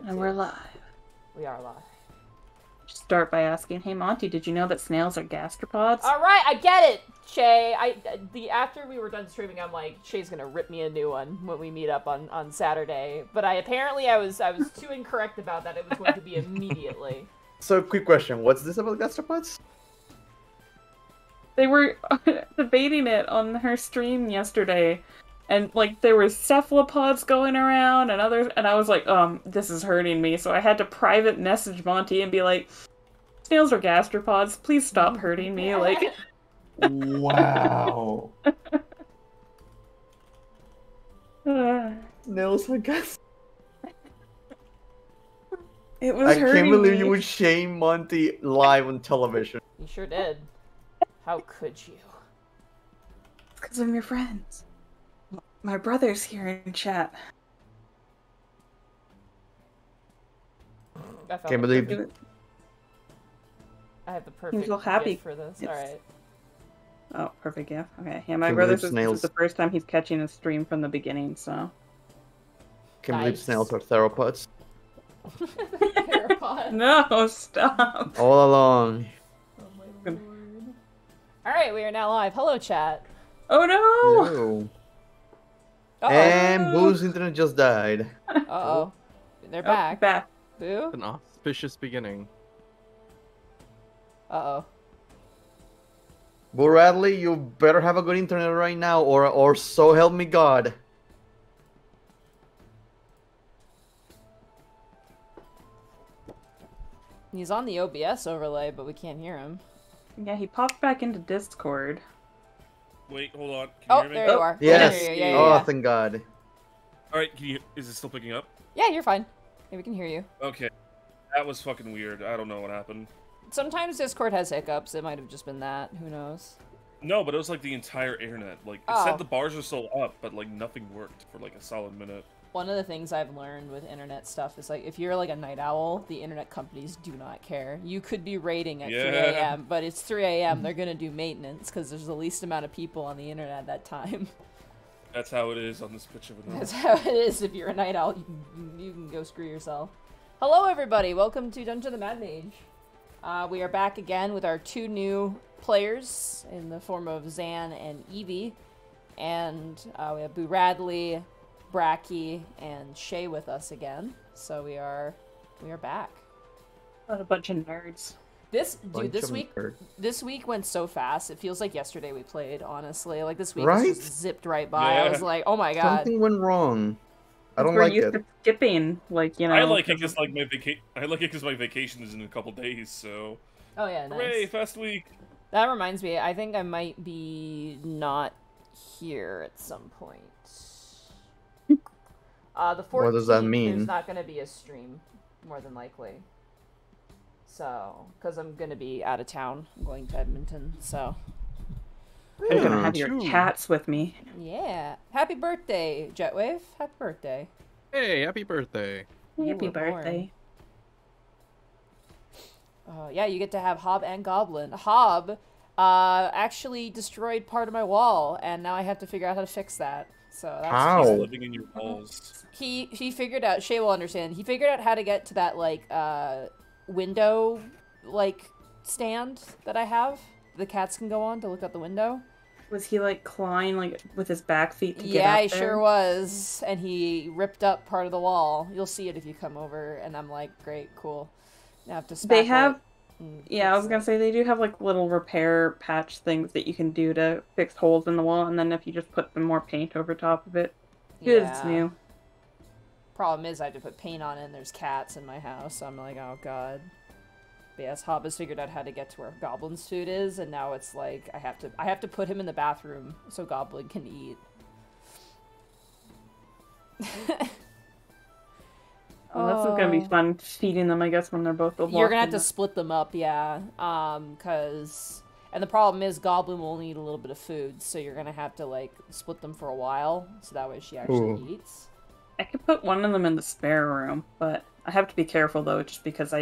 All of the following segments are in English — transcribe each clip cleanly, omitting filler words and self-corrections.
And we're live. We are live. Start by asking, hey Monty, did you know that snails are gastropods? Alright, I get it, Shay. After we were done streaming, I'm like, Shay's gonna rip me a new one when we meet up on Saturday. But I was too incorrect about that. It was going to be immediately. So, quick question. What's this about gastropods? They were debating it on her stream yesterday. And, like, there were cephalopods going around and others, and I was like, this is hurting me. So I had to private message Monty and be like, snails are gastropods, please stop hurting me, like... Wow. Snails are gastropods. It was hurting me. I can't believe you would shame Monty live on television. You sure did. How could you? It's because I'm your friends. My brother's here in chat. Can't believe it. I have the perfect He's all happy gift for this. Alright. Oh, perfect, yeah. Okay, yeah, my brother says this is the first time he's catching a stream from the beginning, so... Can't believe snails are theropods. Theropod. No, stop! All along. Oh my lord. Alright, we are now live. Hello, chat. Oh no! No. Uh-oh. And Boo's internet just died. Uh-oh. They're back. Back. Boo? An auspicious beginning. Uh-oh. Boo Radley, you better have a good internet right now, or so help me God. He's on the OBS overlay, but we can't hear him. Yeah, he popped back into Discord. Wait, hold on. Can Oh, you hear me? there you are. Yes. Yeah, yeah, Oh, yeah. thank God. Alright, is it still picking up? Yeah, you're fine. Yeah, we can hear you. Okay. That was fucking weird. I don't know what happened. Sometimes Discord has hiccups. It might have just been that. Who knows? No, but it was like the entire internet. Like, it Oh. said the bars are still up, but like nothing worked for like a solid minute. One of the things I've learned with internet stuff is like, if you're like a night owl, the internet companies do not care. You could be raiding at 3 a.m., but it's 3 a.m. They're gonna do maintenance because there's the least amount of people on the internet at that time. That's how it is on this bitch of a night. That's how it is. If you're a night owl, you can go screw yourself. Hello, everybody. Welcome to Dungeon of the Mad Mage. We are back again with our two new players in the form of Zan and Evie, and we have Boo Radley, Bracky, and Shay with us again. So we are back. What a bunch of nerds. This week went so fast. It feels like yesterday we played. Honestly, like this week just zipped right by. Yeah. I was like, oh my god. Something went wrong. I don't We're like used it. to skipping, like, you know. I like it because like my vacation is in a couple days, so. Oh yeah, nice. Hooray, fast week. That reminds me, I think I might be not here at some point. The 14th, What does that mean? There's not going to be a stream, more than likely. So, because I'm going to be out of town. I'm going to Edmonton, so. I'm gonna have your cats with me. Yeah. Happy birthday, Jetwave. Happy birthday. Hey, happy birthday. Happy were birthday. Yeah, you get to have Hob and Goblin. Hob actually destroyed part of my wall, and now I have to figure out how to fix that. So that's How? He's living in your walls. He figured out, Shay will understand, he figured out how to get to that, like, window, like, stand that I have. The cats can go on to look out the window. Was he, like, clawing, like, with his back feet to get Yeah, up he there? sure was. And he ripped up part of the wall. You'll see it if you come over. And I'm like, great, cool. Now I have to spackle They have... it and Yeah, I was fix gonna it. say, they do have, like, little repair patch things that you can do to fix holes in the wall, and then if you just put some more paint over top of it, it's Yeah. new. Problem is, I have to put paint on it, and there's cats in my house, so I'm like, oh god. But yes, Hob has figured out how to get to where Goblin's food is, and now it's like, I have to put him in the bathroom so Goblin can eat. Well, this is gonna be fun feeding them, I guess, when they're both You're gonna have to split them up, yeah. And the problem is Goblin will only eat a little bit of food, so you're gonna have to, like, split them for a while, so that way she actually eats. I could put one of them in the spare room, but I have to be careful though, just because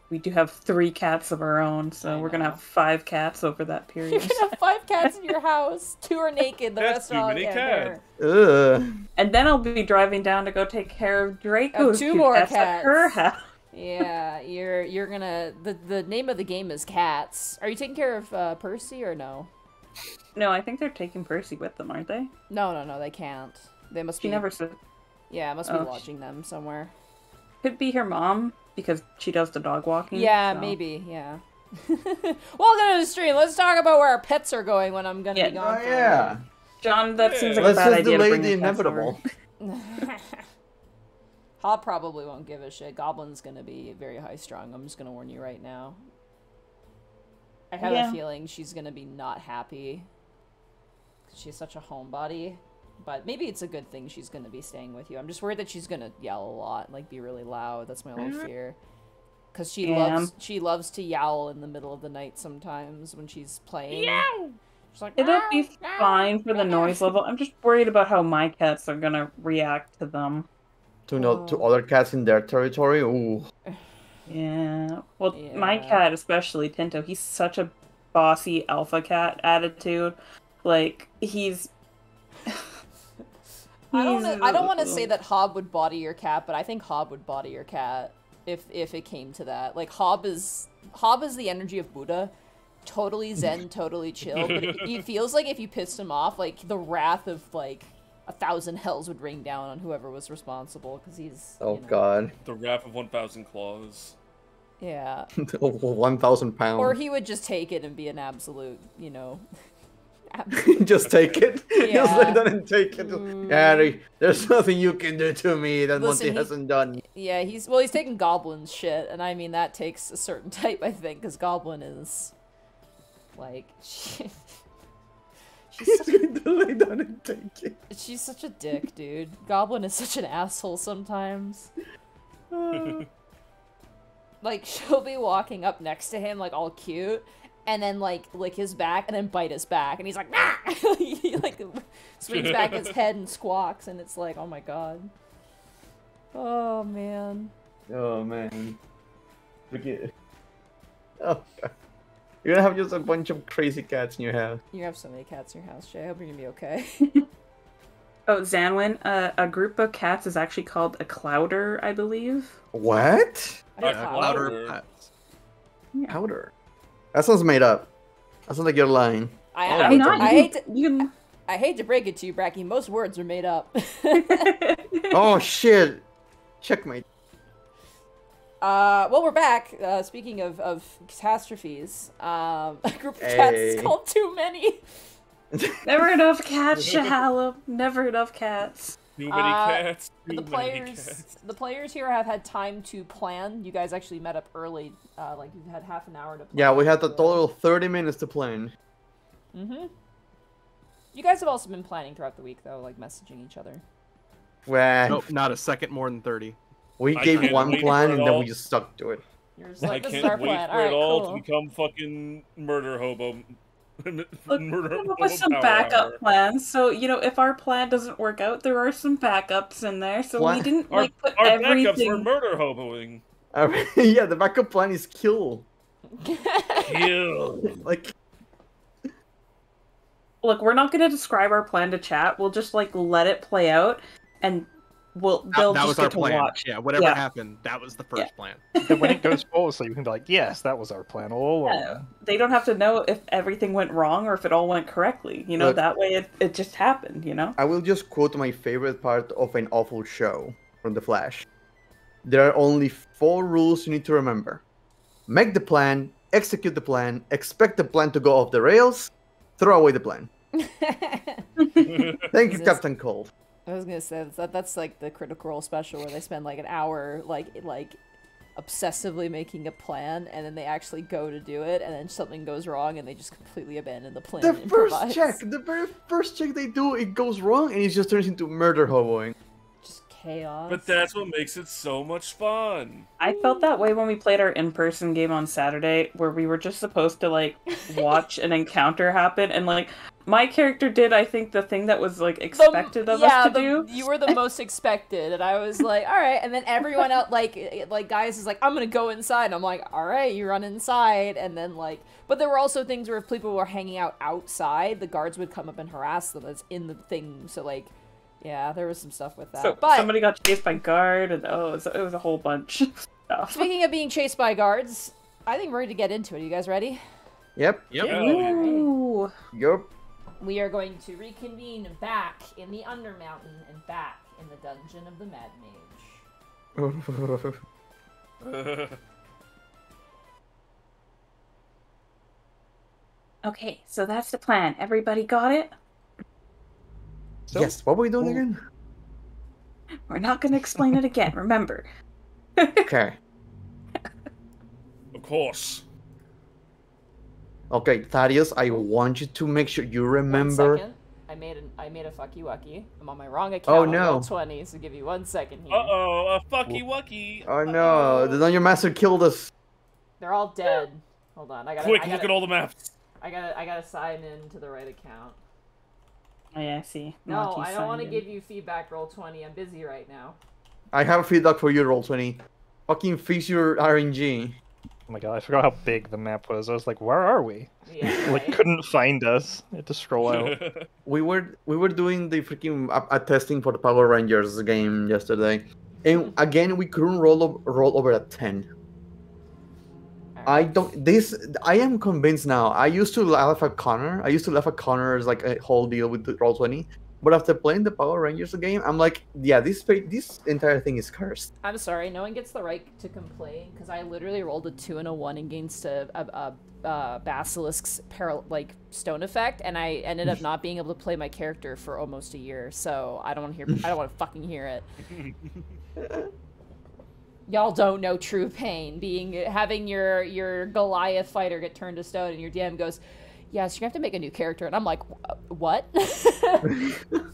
we do have 3 cats of our own, so we're gonna have 5 cats over that You're period. gonna have 5 cats in your house. 2 are naked. The That's rest are all too many cats. Ugh. And then I'll be driving down to go take care of Draco's 2 2 more cats cats. at her house. Yeah, you're gonna. The name of the game is cats. Are you taking care of Percy or no? No, I think they're taking Percy with them, aren't they? No, they can't. They must She be. never said. Yeah, must be Oh, lodging them somewhere. Could be her mom because she does the dog walking. Yeah, so. maybe. Yeah. Welcome to the stream. Let's talk about where our pets are going when I'm gonna be gone. Oh for a yeah. John, that seems like Let's a bad just idea to delay bring the the cats over. inevitable. Hob probably won't give a shit. Goblin's gonna be very high strung. I'm just gonna warn you right now. I have a feeling she's gonna be not happy. She's such a homebody. But maybe it's a good thing she's gonna be staying with you. I'm just worried that she's gonna yell a lot, like be really loud. That's my only fear. Cause she loves to yowl in the middle of the night sometimes when she's playing. Yow! She's like, It'll be fine for the noise level. I'm just worried about how my cats are gonna react to them. To other cats in their territory. Ooh. Yeah. Well, my cat, especially Tinto, he's such a bossy alpha cat attitude. Like he's. I don't want to say that Hob would body your cat, but I think Hob would body your cat if it came to that. Like Hob is the energy of Buddha, totally zen, totally chill. But he feels like if you pissed him off, like the wrath of like 1,000 hells would rain down on whoever was responsible because he's. Oh God. The wrath of 1,000 claws. Yeah. 1,000 pounds. Or he would just take it and be an absolute, Just take it. Yeah. Just let them take it. Harry, there's nothing you can do to me that Listen, Monty hasn't done. Yeah, he's taking Goblin's shit, and I mean that takes a certain type, I think, because Goblin is like He's going to lay down and take it. she's such a dick, dude. Goblin is such an asshole sometimes. Like she'll be walking up next to him like all cute, and then like lick his back and then bite his back, and he's like, nah! He like swings back his head and squawks, and it's like, oh my god. Oh man. Oh man. Look at. Oh God. You're gonna have just a bunch of crazy cats in your house. You have so many cats in your house, Jay. I hope you're gonna be okay. Oh, Zanwin, a group of cats is actually called a clouder, I believe. What? Louder pets. Yeah. Powder. That sounds made up. That sounds like you're lying. I hate to break it to you, Bracky. Most words are made up. Oh shit! Checkmate. Well, we're back. Speaking of catastrophes, a group of cats is called Too Many. Never enough cats, Shahala. Never enough cats. Too many cats. The players here have had time to plan. You guys actually met up early. Like you've had half an hour to plan. Yeah, we had a total of 30 minutes to plan. Mm-hmm. You guys have also been planning throughout the week, though, like messaging each other. Well, Nope, not a second more than 30. we I gave can't one wait plan for it and then all. we just stuck to it. You're just I like, this is our can't wait plan. for All it right, all cool. to become fucking murder hobo. Look, Murder come up with some hobo backup hour. plans. So, if our plan doesn't work out, there are some backups in there. So we didn't, Our, put our backups everything... were murder hoboing. Yeah, the backup plan is kill. Kill. Like, Look, we're not going to describe our plan to chat. We'll just, let it play out, and they'll That just was get our to plan. watch. Yeah, whatever Yeah. happened, that was the first plan. Then when it goes flawlessly, you can be like, yes, that was our plan all along. Yeah. They don't have to know if everything went wrong or if it all went correctly. Look. That way it just happened, I will just quote my favorite part of an awful show from The Flash. There are only 4 rules you need to remember. Make the plan, execute the plan, expect the plan to go off the rails, throw away the plan. Thank you, Captain Cold. I was gonna say that's like the Critical Role special where they spend like an hour like obsessively making a plan, and then they actually go to do it, and then something goes wrong, and they just completely abandon the plan. The and improvise. the very first check they do, it goes wrong, and it just turns into murder hoboing. Just chaos. But that's what makes it so much fun. I felt that way when we played our in-person game on Saturday, where we were just supposed to watch an encounter happen, and my character did, I think, the thing that was like expected of us to do. You were the most expected, and I was like, all right. And then everyone else, like guys, is like, I'm gonna go inside. And I'm like, all right, you run inside. And then like, but there were also things where if people were hanging out outside, the guards would come up and harass them. That's in the thing. So like, yeah, there was some stuff with that. So but somebody got chased by guard, and it was a whole bunch of stuff. speaking of being chased by guards, I think we're ready to get into it. Are you guys ready? Yep. Yep. Ooh. Yup. We are going to reconvene back in the Undermountain and back in the dungeon of the Mad Mage. Okay, so that's the plan. Everybody got it? So, Yes. What were we doing again? We're not going to explain it again, remember. Okay. Of course. Okay, Thaddeus, I want you to make sure you remember. 1 second. I made a fucky wucky. I'm on my wrong account. Oh, on no. Roll20, so give you 1 second here. Uh-oh, a fucky wucky. Oh no, the Dungeon Master killed us. They're all dead. Hold on, I gotta Quick, look at all the maps. I gotta sign in to the right account. Oh, yeah, I see. No, Monty I don't want to signed in. give you feedback. Roll20. I'm busy right now. I have feedback for you, Roll20. Fucking fix your RNG. oh my god, I forgot how big the map was. I was like, where are we? Yeah, Like, right? couldn't find us. I had to scroll out. We were doing the freaking testing for the Power Rangers game yesterday, and again we couldn't roll over a 10. I am convinced now. I used to laugh at Connor. I used to laugh at Connor as like a whole deal with the Roll20. But after playing the Power Rangers game, I'm like, yeah, this entire thing is cursed. I'm sorry, no one gets the right to complain because I literally rolled a 2 and a 1 against a Basilisk's stone effect, and I ended up not being able to play my character for almost a year. So I don't want to hear. I don't want to fucking hear it. Y'all don't know true pain. Having your Goliath fighter get turned to stone, and your DM goes, "Yes, you're gonna have to make a new character," and I'm like, "What?"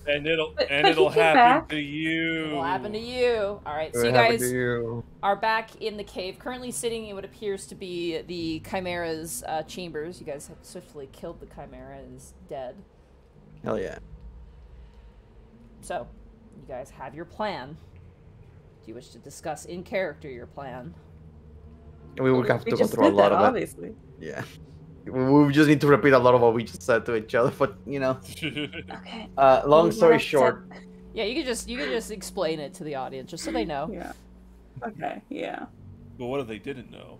And it'll he happen came back. to you. It'll happen to you. All right, so What you happened guys to you? are back in the cave, currently sitting in what appears to be the Chimera's chambers. You guys have swiftly killed the Chimera and is dead. Hell yeah. So, you guys have your plan. Do you wish to discuss in character your plan? We will have to We go just through a did lot that, of it. obviously. Yeah. We just need to repeat a lot of what we just said to each other, but you know. Okay. Long story Yeah, short, Yeah, you could just explain it to the audience, just so they know. Yeah. Okay, yeah. But what if they didn't know?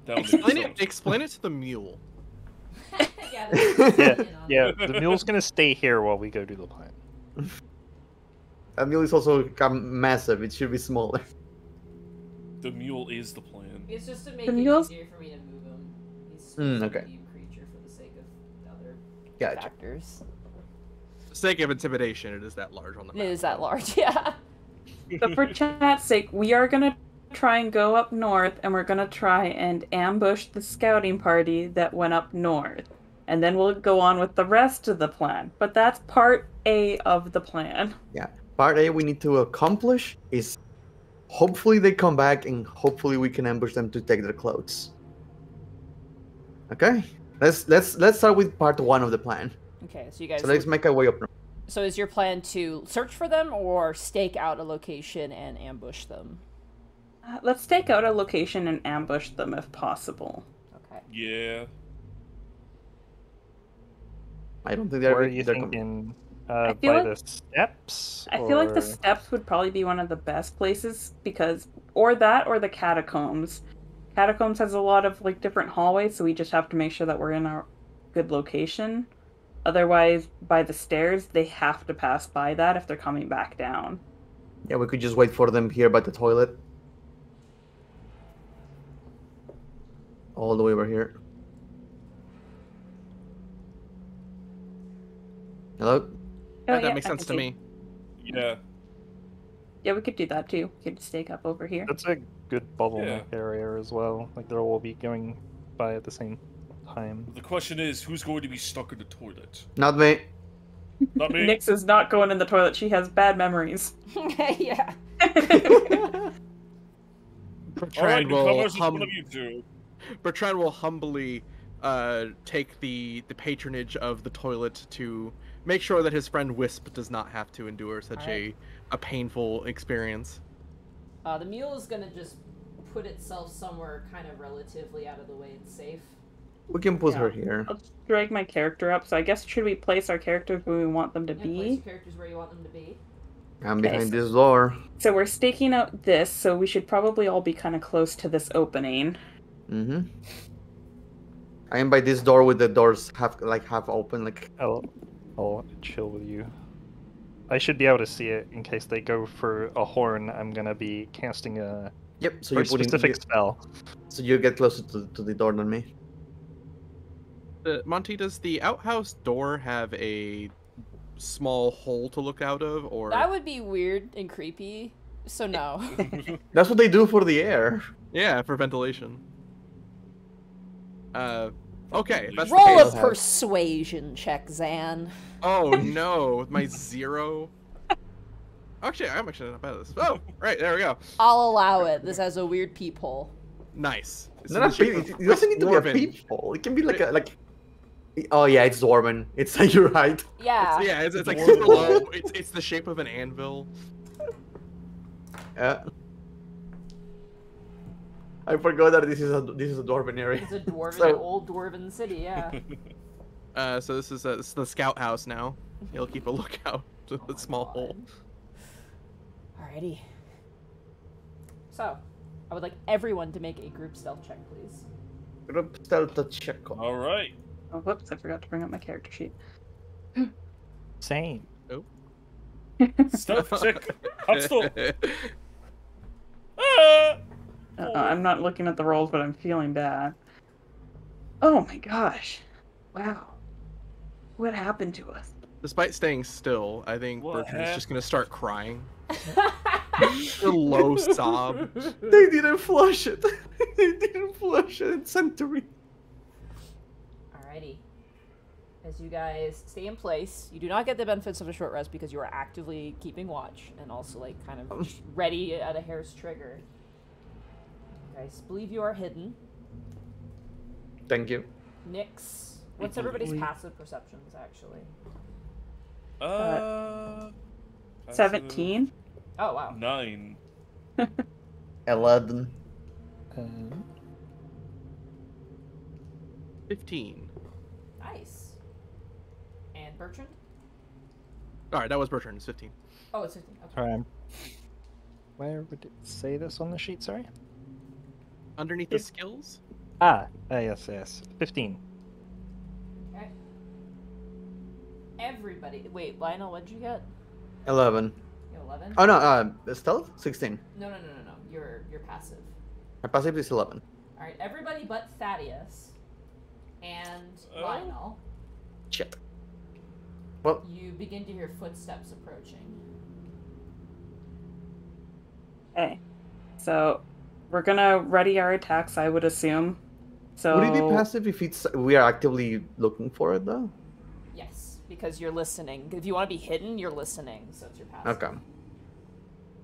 That would make sense. Explain it to the mule. Yeah, Yeah, the mule's gonna stay here while we go do the plan. that mule is also massive. It should be smaller. The mule is the plan. It's just to make The it mules- easier for me to move him. He's okay. a medium creature for the sake of other Gotcha. factors. For the sake of intimidation, it is that large on the It map. is that large, yeah. So for chat's sake, we are gonna try and go up north, and we're gonna try and ambush the scouting party that went up north. And then we'll go on with the rest of the plan. But that's part A of the plan. Yeah. Part A we need to accomplish is hopefully they come back and hopefully we can ambush them to take their clothes. Okay? Let's start with part 1 of the plan. Okay, so you guys. So let's make our way up north. So is your plan to search for them or stake out a location and ambush them? Let's stake out a location and ambush them if possible. Okay. Yeah. I don't think Where are they're you coming. thinking? I feel By like- the steps? I feel like the or- steps would probably be one of the best places because, or that, or the catacombs. Catacombs has a lot of like different hallways, so we just have to make sure that we're in a good location. Otherwise, by the stairs, they have to pass by that if they're coming back down. Yeah, we could just wait for them here by the toilet. All the way over here. Hello? Oh, that yeah, makes I sense can to see. me. Yeah. Yeah, we could do that too. We could stake up over here. That's a good bottleneck Yeah. area as well. Like they'll all be going by at the same time. The question is, who's going to be stuck in the toilet? Not me. Not me. Nyx is not going in the toilet. She has bad memories. Yeah. All right, Bertrand will, newcomers, it's one of you two. Bertrand will humbly take the patronage of the toilet to make sure that his friend Wisp does not have to endure such Alright. a painful experience. The mule is gonna just put itself somewhere kind of relatively out of the way and safe. We can put Yeah. her here. I'll drag my character up. So I guess should we place our characters where we want them to And place be? your characters where you want them to be. I'm Okay, behind so- this door. So we're staking out this, so we should probably all be kind of close to this opening. Mm-hmm. I am by this door with the doors half open. Like I'll chill with you. I should be able to see it in case they go for a horn. I'm gonna be casting a yep. So very you put specific spell. So you get closer to the door than me. Monty, does the outhouse door have a small hole to look out of, or That would be weird and creepy. So no. That's what they do for the air. yeah, for ventilation? Okay, if that's the Roll a case. persuasion check, Zan. Oh no, with my 0. Actually, I'm actually not bad at this. Oh, right, there we go. I'll allow it. This has a weird peephole. Nice. It's Not in a the shape peep. of It doesn't need to be a dwarven. peephole. It can be like. Oh yeah, it's Dwarven. It's you're right. Yeah. Yeah, it's like super low. It's the shape of an anvil. Yeah. I forgot that this is a Dwarven area. It's a dwarven, So- old dwarven city, yeah. So this is the scout house now. He'll keep a lookout to the small God. hole. Alrighty. So, I would like everyone to make a group stealth check, please. Group stealth check. All right. Oh, whoops, I forgot to bring up my character sheet. Same. Stealth check. Hostile. Ah! I'm not looking at the rolls, but I'm feeling bad. Oh my gosh. Wow. What happened to us? Despite staying still, I think What Bertrand is just happened? gonna start crying. A low sob. They didn't flush it. They didn't flush it in Century. Alrighty. As you guys stay in place, you do not get the benefits of a short rest because you are actively keeping watch and also like kind of ready at a hair's trigger. You guys believe you are hidden. Thank you. Nyx. What's everybody's passive perceptions actually? Passive 17? Oh wow. 9. 11. 15. Nice. And Bertrand? Alright, that was Bertrand. It's 15. Oh, it's 15. Okay. Where would it say this on the sheet? Sorry. Underneath the skills? Yes. 15. Okay. Everybody. Wait, Lionel, what'd you get? 11. You 11? Oh no, stealth 16. No. You're passive. My passive is 11. All right, everybody but Thaddeus and Oh. Lionel. Shit. Well, You begin to hear footsteps approaching. Okay. So, we're gonna ready our attacks, I would assume. So, would it be passive if we are actively looking for it though? Yes, because you're listening. If you want to be hidden, you're listening, so it's your passive. Okay.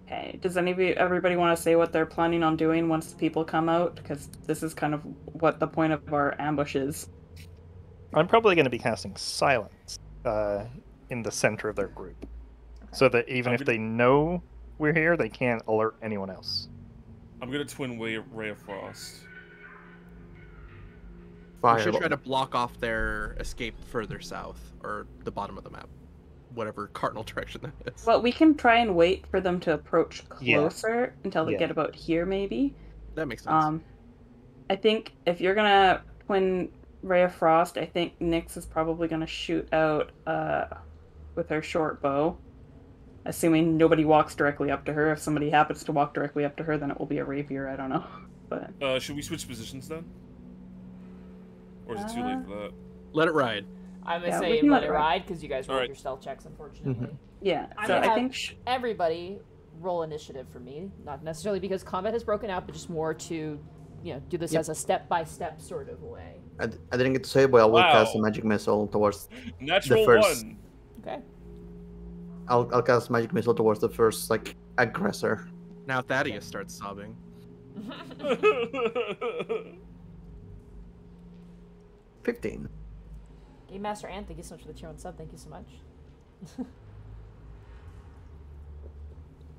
Okay. Does everybody want to say what they're planning on doing once the people come out? Because this is kind of what the point of our ambush is. I'm probably going to be casting silence in the center of their group, so that even if they know we're here, they can't alert anyone else. I'm gonna twin Ray of Frost. We should Fireball. try to block off their escape further south, or the bottom of the map. Whatever cardinal direction that is. Well, we can try and wait for them to approach Yeah. closer until they Yeah. get about here, maybe. That makes sense. I think if you're gonna twin Ray of Frost, I think Nyx is probably gonna shoot out with her short bow. Assuming nobody walks directly up to her. If somebody happens to walk directly up to her, then it will be a rapier, I don't know. But Should we switch positions then? Or is it too late for that? Let it ride. I'm gonna Yeah, we say can let let it it ride. ride because you guys rolled Alright. your stealth checks, unfortunately. yeah, I'm so gonna I have think everybody roll initiative for me. Not necessarily because combat has broken out, but just more to, do this Yep. as a step-by-step sort of way. I didn't get to say, but I will cast a Wow. magic missile towards. Natural first- 1. Okay. I'll cast magic missile towards the first aggressor. Now Thaddeus starts sobbing. 15. Game Master Ann, thank you so much for the tier 1 sub. Thank you so much.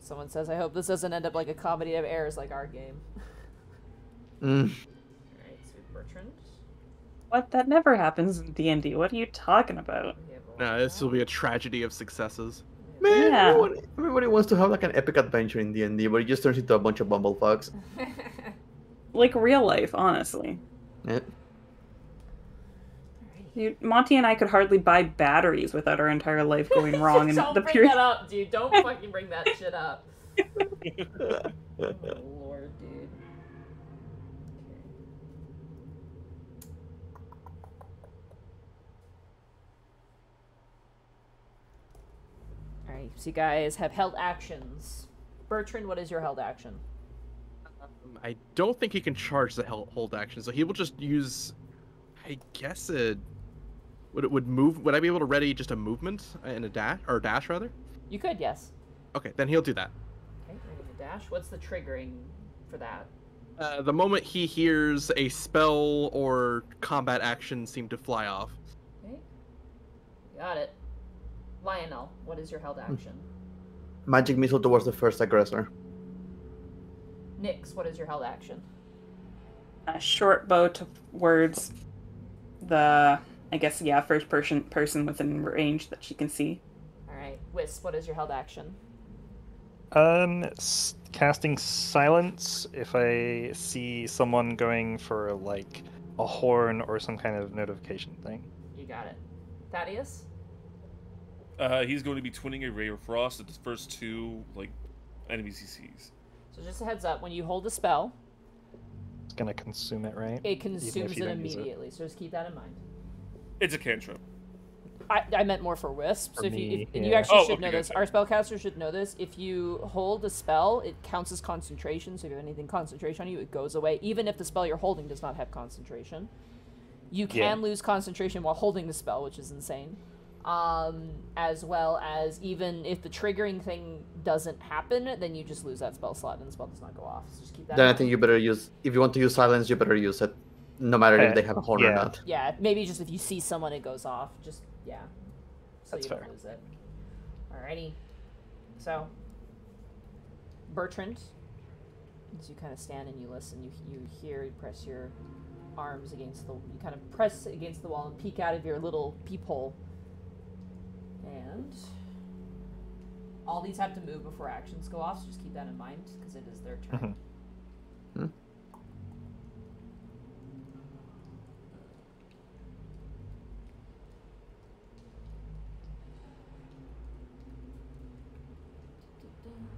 Someone says, I hope this doesn't end up like a comedy of errors like our game. Alright, so Bertrand. What? That never happens in D&D. What are you talking about? No, this will be a tragedy of successes. Man, Yeah. everybody wants to have like an epic adventure in D&D, but it just turns into a bunch of bumblefucks. Like real life, honestly. Yeah. Dude, Monty and I could hardly buy batteries without our entire life going wrong. Don't the bring that up, dude. Don't fucking bring that shit up. Oh, Lord, dude. Alright, so you guys have held actions. Bertrand, what is your held action? I don't think he can charge the hold action, so he will just use, I guess, would I be able to ready just a movement and a dash, or a dash rather? You could, yes. Okay, then he'll do that. Okay, ready to dash. What's the triggering for that? The moment he hears a spell or combat action seem to fly off. Okay. Got it. Lionel, what is your held action? Magic missile towards the first aggressor. Nyx, what is your held action? A short bow towards the, I guess, yeah, first person within range that she can see. Alright. Wisp, what is your held action? Casting silence if I see someone going for like a horn or some kind of notification thing. You got it. Thaddeus? He's going to be twinning a ray of frost at the first two enemies he sees. So just a heads up, when you hold a spell, It's gonna consume it, right? it Even if consumes you it don't use it. immediately. So just keep that in mind. It's a cantrip. I meant more for Wisp. So For if you me, and you yeah. actually Oh, should know okay, this. gotcha. Our spellcaster should know this. If you hold a spell, it counts as concentration. So if you have anything concentration on you, it goes away. Even if the spell you're holding does not have concentration. You can lose concentration while holding the spell, which is insane. As well as even if the triggering thing doesn't happen, then you just lose that spell slot and the spell does not go off. So just keep that Then in I mind. think you better use, if you want to use silence, you better use it. No matter if they have a horn or Yeah. not. Yeah, maybe just if you see someone, it goes off. Just, yeah. So That's you don't fair. lose it. Alrighty. So, Bertrand, as you kind of stand and you listen, you hear, you press your arms against the, you kind of press against the wall and peek out of your little peephole. And all these have to move before actions go off, so just keep that in mind, because it is their turn. Hmm.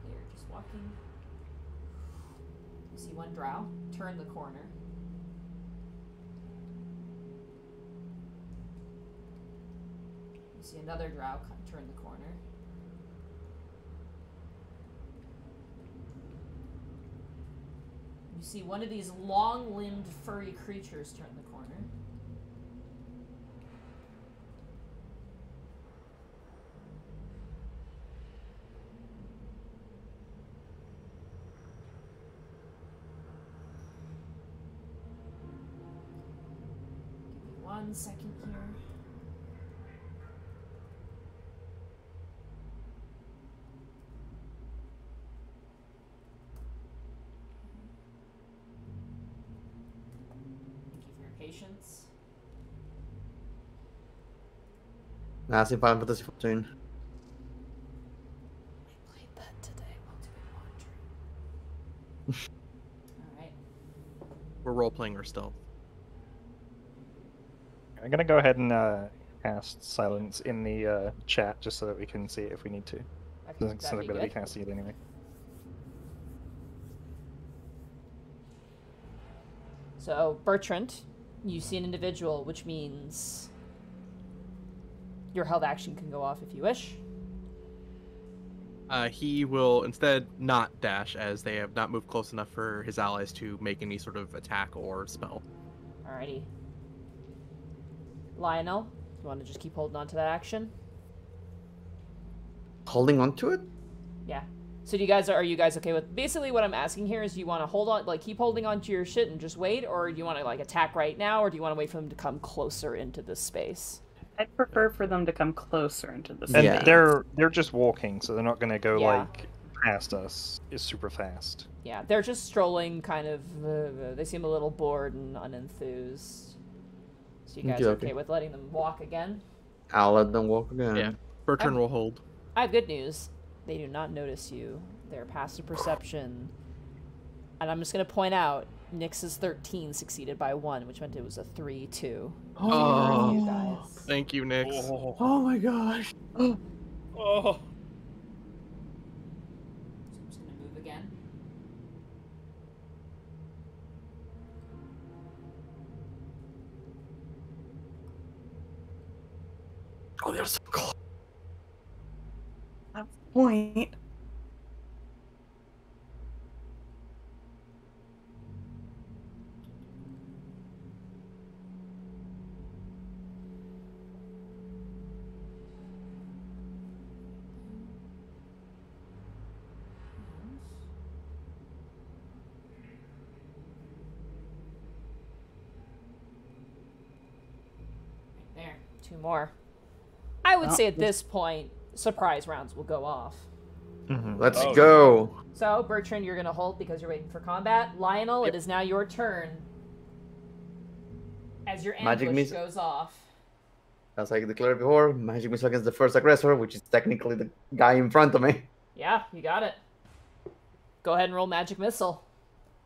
They're just walking. You see one drow turn the corner. You see another drow turn the corner. You see one of these long-limbed furry creatures turn the corner. Give me 1 second here. Thank you for your patience. That's in Final Fantasy 14. I played that today while doing laundry. Alright. We're role playing our stealth. I'm gonna go ahead and cast silence in the chat just so that we can see it if we need to. Okay, Doesn't that'd be but we good. can't see it anyway. So, Bertrand, you see an individual, which means your held action can go off if you wish. He will instead not dash, as they have not moved close enough for his allies to make any sort of attack or spell. Alrighty. Lionel, you want to just keep holding on to that action? Holding on to it? Yeah. So are you guys okay with... Basically what I'm asking here is, you want to hold on, like, keep holding on to your shit and just wait, or do you want to, like, attack right now, or do you want to wait for them to come closer into this space? I'd prefer for them to come closer into the And space. Yeah. they're just walking, so they're not going to go, Yeah. like, past us. It's super fast. Yeah, they're just strolling, kind of, they seem a little bored and unenthused. So you guys are okay with letting them walk again? I'll let them walk again. Yeah. Bertrand will hold. I have good news. They do not notice you. Their passive perception. And I'm just going to point out, Nyx's 13 succeeded by 1, which meant it was a 3-2. Oh, You guys. thank you, Nyx. Oh my gosh. Oh. So I'm just going to move again. Oh, they're so close. At point. There. 2 more. I would Well, say at this point, surprise rounds will go off. Mm-hmm. Let's Oh, go. So, Bertrand, you're going to hold because you're waiting for combat. Lionel, Yep. it is now your turn. As your Magic ambush miss- goes off. As I declared before, magic missile against the first aggressor, which is technically the guy in front of me. Yeah, you got it. Go ahead and roll magic missile.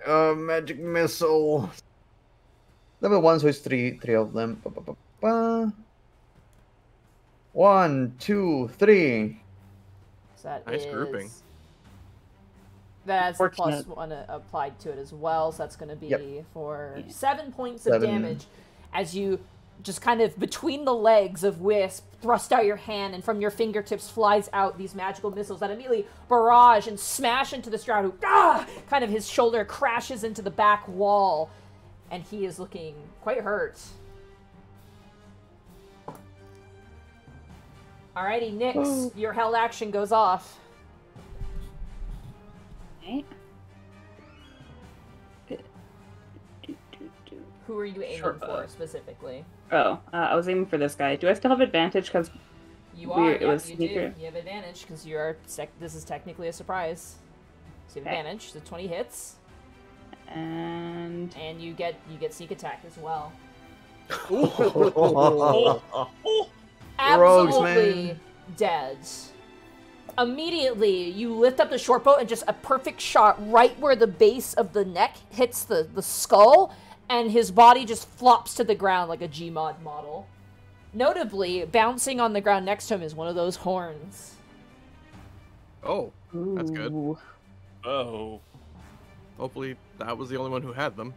Magic missile. Level 1, so it's three of them. Ba, ba, ba, ba. 1, 2, 3. So that Nice is... grouping. That's the Fortunate. +1 applied to it as well, so that's going to be Yep. for Yeah. 7 points of 7. damage as you just kind of between the legs of Wisp thrust out your hand, and from your fingertips flies out these magical missiles that immediately barrage and smash into the Drought, who kind of his shoulder crashes into the back wall, and he is looking quite hurt. Alrighty, Nyx, your held action goes off. Okay. Who are you aiming Sure. for specifically? Oh, I was aiming for this guy. Do I still have advantage? Because You are. Weird, it Yep, was you do. sneaker. You have advantage because you are. This is technically a surprise. So you have Okay. advantage. The 20 hits, and and you get sneak attack as well. Rogues, Absolutely man. dead. Immediately, you lift up the short bow and just a perfect shot right where the base of the neck hits the skull, and his body just flops to the ground like a Gmod model. Notably, bouncing on the ground next to him is one of those horns. Oh, that's good. Ooh. Oh. Hopefully that was the only one who had them.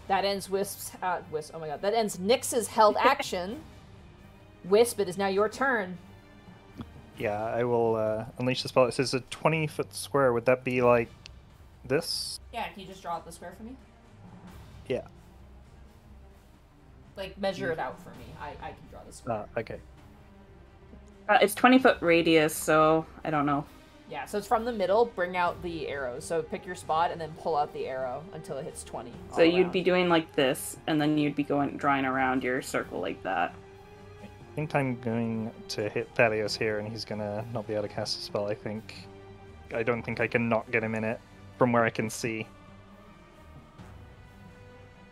That ends oh my god, that ends Nyx's held action. Wisp, it is now your turn. Yeah, I will unleash the spell. It says a 20-foot square. Would that be like this? Yeah, can you just draw out the square for me? Yeah. Like, measure it out for me. I can draw the square. Okay. It's 20-foot radius, so I don't know. Yeah, so it's from the middle, bring out the arrow. So pick your spot and then pull out the arrow until it hits 20. So you'd be doing like this, and then you'd be drawing around your circle like that. I think I'm going to hit Thaddeus here, and he's gonna not be able to cast a spell, I think. I don't think I can not get him in it from where I can see.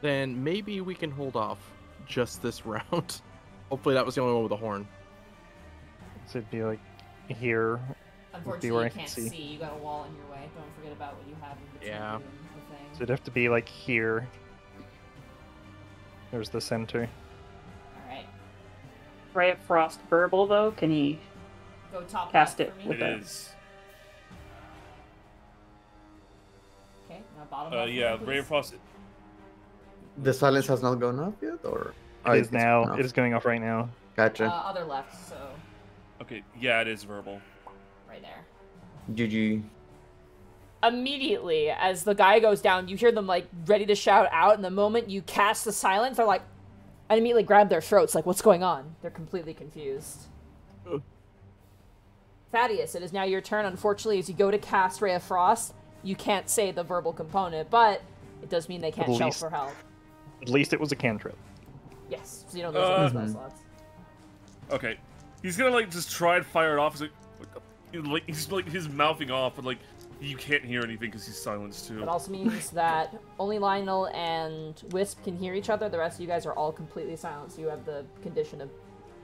Then maybe we can hold off just this round. Hopefully that was the only one with a horn. So it'd be like here. Would be Unfortunately, where you I can can't see. see. You got a wall in your way. Don't forget about what you have in between Yeah. you and the thing. So it'd have to be like here. There's the center. Alright. Ray of Frost verbal though, can he Go top Cast left it for me. with It that. is. Okay, now bottom left. Yeah, for me, Ray please. of Frost. The silence has not gone up yet, or It is it's now. gone It up. is going off right now. Gotcha. Other left, so Okay, yeah, it is verbal. right there. GG. Immediately, as the guy goes down, you hear them, like, ready to shout out, and the moment you cast the silence, they're like, and immediately grab their throats, like, what's going on? They're completely confused. Thaddeus, it is now your turn. Unfortunately, as you go to cast Ray of Frost, you can't say the verbal component, but it does mean they can't shout for help. At least it was a cantrip. Yes, so you don't lose any spell slots. Okay. He's gonna, like, just try and fire it off. He's like, he's mouthing off, but, like, you can't hear anything because he's silenced, too. It also means that only Lionel and Wisp can hear each other. The rest of you guys are all completely silent, so you have the condition of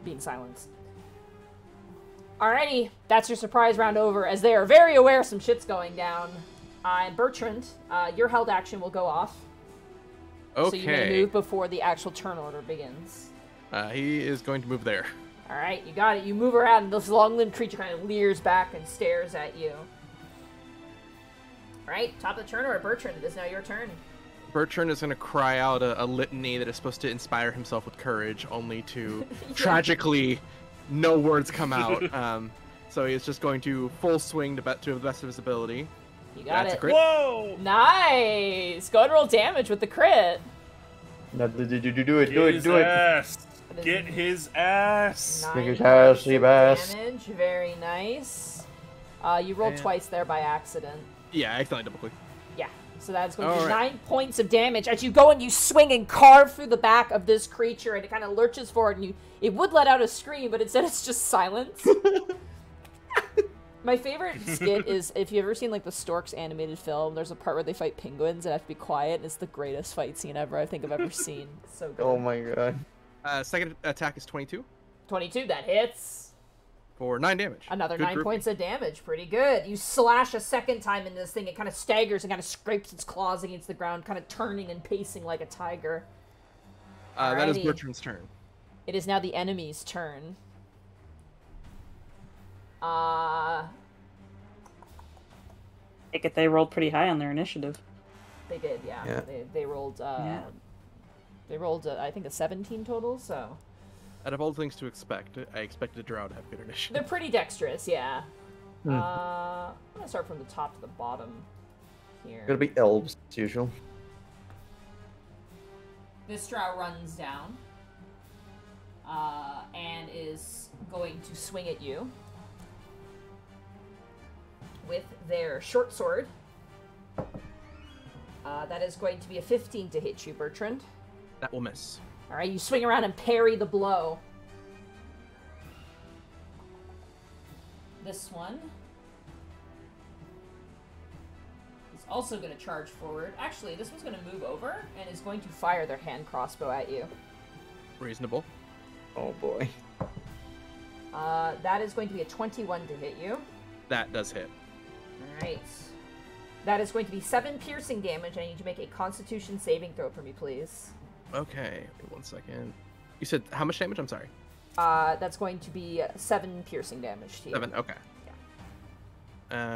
being silenced. Alrighty, that's your surprise round over, as they are very aware some shit's going down. And Bertrand, your held action will go off. Okay. So you may move before the actual turn order begins. He is going to move there. Alright, you got it. You move around, and this long-limbed creature kind of leers back and stares at you. Alright, top of the turn order. Bertrand, it is now your turn. Bertrand is going to cry out a litany that is supposed to inspire himself with courage, only to tragically no words come out. So he's just going to full swing to the best of his ability. You got That's it. a crit. Whoa! Nice! Go ahead and roll damage with the crit. Do it, do it, Get do it, his do it. ass! Get his ass! Kick his 9 ass, points leave of ass. damage. Very nice. You rolled twice there by accident. Yeah, I accidentally double click. Yeah, so that's going to be Alright. 9 points of damage as you go and you swing and carve through the back of this creature, and it kind of lurches forward, and it would let out a scream, but instead it's just silence. My favorite skit is, if you've ever seen, like, the Storks animated film, there's a part where they fight penguins and have to be quiet, and it's the greatest fight scene ever I think I've ever seen. It's so good. Oh my god. Second attack is 22 22, that hits. for 9 damage. Another Good 9 grouping. points of damage. Pretty good. You slash a second time into this thing. It kind of staggers and kind of scrapes its claws against the ground, kind of turning and pacing like a tiger. That is Alrighty. Bertrand's turn. It is now the enemy's turn. Take it they rolled pretty high on their initiative. They did, yeah. Yeah. They rolled, they rolled, I think, a 17 total, so... Out of all things to expect, I expected a Drought to have good initiative. They're pretty dexterous, yeah. Hmm. I'm gonna start from the top to the bottom here. Gonna be elves, as usual. This Drow runs down and is going to swing at you with their short sword. That is going to be a 15 to hit you, Bertrand. That will miss. Alright, you swing around and parry the blow. This one is also going to charge forward. Actually, this one's going to move over and is going to fire their hand crossbow at you. Reasonable. Oh boy. That is going to be a 21 to hit you. That does hit. Alright. That is going to be 7 piercing damage. I need you to make a Constitution saving throw for me, please. Okay, wait 1 second. You said how much damage? I'm sorry. That's going to be 7 piercing damage to you. 7, okay.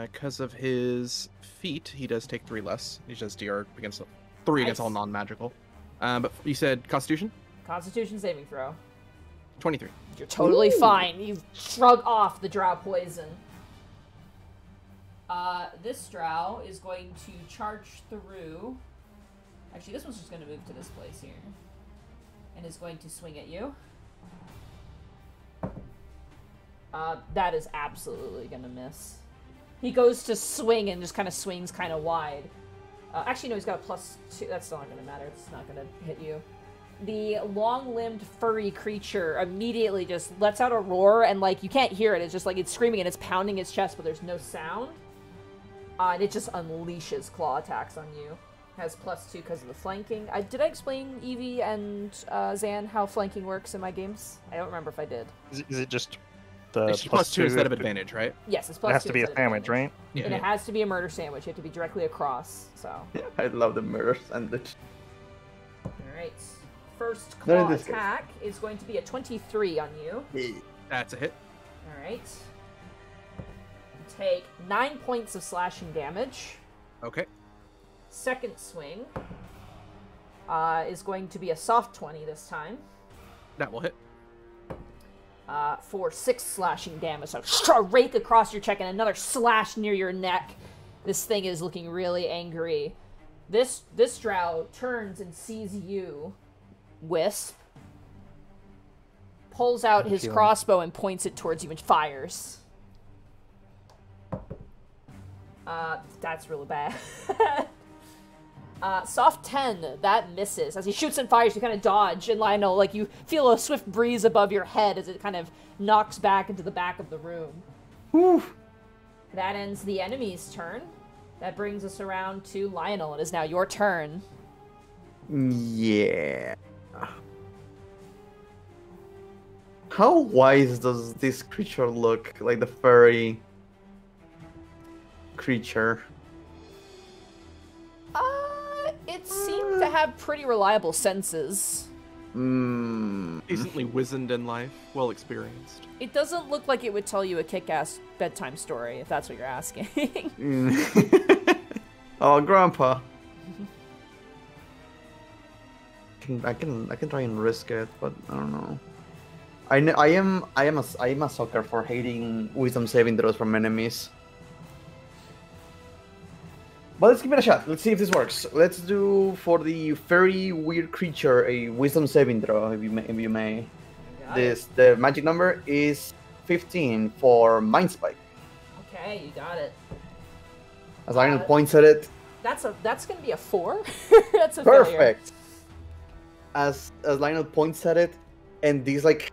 Because of his feat, he does take 3 less. He does DR against 3 against all Nice. non-magical. But you said Constitution? Constitution saving throw. 23. You're totally fine. You shrug off the drow poison. This drow is going to charge through. Actually, this one's just going to move to this place here. And is going to swing at you. That is absolutely going to miss. He goes to swing and just kind of swings kind of wide. Actually, no, he's got a +2. That's still not going to matter. It's not going to hit you. The long-limbed furry creature immediately just lets out a roar, and, like, you can't hear it. It's just like it's screaming and it's pounding its chest, but there's no sound. And it just unleashes claw attacks on you. Has +2 because of the flanking. Did I explain Evie and Zan how flanking works in my games? I don't remember if I did. Is it just the It's +2 instead of advantage, right? Yes, it's +2. It has to be a instead of sandwich, advantage. right? And it has to be a murder sandwich. You have to be directly across, so. I love the murder sandwich. Alright. First Not in claw this case. attack is going to be a 23 on you. That's a hit. Alright. Take 9 points of slashing damage. Okay. Second swing is going to be a soft 20 this time. That will hit. For 6 slashing damage. So a rake across your cheek and another slash near your neck. This thing is looking really angry. This drow turns and sees you, Wisp. Pulls out his crossbow and points it towards you and fires. That's really bad. Soft 10, that misses. As he shoots and fires, you kind of dodge, and Lionel, like, you feel a swift breeze above your head as it kind of knocks back into the back of the room. Whew. That ends the enemy's turn. That brings us around to Lionel. It is now your turn. Yeah. How wise does this creature look? Like the furry creature. It seemed to have pretty reliable senses. Decently wizened in life, well experienced. It doesn't look like it would tell you a kick-ass bedtime story, if that's what you're asking. Oh, Grandpa. I can try and risk it, but I don't know. I am a sucker for hating wisdom saving throws from enemies. But let's give it a shot. Let's see if this works. Let's do for the very weird creature a wisdom saving throw, if you may. The magic number is 15 for Mind Spike. Okay, you got it. As Lionel points at it. That's gonna be a 4. That's a Perfect. As Lionel points at it, and these like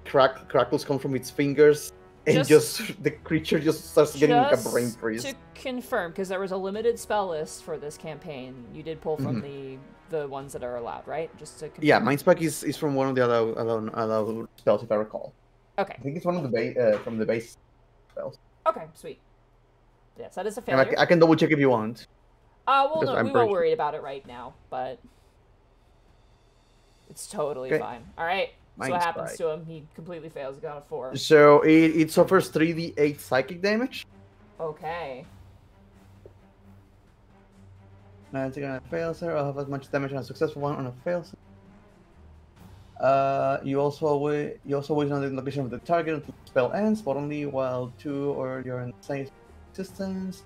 crackles come from its fingers, and the creature just starts getting like a brain freeze. To confirm, because there was a limited spell list for this campaign, you did pull from the ones that are allowed, right? Just to confirm. Yeah, Mind Spike is from one of the allowed spells, if I recall. Okay. I think it's one of the from the base spells. Okay, sweet. Yes, that is a failure. And I can double check if you want. Well, no, we won't worry about it right now, but it's totally fine. All right. So what happens to him? He completely fails. He got a 4. So it suffers 3d8 psychic damage. Okay. Now it's gonna fail, sir. I'll have as much damage on a successful one on a fail. You also wait on the location of the target until the spell ends, but only while 2 or you're in safe distance.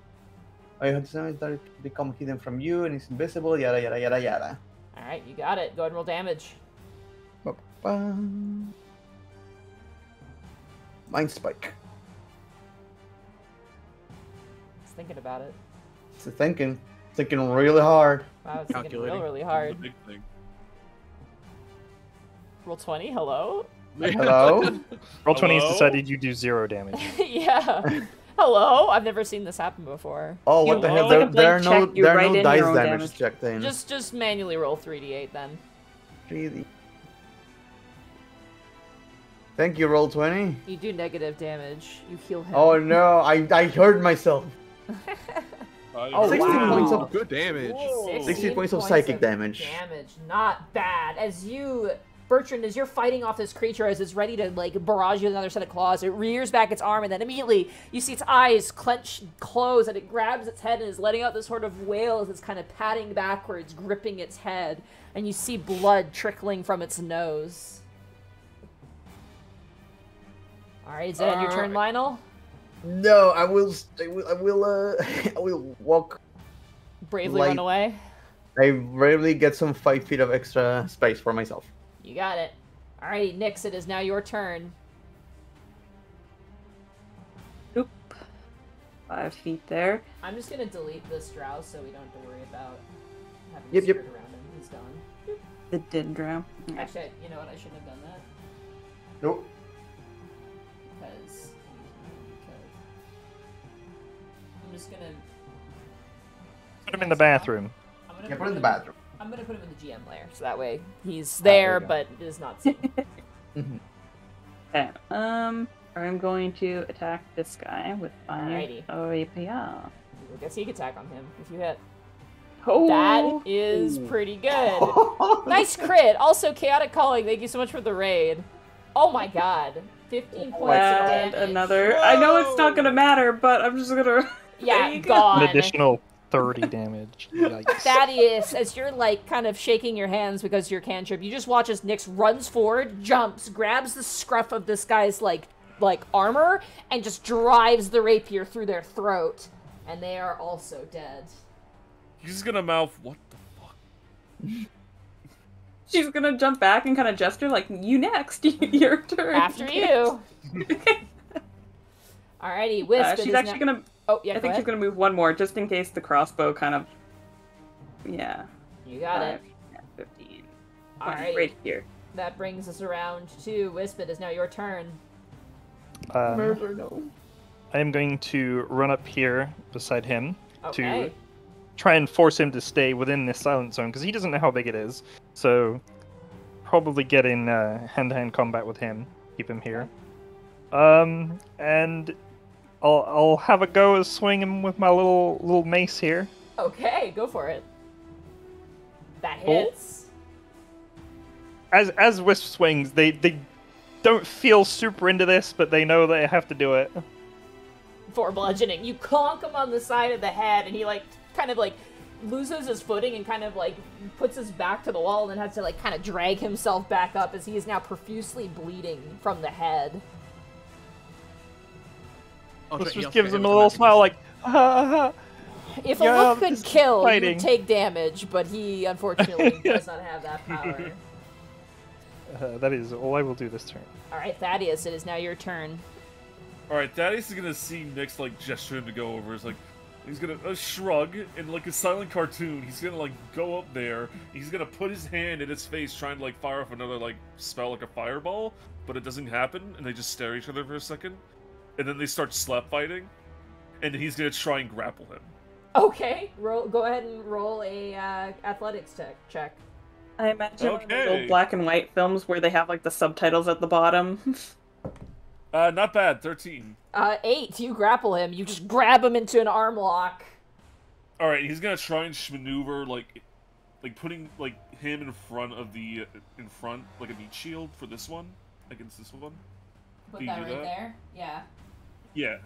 Or you have to become hidden from you and it's invisible. Yada yada yada yada. All right, you got it. Go ahead and roll damage. Mind Spike. It's thinking about it. It's thinking really hard. Wow, it's thinking really This is hard. the big thing. Roll 20. Hello. Hello. Roll 20's Hello? decided you do 0 damage. Yeah. Hello. I've never seen this happen before. Oh, what the hell? Like a There are blank no check, you write in dice your own damage damage. checked in. Just manually roll 3d8 then. Really. Thank you, roll 20. You do negative damage. You heal him. Oh no, I hurt myself. Oh, 60 wow. points of Good damage. 60 points of psychic damage. Not bad. Bertrand, as you're fighting off this creature as it's ready to like barrage you with another set of claws, it rears back its arm and then immediately you see its eyes clench close and it grabs its head and is letting out this sort of wail as it's kind of patting backwards, gripping its head, and you see blood trickling from its nose. Alright, is that your turn, Lionel? No, I will walk. Bravely run away? I bravely get some 5 feet of extra space for myself. You got it. Alrighty, Nyx, it is now your turn. Oop. 5 feet there. I'm just gonna delete this Drow so we don't have to worry about having Yep, to yep. skirt around him. He's gone. The Dendro. Actually, you know what? I shouldn't have done that. Nope. Because I'm just gonna Put him in the bathroom. Yeah, put it in the bathroom. I'm gonna put him in the GM layer, so that way he's there, there you go. but is not seen. Okay. I'm going to attack this guy with my Alrighty. APR. I guess he can attack on him if you hit. Oh, That is pretty good. Nice crit. Also, Chaotic Calling. Thank you so much for the raid. Oh my god. 15 points of and damage. another. I know it's not gonna matter, but I'm just gonna. Yeah, There you go. gone. An additional 30 damage. Yikes. Thaddeus, as you're like kind of shaking your hands because of your cantrip, you just watch as Nyx runs forward, jumps, grabs the scruff of this guy's like armor, and just drives the rapier through their throat, and they are also dead. He's just gonna mouth, what the fuck? She's gonna jump back and kind of gesture like, "You next, your turn." After you. Alrighty, Wisp. She's actually gonna Oh, yeah, I think go she's ahead. gonna move one more, just in case the crossbow kind of... Yeah. You got it. 15. Alright. Right here. That brings us around to Wisp. It is now your turn. Murder, no. I am going to run up here beside him Okay. to try and force him to stay within this silent zone, because he doesn't know how big it is. So, probably get in hand-to-hand combat with him. Keep him here. And I'll have a go at swinging him with my little mace here. Okay, go for it. That Oh. hits. As Wisp swings, they don't feel super into this, but they know they have to do it. For bludgeoning. You conk him on the side of the head, and he, like, kind of, like, loses his footing and kind of, like, puts his back to the wall and then has to, like, kind of drag himself back up as he is now profusely bleeding from the head. This just gives him a little smile, like, ha ha ha. If Yeah, a look could this is kill, he fighting. would take damage, but he, unfortunately, does not have that power. That is all I will do this turn. Alright, Thaddeus, it is now your turn. Alright, Thaddeus is gonna see Nick's, like, gesture him to go over. It's like, he's gonna shrug, and like a silent cartoon, he's gonna, like, go up there, he's gonna put his hand in its face, trying to, like, fire off another, like, spell, like a fireball, but it doesn't happen, and they just stare at each other for a second, and then they start slap fighting, and he's gonna try and grapple him. Okay, go ahead and roll a athletics check. I imagine one of those Okay. old black and white films where they have like the subtitles at the bottom. Not bad, 13. 8, you grapple him. You just grab him into an arm lock. Alright, he's gonna try and maneuver, like putting, like, him in front of the, like a meat shield for this one, against this one. Put Do you that do right that? there. Yeah. Yeah.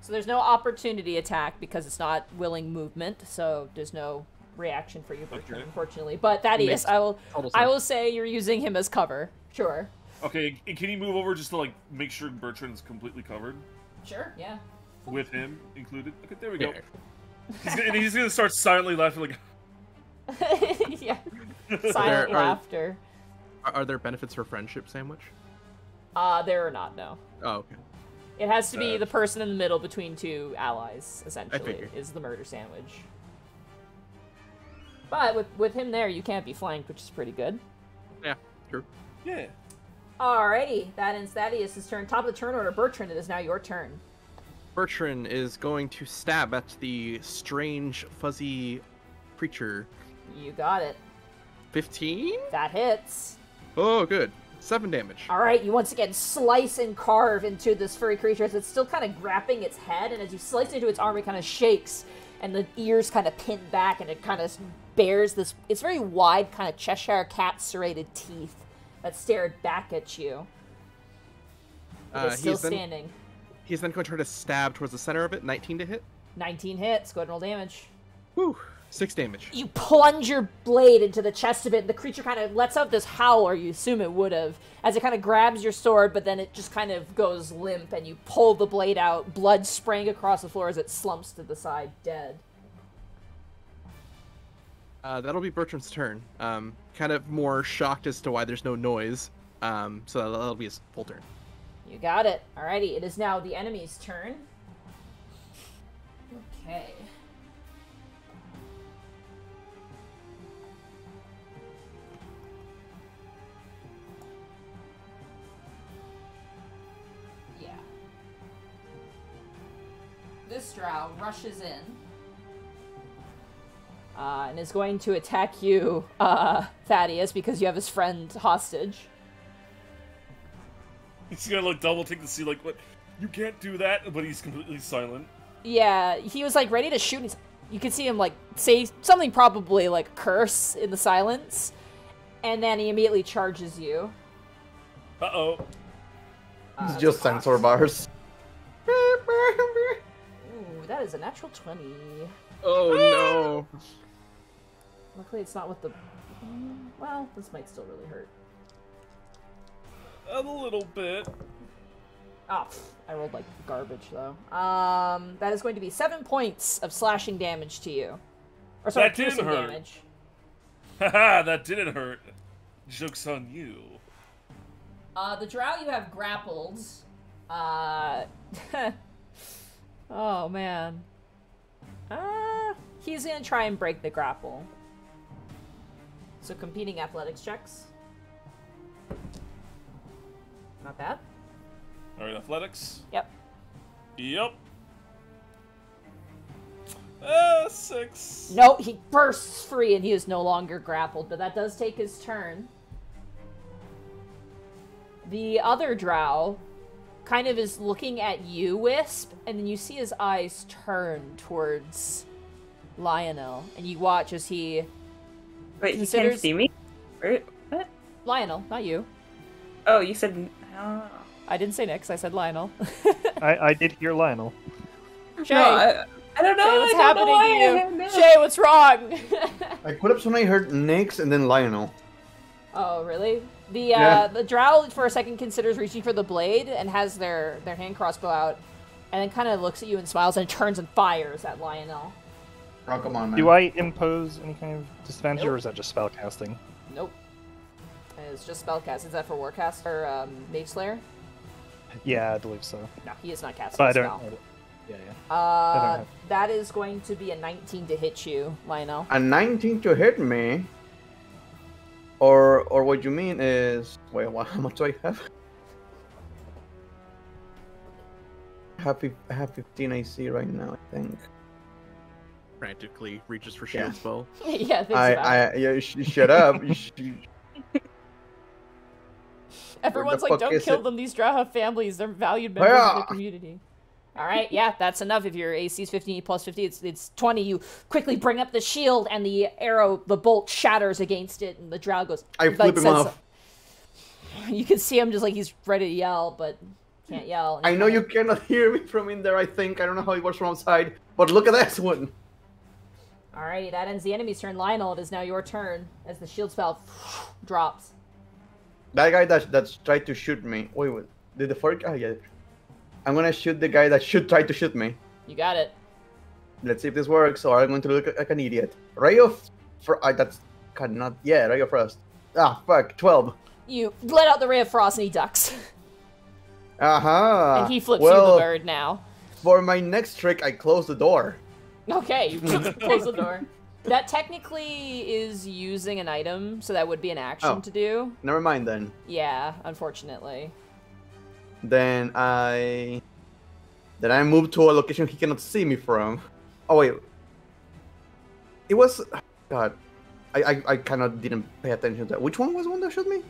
So there's no opportunity attack because it's not willing movement, so there's no reaction for you, Bertrand, Okay. unfortunately. But Thaddeus, Makes I total will sense. say you're using him as cover. Sure. Okay, and can you move over just to, like, make sure Bertrand's completely covered? Sure, yeah. With him included? Okay, there we go. Yeah. He's gonna start silently laughing, like, Yeah. There Silent are- laughter. Are there benefits for friendship sandwich? There are not, no. Oh, okay. It has to be the person in the middle between two allies, essentially, figured. is the murder sandwich. But with him there, you can't be flanked, which is pretty good. Yeah, true. yeah. Alrighty, that ends Thaddeus' turn. Top of the turn order, Bertrand, it is now your turn. Bertrand is going to stab at the strange, fuzzy creature. You got it. 15? That hits. Oh, good. 7 damage. Alright, you once again slice and carve into this furry creature as it's still kind of grabbing its head, and as you slice into its arm, it kind of shakes, and the ears kind of pin back, and it kind of bears this... It's very wide, kind of Cheshire cat serrated teeth that stared back at you. It is still standing. He's then going to try to stab towards the center of it. 19 to hit. 19 hits. Go ahead and roll damage. Whew. 6 damage. You plunge your blade into the chest of it, and the creature kind of lets out this howl, or you assume it would have, as it kind of grabs your sword, but then it just kind of goes limp, and you pull the blade out, blood spraying across the floor as it slumps to the side, dead. That'll be Bertram's turn. Kind of more shocked as to why there's no noise. So that'll be his full turn. You got it. Alrighty, it is now the enemy's turn. Okay. Yeah. This drow rushes in. And is going to attack you, Thaddeus, because you have his friend hostage. He's gonna, like, double take to see, like, what? You can't do that, but he's completely silent. Yeah, he was, like, ready to shoot. And you can see him, like, say something probably, like, curse in the silence. And then he immediately charges you. Uh-oh. It's just sensor bars. Ooh, that is a natural 20. Oh no. Luckily, it's not with the... Well, this might still really hurt. A little bit. Oh, I rolled like garbage, though. That is going to be 7 points of slashing damage to you. Or sorry, That didn't piercing hurt. damage. Haha, that didn't hurt. Joke's on you. The drow you have grappled, Oh, man. He's gonna try and break the grapple. So competing athletics checks. Not bad. Alright, athletics. Yep. Yep. 6. No, he bursts free and he is no longer grappled, but that does take his turn. The other drow kind of is looking at you, Wisp, and then you see his eyes turn towards Lionel, and you watch as he Wait, he considers... can't see me? What? Lionel, not you. Oh, you said... Oh. I didn't say Nyx, I said Lionel. I did hear Lionel. Shay, No, I don't know. Shay, what's I don't know happening why, I to don't you? know. Shay, what's wrong? I put up so I heard Nyx and then Lionel. Oh, really? Yeah. The drow for a second considers reaching for the blade and has their hand crossbow out, and then kind of looks at you and smiles and turns and fires at Lionel. Oh, come on, man. Do I impose any kind of disadvantage, Nope. or is that just spell casting? Nope. It's just spellcast. Is that for Warcast or Mage Slayer? Yeah, I believe so. No, he is not casting But I a don't. spell. Yeah, yeah. I don't have- That is going to be a 19 to hit you, Lionel. A 19 to hit me? Or what you mean is... Wait, how much do I have? I have 15 AC right now, I think. Frantically reaches for shield Yeah. spell. Yeah, thanks about it. Yeah, shut up. Everyone's the like, fuck don't is kill it? them. These drow have families. They're valued members of Yeah. the community. All right, yeah, that's enough. If your AC is 15 plus 50, it's 20. You quickly bring up the shield, and the arrow, the bolt shatters against it, and the drow goes. I flip him off. You can see him just like he's ready to yell, but can't yell. And I he know kinda- you cannot hear me from in there, I think. I don't know how it works from outside. But look at this one. Alrighty, that ends the enemy's turn. Lionel, it is now your turn as the shield spell drops. That guy that's tried to shoot me. Wait. Did the fork? Oh, yeah. I'm gonna shoot the guy that should try to shoot me. You got it. Let's see if this works, or I'm going to look like an idiot. Ray of... that's... Cannot... Yeah, Ray of Frost. Ah, fuck. 12. You let out the ray of frost, and he ducks. Aha! And he flips well, you the bird now. For my next trick, I close the door. Okay, you close the door. That technically is using an item, so that would be an action Oh. to do. Never mind then. Yeah, unfortunately. Then I move to a location he cannot see me from. Oh wait. It was... God. I kind of didn't pay attention to that. Which one was the one that shot me?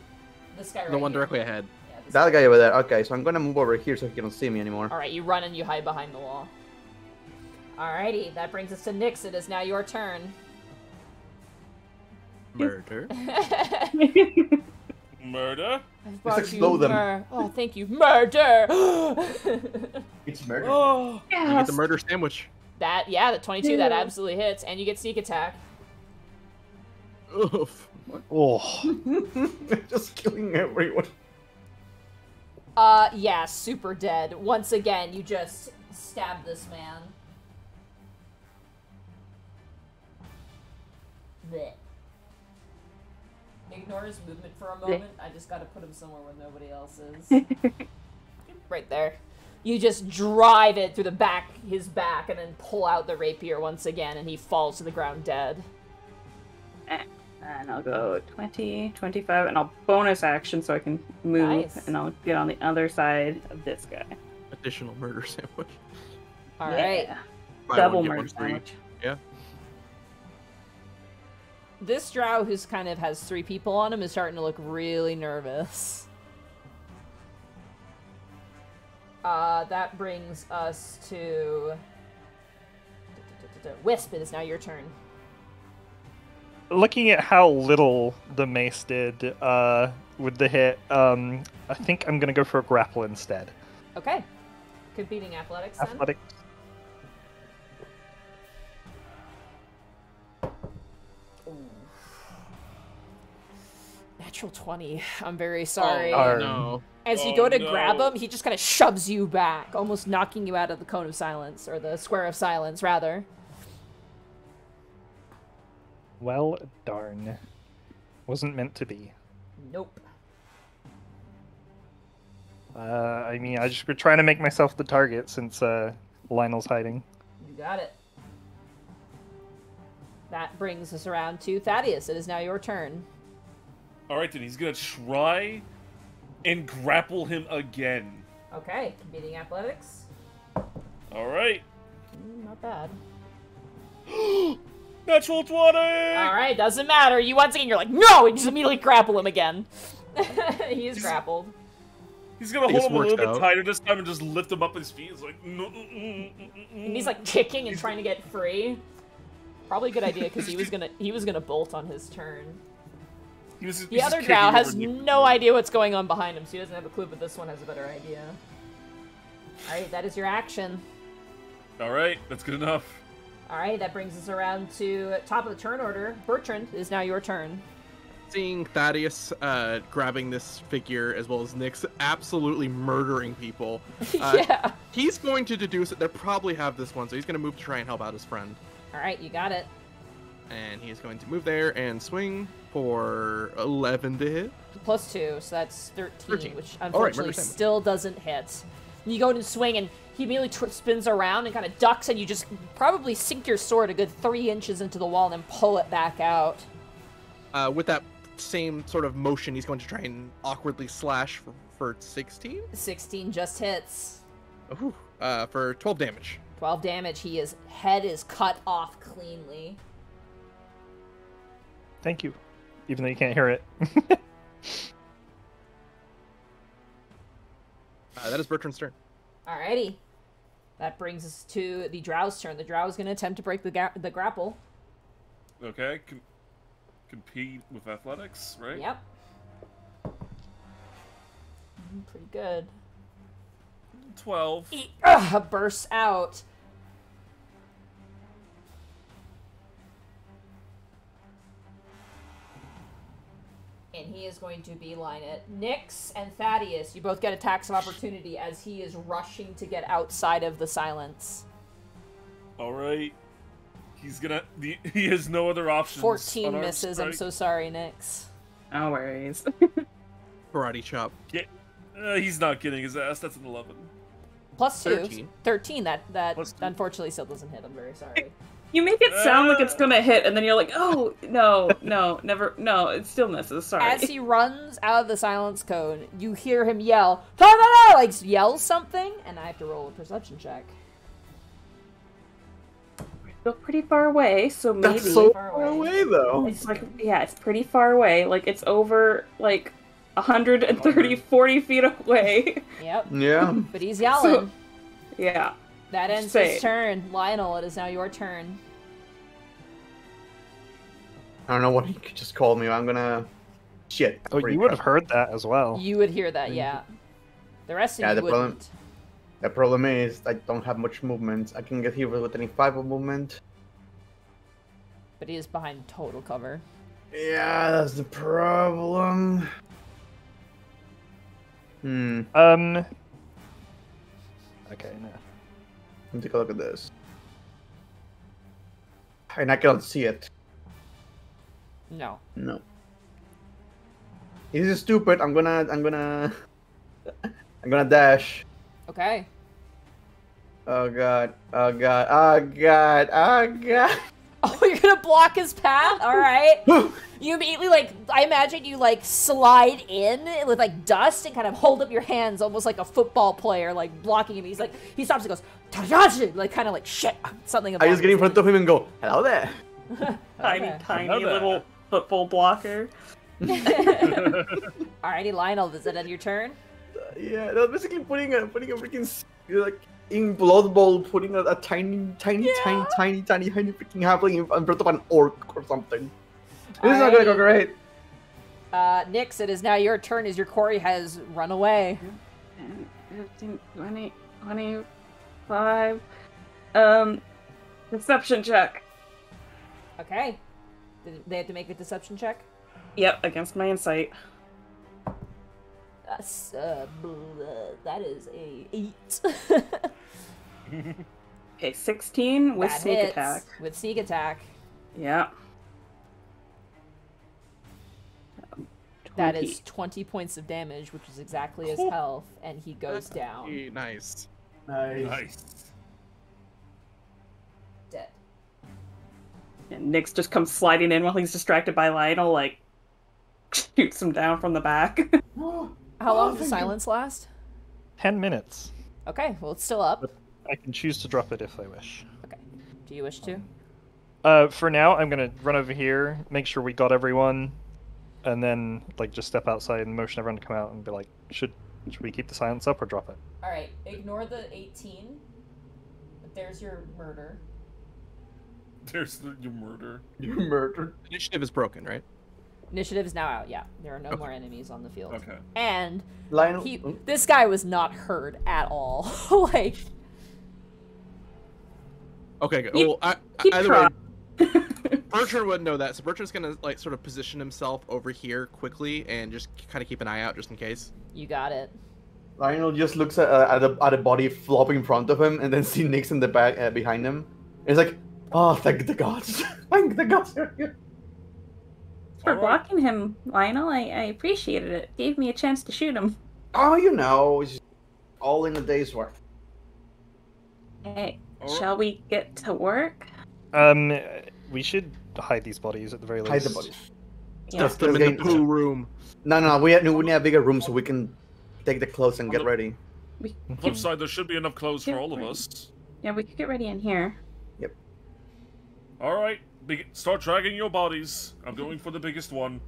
This guy right The one here. directly ahead. Yeah, this That guy over there. Okay, so I'm gonna move over here so he cannot see me anymore. Alright, you run and you hide behind the wall. Alrighty, that brings us to Nyx. It is now your turn. Murder. Murder? I've brought Just explode them. Oh, thank you. Murder! It's murder. Oh! You get Yes. the murder sandwich. The 22, that Ew. absolutely hits. And you get sneak attack. Oof. Oh, Just killing everyone. Yeah, super dead. Once again, you just stab this man. Blech. Ignore his movement for a moment. I just gotta put him somewhere where nobody else is. Right there. You just drive it through his back, and then pull out the rapier once again, and he falls to the ground dead. And I'll go 20, 25, and I'll bonus action so I can move, Nice. and I'll get on the other side of this guy. Additional murder sandwich. Alright. Yeah. Buy Double one, get murder one free. sandwich. Yeah. This drow who's kind of has 3 people on him is starting to look really nervous. That brings us to... Wisp, it is now your turn. looking at how little the mace did with the hit, I think I'm gonna go for a grapple instead. Okay. Competing athletics then? Athletics. Ooh. Natural 20. I'm very sorry. Oh, No. As you Oh, go to no. grab him, he just kind of shoves you back, almost knocking you out of the cone of silence, or the square of silence, rather. Well, darn. Wasn't meant to be. Nope. I mean, I just been trying to make myself the target since Lionel's hiding. You got it. That brings us around to Thaddeus. It is now your turn. Alright, then he's gonna try and grapple him again. Okay, beating athletics. Alright. Not bad. Natural 20! Alright, doesn't matter. You once again, you're like, no! And just immediately grapple him again. He is grappled. He's gonna hold him a little bit out. tighter this time and just lift him up his feet. It's like, no, And he's like kicking and trying to get free. Probably a good idea because he was gonna bolt on his turn. The other drow has no idea what's going on behind him, so he doesn't have a clue, but this one has a better idea. Alright, that is your action. Alright, that's good enough. Alright, that brings us around to top of the turn order. Bertrand, it is now your turn. Seeing Thaddeus grabbing this figure as well as Nyx absolutely murdering people. Yeah. He's going to deduce that they probably have this one, so he's going to move to try and help out his friend. Alright, you got it. And he is going to move there and swing for 11 to hit. +2, so that's 13. Which All right, unfortunately murder damage. still doesn't hit. You go to swing, and he immediately spins around and kind of ducks, and you just probably sink your sword a good 3 inches into the wall and then pull it back out. With that same sort of motion, he's going to try and awkwardly slash for 16? 16 just hits. Ooh, for 12 damage. 12 damage. His head is cut off cleanly. Thank you. Even though you can't hear it. That is Bertrand's turn. Alrighty. That brings us to the Drow's turn. The Drow is going to attempt to break the grapple. Okay, compete with athletics, right? Yep. Pretty good. 12. He bursts out. And he is going to beeline it. Nyx and Thaddeus, you both get attacks of opportunity as he is rushing to get outside of the silence. Alright. He has no other options. 14 misses. I'm so sorry, Nyx. No worries. Karate chop. Yeah, he's not getting his ass. That's an 11. +2. 13. 13. That +2. unfortunately still doesn't hit. I'm very sorry. You make it sound like it's gonna hit, and then you're like, oh, no, never, no, it still misses, sorry. As he runs out of the silence cone, you hear him yell, "Ta-da-da!" like yell something, and I have to roll a perception check. Still pretty far away, so maybe. That's so Far far away. away, though. It's like, yeah, it's pretty far away. Like, it's over, like, 130, 40 feet away. Yep. Yeah. But he's yelling. Yeah. That ends Say his it. turn. Lionel, it is now your turn. I don't know what he could just call me. I'm gonna. Shit. Oh, you would have heard that as well. You would hear that, yeah. The rest of Yeah, you the problem- wouldn't. The problem is I don't have much movement. I can get here with any 5 of movement. But he is behind total cover. Yeah, that's the problem. Okay, no. Let me take a look at this. And I cannot see it. No. No. This is stupid. I'm gonna dash. Okay. Oh god. Oh god. Oh god. Oh god. Oh, you're gonna block his path? Alright. You immediately, I imagine you, slide in with, dust and kind of hold up your hands almost like a football player, blocking him. He stops and goes, "Tadashi!" Shit, something about I just get in front of him and go, hello there. Tiny, Okay. tiny little football blocker. Alrighty, Lionel, is it end your turn? Yeah, that's basically putting a freaking, in Blood Bowl, putting a tiny freaking halfling in front of an orc or something. This is not gonna go great. Nyx, it is now your turn as your quarry has run away. 15, 20, 25. Deception check. Okay. They have to make a deception check? Yep, against my insight. That is a 8. Okay, 16 with That sneak hits. attack. With sneak attack. Yeah. That 20. is 20 points of damage, which is exactly his health, and he goes down. Nice. Nice. Nice. And Nyx just comes sliding in while he's distracted by Lionel, like, shoots him down from the back. How long does the silence last? 10 minutes. Okay, well, it's still up. But I can choose to drop it if I wish. Okay. Do you wish to? For now, I'm gonna run over here, make sure we got everyone, and then like just step outside and motion everyone to come out and be like, should we keep the silence up or drop it? All right. Ignore the 18. But there's your murder. There's your murder. You murdered. Initiative is broken, right? Initiative is now out. Yeah, there are no more enemies on the field. Okay. And Lionel. this guy was not hurt at all. Like. Okay, good. Keep- Well, keep either trying. way, Bertrand wouldn't know that, so Bertrand's gonna like sort of position himself over here quickly and just kind of keep an eye out just in case. You got it. Lionel just looks at a body flopping in front of him, and then see Nyx in the back behind him. And it's like, oh, thank the gods! Thank the gods! For All right. blocking him, Lionel, I appreciated it. Gave me a chance to shoot him. Oh, you know, it's all in a day's work. Hey, All right. shall we get to work? We should hide these bodies at the very least. Hide the bodies. Yeah. Let's Them in the get- poo room. No, we need a bigger room so we can take the clothes and get ready. We Flip could, side, there should be enough clothes for all of us. yeah, we could get ready in here. All right, start dragging your bodies. I'm going for the biggest one,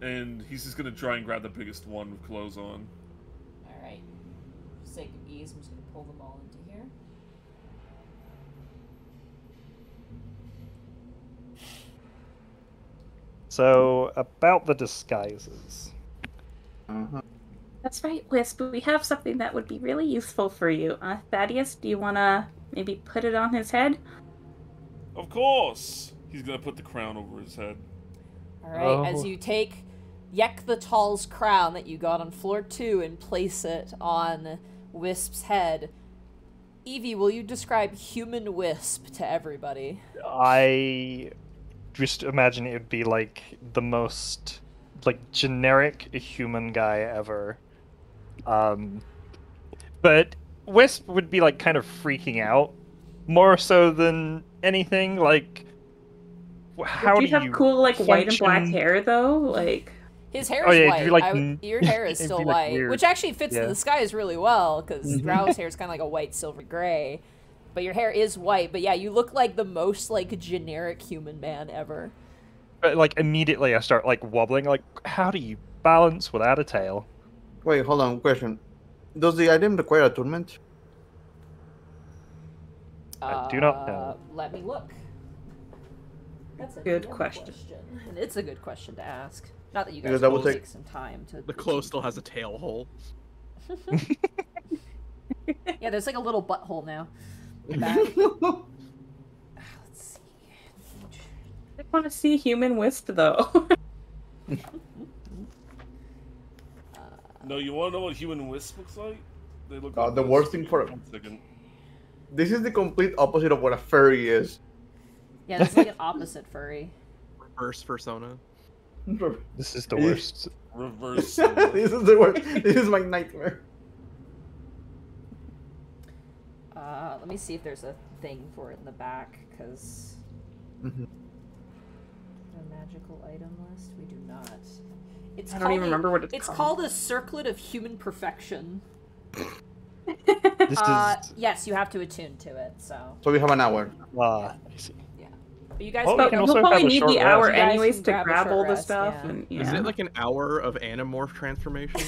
and he's just gonna try and grab the biggest one with clothes on. All right. For the sake of ease, I'm just gonna pull them all into here. So, about the disguises. Uh-huh. That's right, Wisp. We have something that would be really useful for you. Thaddeus, do you want to maybe put it on his head? Of course, he's gonna put the crown over his head. All right. As Oh. you take Yek the Tall's crown that you got on floor 2 and place it on Wisp's head, Evie, will you describe human Wisp to everybody? I just imagine it would be like the most like generic human guy ever. But Wisp would be like kind of freaking out more so than anything. Like, how do do you have you cool like white and black function? hair though? Like, His hair Oh, is yeah, it'd white. be like Your hair is it'd still be, like, white, weird. which actually fits Yeah. the disguise really well because Drought's hair is kind of like a white silver gray, but your hair is white. But yeah, you look like the most like generic human man ever. But like immediately I start like wobbling. Like, how do you balance without a tail? Wait, hold on. Question: does the item require attunement? I do not know. Let me look. That's a Good question. And it's a good question to ask. Not that you guys Because that will would take take- some time to. The clothes still has a tail hole. Yeah, there's like a little butthole now. in the back. Let's see. I want to see human Wisp though. No, you want to know what human wisp looks like? They look. The this. worst thing for One second. This is the complete opposite of what a furry is. Yeah, that's like an opposite furry. Reverse persona. This is the worst. Reverse. This is the worst. This is my nightmare. Let me see if there's a thing for it in the back, because Mhm. the magical item list we do not. It's I don't even remember what it's It's called. called a Circlet of Human Perfection. This is Yes, you have to attune to it. So, So we have an hour. I see. but you guys. Oh, can we But can we'll also have probably a need short the rest. hour You guys anyways can to grab a grab short all the rest, stuff. yeah. And Is yeah. it like an hour of Animorph transformation?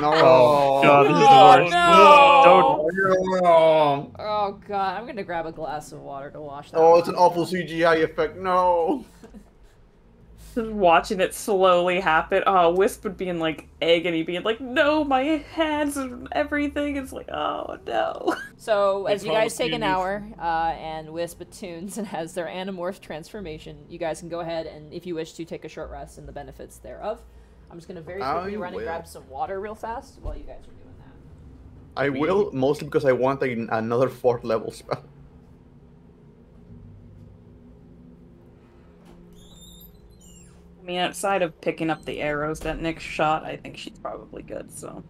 No. Oh, God, this is the Oh, worst. no! Don't. No. Oh god, I'm gonna grab a glass of water to wash that. Oh, one it's an down. awful CGI effect. No. Just watching it slowly happen. Oh, Wisp would be in like agony, being like, "No, my hands and everything." It's like, oh no. So, as They you guys promised take me an a new- hour, and Wisp attunes and has their Animorph transformation, you guys can go ahead and, if you wish to, take a short rest and the benefits thereof. I'm just gonna very quickly I run and will. grab some water real fast while you guys are doing that. I will, mostly because I want another 4th level spell. I mean, outside of picking up the arrows that Nick shot, I think she's probably good. So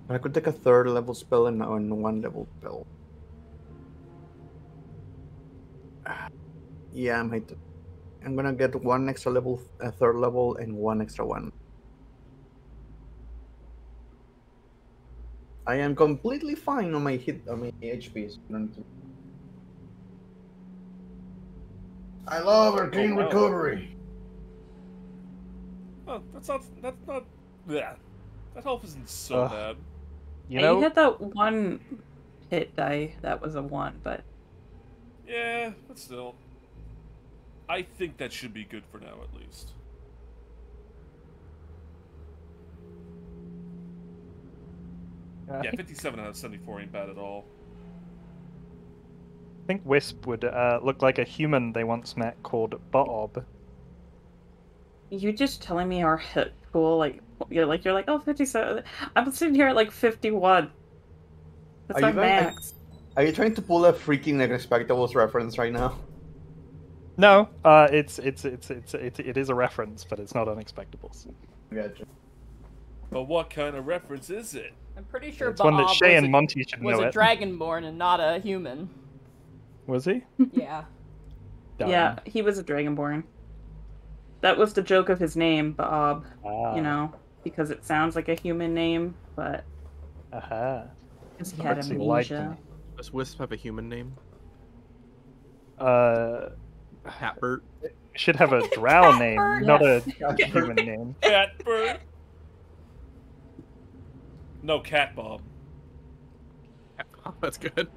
I could take a 3rd level spell and 1 level spell. Yeah, I'm gonna get one extra level, a third level, and one extra one. I am completely fine on my HPs. I love arcane wow. recovery. Oh, that's not. Yeah, that health isn't so bad. You Yeah, know, you had that one hit die that was a 1, but Yeah, but still, I think that should be good for now at least. Yeah, 57 out of 74 ain't bad at all. I think Wisp would look like a human they once met called Bob. you just telling me our hit pool, like you're like, oh, 57. I'm sitting here at like 51. That's Are our you going- max. Are you trying to pull a freaking Unexpectables reference right now? No, it is a reference, but it's not Unexpectables. Gotcha. But what kind of reference is it? I'm pretty sure It's one that Bob Shay was and Monty should was know a it. dragonborn and not a human. Was he? Yeah. Yeah, he was a dragonborn. That was the joke of his name, Bob. Ah. You know, because it sounds like a human name, but Aha. because he had Perhaps he liked amnesia. me. Does Wisp have a human name? Hatbert. Should have a drow name, not a Yeah. human name. Catbird. No, Cat Bob. Oh, that's good.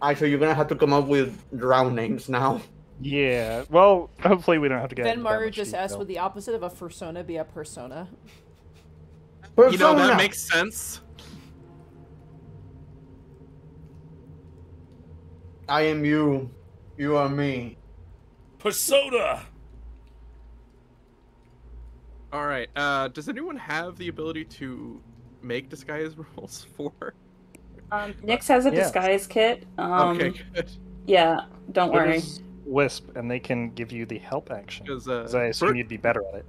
Actually, you're gonna have to come up with drown names now. Yeah. Well, hopefully we don't have to get. Then into that Mario much just detail. asked, would the opposite of a fursona be a persona? Persona! You know, that makes sense. I am you. You are me. Persona. All right. Does anyone have the ability to make disguise rolls for? Nyx has a Yeah. disguise kit. Okay, good. Yeah, don't So worry. does Wisp, and they can give you the help action. Because Because I assume you'd be better at it.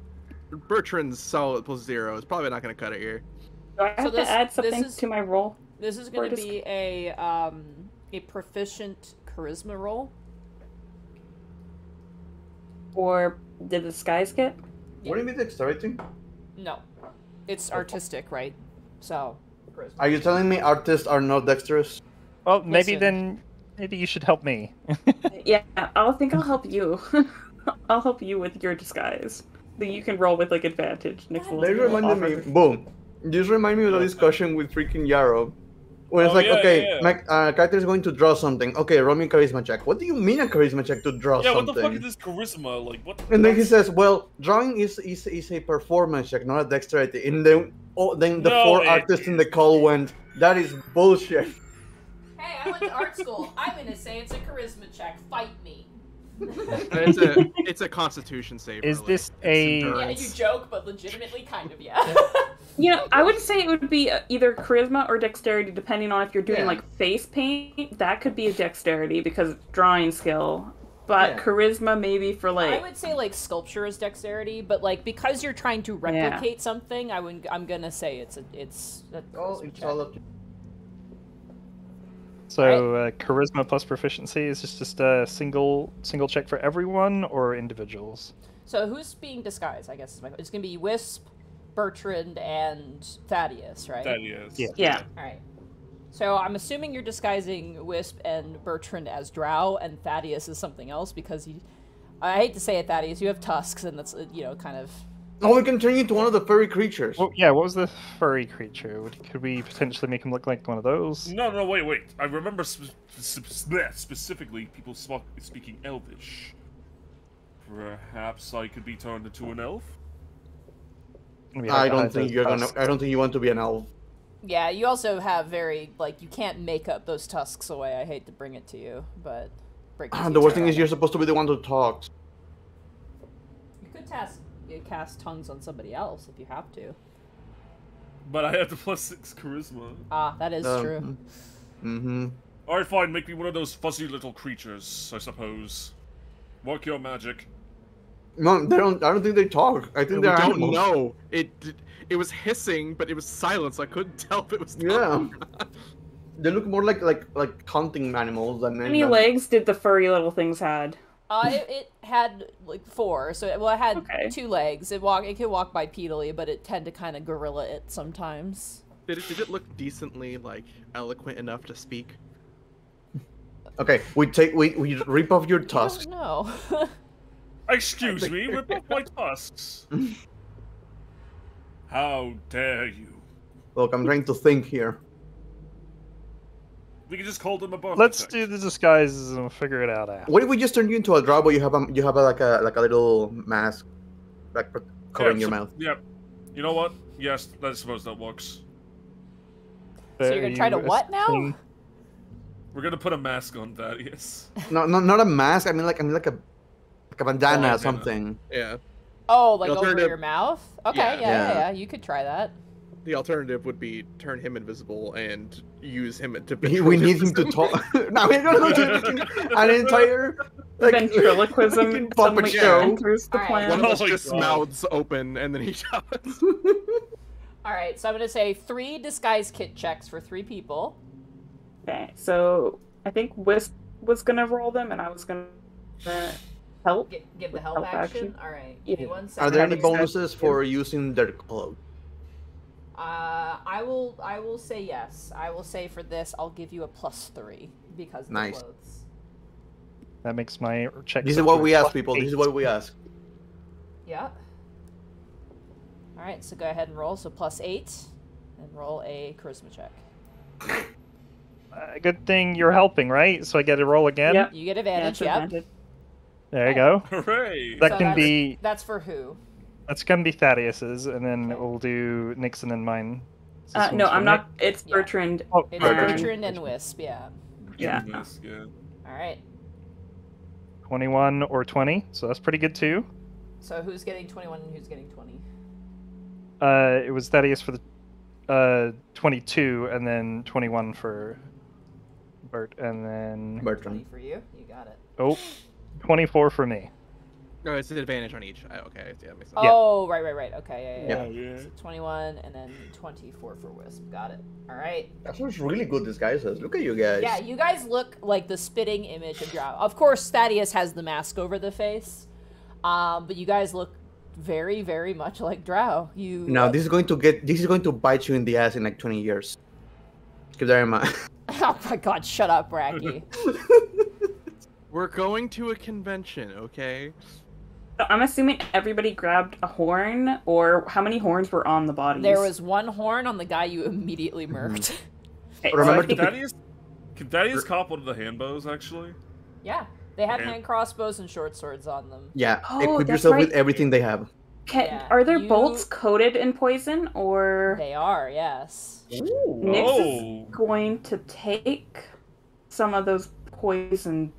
Bertrand's solid +0 is probably not going to cut it here. Do I have this- to add this something is- to my roll? This is Or going to just- be a proficient charisma roll. Or the disguise kit? What do you mean dexterity? No, it's artistic, right? So, charisma. Are you telling me artists are not dexterous? Well, maybe Listen. maybe you should help me. Yeah, I'll help you. I'll help you with your disguise. Then you can roll with like advantage. Nyx will They reminded me. offer- Boom. Just remind me of the discussion with freaking Yarrow. When it's Oh, like, yeah, okay, yeah. my character is going to draw something. Okay, roll me a charisma check. What do you mean a charisma check to draw Yeah, something? what the fuck is this charisma? Like, what? And then he what's- says, well, drawing is a performance check, not a dexterity. And then, then the No, four it artists in the call went, that is bullshit. Hey, I went to art school. I'm gonna say it's a charisma check. Fight me. It's a Constitution save. Is really. this It's a- Yeah, endurance. you joke, but legitimately, kind of, yeah. You know, I would say it would be either charisma or dexterity, depending on if you're doing Yeah. like face paint. That could be a dexterity because it's drawing skill. But Yeah. charisma maybe for I like would say like sculpture is dexterity, but like because you're trying to replicate something, I'm gonna say it's a Oh, charisma it's check. all up to So charisma plus proficiency is just a single check for everyone or individuals. So who's being disguised? I guess it's gonna be Wisp, Bertrand, and Thaddeus, right? Thaddeus. Yeah. Yeah. All right. So I'm assuming you're disguising Wisp and Bertrand as Drow, and Thaddeus is something else because I hate to say it, Thaddeus, you have tusks, and that's kind of. Oh, we can turn you into one of the furry creatures. Well, yeah, what was the furry creature? Could we potentially make him look like one of those? No, wait. I remember specifically people speaking Elvish. Perhaps I could be turned into an elf? We have I to don't hide think those you're gonna. tusks. I don't think you want to be an elf. Yeah, you also have very you can't make up those tusks away. I hate to bring it to you, but break it to The you worst thing is terrible. you're supposed to be the one who talks. You could cast tongues on somebody else if you have to. But I have the +6 charisma. Ah, that is true. Mm-hmm. Alright, fine, make me one of those fuzzy little creatures, I suppose. Work your magic. No, they don't. I don't think they talk. I think We they're don't animals. know. It was hissing, but it was silent, so I couldn't tell if it was Yeah. They look more like hunting animals than. How many legs did the furry little things had? It had like 4, so it had Okay. 2 legs. It could walk bipedally, but it tend to kind of gorilla it sometimes. Did it look decently like eloquent enough to speak? Okay, we rip off your tusks. No. Excuse me, rip off my tusks. How dare you? Look, I'm trying to think here. We can just call them a birth Let's defect. do the disguises and figure it out after. What if we just turn you into a drow, but you have like a little mask, like covering your mouth? Yep. You know what? Yes, I suppose that works. So you're gonna try to what now? We're gonna put a mask on Thaddeus. No, not a mask. I mean like a bandana Oh, or something. Yeah. Oh, like The over alternative- your mouth? Okay, Yeah. yeah. You could try that. The alternative would be turn him invisible and use him to. We need him to talk. Now we're gonna do an entire Ventriloquism puppet suddenly show. enters the Alright. plan. One of us Oh my just God. mouths open and then he shouts. Alright, so I'm gonna say 3 disguise kit checks for 3 people. Okay, so I think Wisp was gonna roll them, and I was gonna help. Give the help Help action. action. Alright, Yeah. give me 1 Are second. there any Having said- bonuses for using their clothes? I will say yes. I will say for this, I'll give you a +3 because of the Nice. clothes. That makes my check. This is what we ask people. This is what we ask. Yeah. Alright, so go ahead and roll. So +8. And roll a charisma check. Good thing you're helping, right? So I get to roll again. Yep. You get Yeah, advantage, it's yep. advantage. There you go. Hooray! That So can that's- be That's for who? that's gonna be Thaddeus's, and then Okay. we'll do Nixon and mine. So this No, one's for I'm not. It's Yeah. Bertrand. Oh, It's Bertrand. Bertrand and Wisp, yeah. Yeah. Yes, yeah. Alright. 21 or 20, so that's pretty good too. So who's getting 21 and who's getting 20? It was Thaddeus for the 22, and then 21 for Bert, and then 20 Bertrand. for you. You got it. 24 for me. No, it's an advantage on each. Okay, yeah, makes sense. Oh, right. Okay, yeah. Oh, yeah. So 21 and then 24 for Wisp. Got it. Alright. That's really good disguises. Look at you guys. Yeah, you guys look like the spitting image of Drought. Of course, Thaddeus has the mask over the face, but you guys look very, very much like Drow. You Now this is going to bite you in the ass in like 20 years. Keep that in mind. Oh my God! Shut up, Bracky. We're going to a convention, okay? So I'm assuming everybody grabbed a horn, or how many horns were on the bodies? There was 1 horn on the guy you immediately murked. Okay, Remember so I think Can Thaddeus cop one of the handbows, actually? Yeah, they have Okay. hand crossbows and short swords on them. Yeah, Oh, equip that's yourself with right. everything they have. Yeah, are there you- bolts coated in poison, or They are, yes. Nix Oh. is going to take some of those poison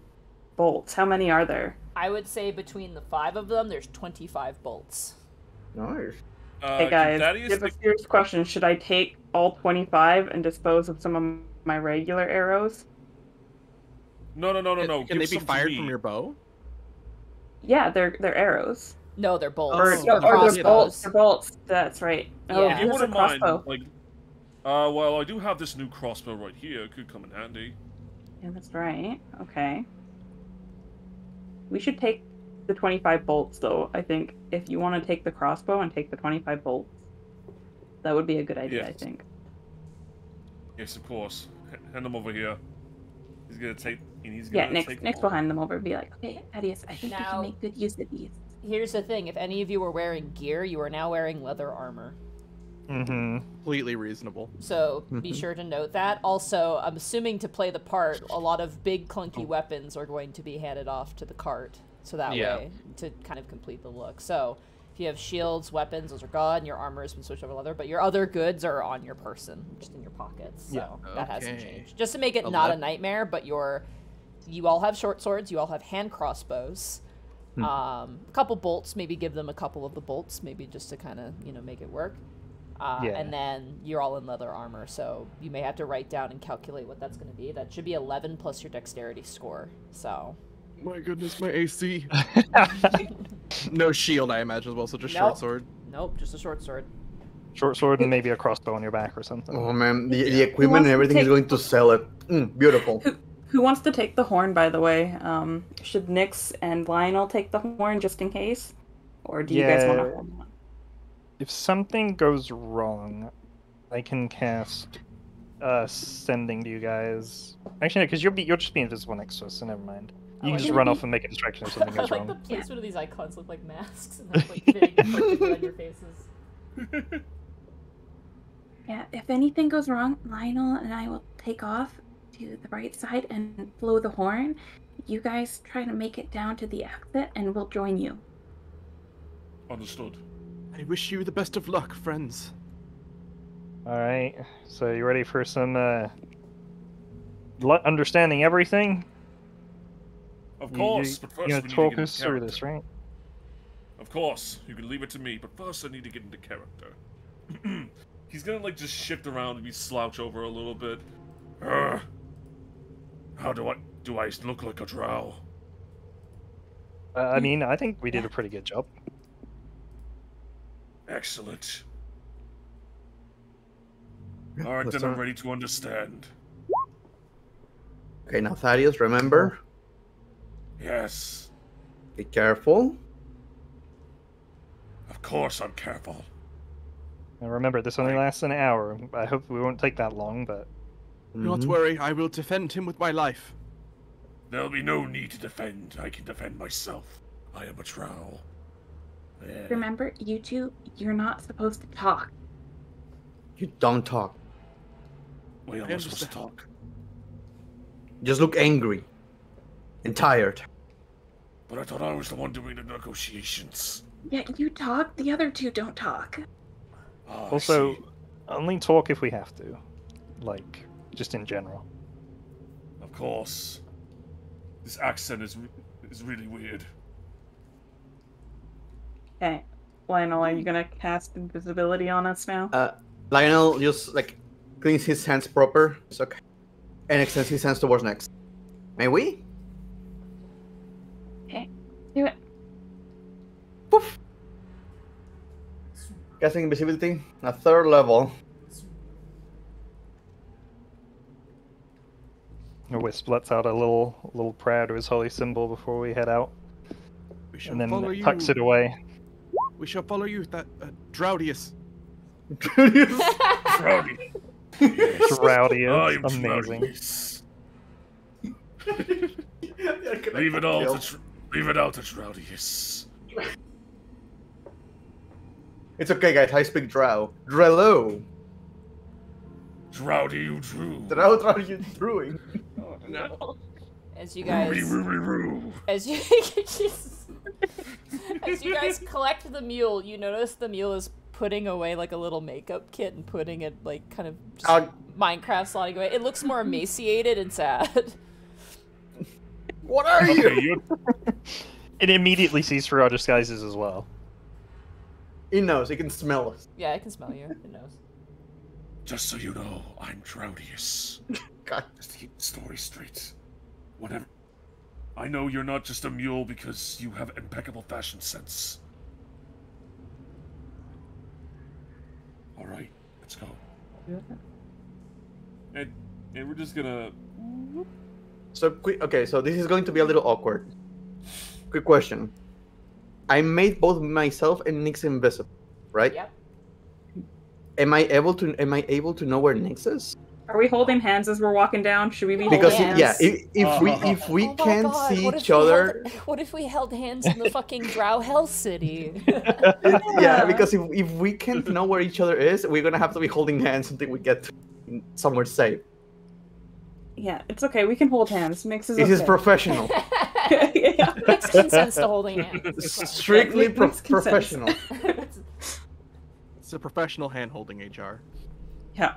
bolts? How many are there? I would say between the 5 of them, there's 25 bolts. Nice. Hey Can guys, Thaddeus give a serious question. Should I take all 25 and dispose of some of my regular arrows? No. Can they Give be some to fired me. from your bow? Yeah, they're arrows. No, they're bolts. Or, Oh, no, or crossbows. they're bolts. They're bolts. That's right. Oh, Yeah. If you there's a wouldn't mind, crossbow. like, well, I do have this new crossbow right here. It could come in handy. Yeah, that's right. Okay. We should take the 25 bolts, though. I think if you want to take the crossbow and take the 25 bolts, that would be a good idea. I Yes. think. Yes, of course. Hand them over here. He's gonna take. And he's Yeah, gonna Nick's take will all. hand them over and be like, "Okay, Thaddeus, I think we Now- can make good use of these." Here's the thing: if any of you were wearing gear, you are now wearing leather armor. Mm-hmm. Completely reasonable. So be sure to note that. Also, I'm assuming to play the part, a lot of big clunky weapons are going to be handed off to the cart, so that Yeah. way to kind of complete the look. So if you have shields, weapons, those are gone. Your armor has been switched over to leather, but your other goods are on your person, just in your pockets. So Yeah. that hasn't Okay. changed. Just to make it Well, not a that- nightmare, but you all have short swords, you all have hand crossbows. A couple bolts, maybe give them a couple of the bolts, maybe just to kind of make it work. Yeah. And then you're all in leather armor, so you may have to write down and calculate what that's going to be. That should be 11 plus your dexterity score. So My goodness, my AC. No shield, I imagine, as well, so just Nope. short sword. nope, just a short sword. Short sword and maybe a crossbow on your back or something. Oh man, the Who equipment wants and to everything is take- going to sell it. Beautiful. Who wants to take the horn, by the way? Should Nyx and Lionel take the horn just in case? Or do you guys want to Yeah. hold on? If something goes wrong, I can cast sending to you guys. Actually, no, because you'll just be invisible next to us, so never mind. You can like just it. run off and make a distraction if something I goes like the wrong. placement of these icons look like masks and have like fitting perfectly on your faces. Yeah, if anything goes wrong, Lionel and I will take off to the right side and blow the horn. You guys try to make it down to the exit and we'll join you. Understood. I wish you the best of luck, friends. Alright, so you ready for some understanding everything? Of course, you, but first you we gonna need to talk get us into through this, character. right? Of course, you can leave it to me, but first I need to get into character. He's gonna like just shift around and be slouch over a little bit. How do I look like a drow? I mean, I think we did a pretty good job. Excellent. Alright, then I'm ready to understand. Okay, now Thaddeus, remember, Yes, be careful. of course I'm careful. And remember, this only lasts an hour. I hope we won't take that long, but Mm-hmm. Do not worry, I will defend him with my life. There'll be no need to defend. I can defend myself. I am a drow. Yeah. Remember, you two, you're not supposed to talk. You don't talk. Wait, am I supposed to talk? Just look angry and tired. But I thought I was the one doing the negotiations. Yeah, you talk, the other two don't talk. Ah, I also, see. only talk if we have to. Like, just in general. Of course. This accent is really weird. Okay, Lionel, are you gonna cast invisibility on us now? Lionel just like cleans his hands proper. It's okay. And extends his hands towards next. May we? Okay, do it. Poof. Casting invisibility, a third level. Wisp lets out a little prayer to his holy symbol before we head out, We shall and then follow you. tucks it away. We shall follow you, that Droughtius. Trouty. Droughtius, amazing. Leave it out to Droughtius. It's okay, guys. I speak Drow. Drello. Droughty you drew. Drow, you drewing. Oh, no. As you guys, as you, as you guys collect the mule, you notice the mule is putting away like a little makeup kit and putting it like kind of just Minecraft sliding away. It looks more emaciated and sad. What are you? Okay, you It immediately sees through our disguises as well. He knows. He can smell us. Yeah, I can smell you. It knows. just so you know, I'm Droughtius. God. Just to keep the story straight. Whatever. I know you're not just a mule because you have impeccable fashion sense. Alright, let's go. And we're just gonna... So quick. Okay, so this is going to be a little awkward. Quick question. I made both myself and Nyx invisible, right? Yep. Am I able to know where Nyx is? Are we holding hands as we're walking down? Should we be Because holding hands? yeah, if we Oh my can't God, see what if each we other, what if we held hands in the fucking Drow Hell City? yeah, because if we can't know where each other is, we're gonna have to be holding hands until we get to somewhere safe. Yeah, it's okay. We can hold hands. Nyx is This okay. is professional. Yeah. Makes consents to holding hands. Strictly Yeah, Nyx consents. professional. It's a professional hand-holding HR. Yeah.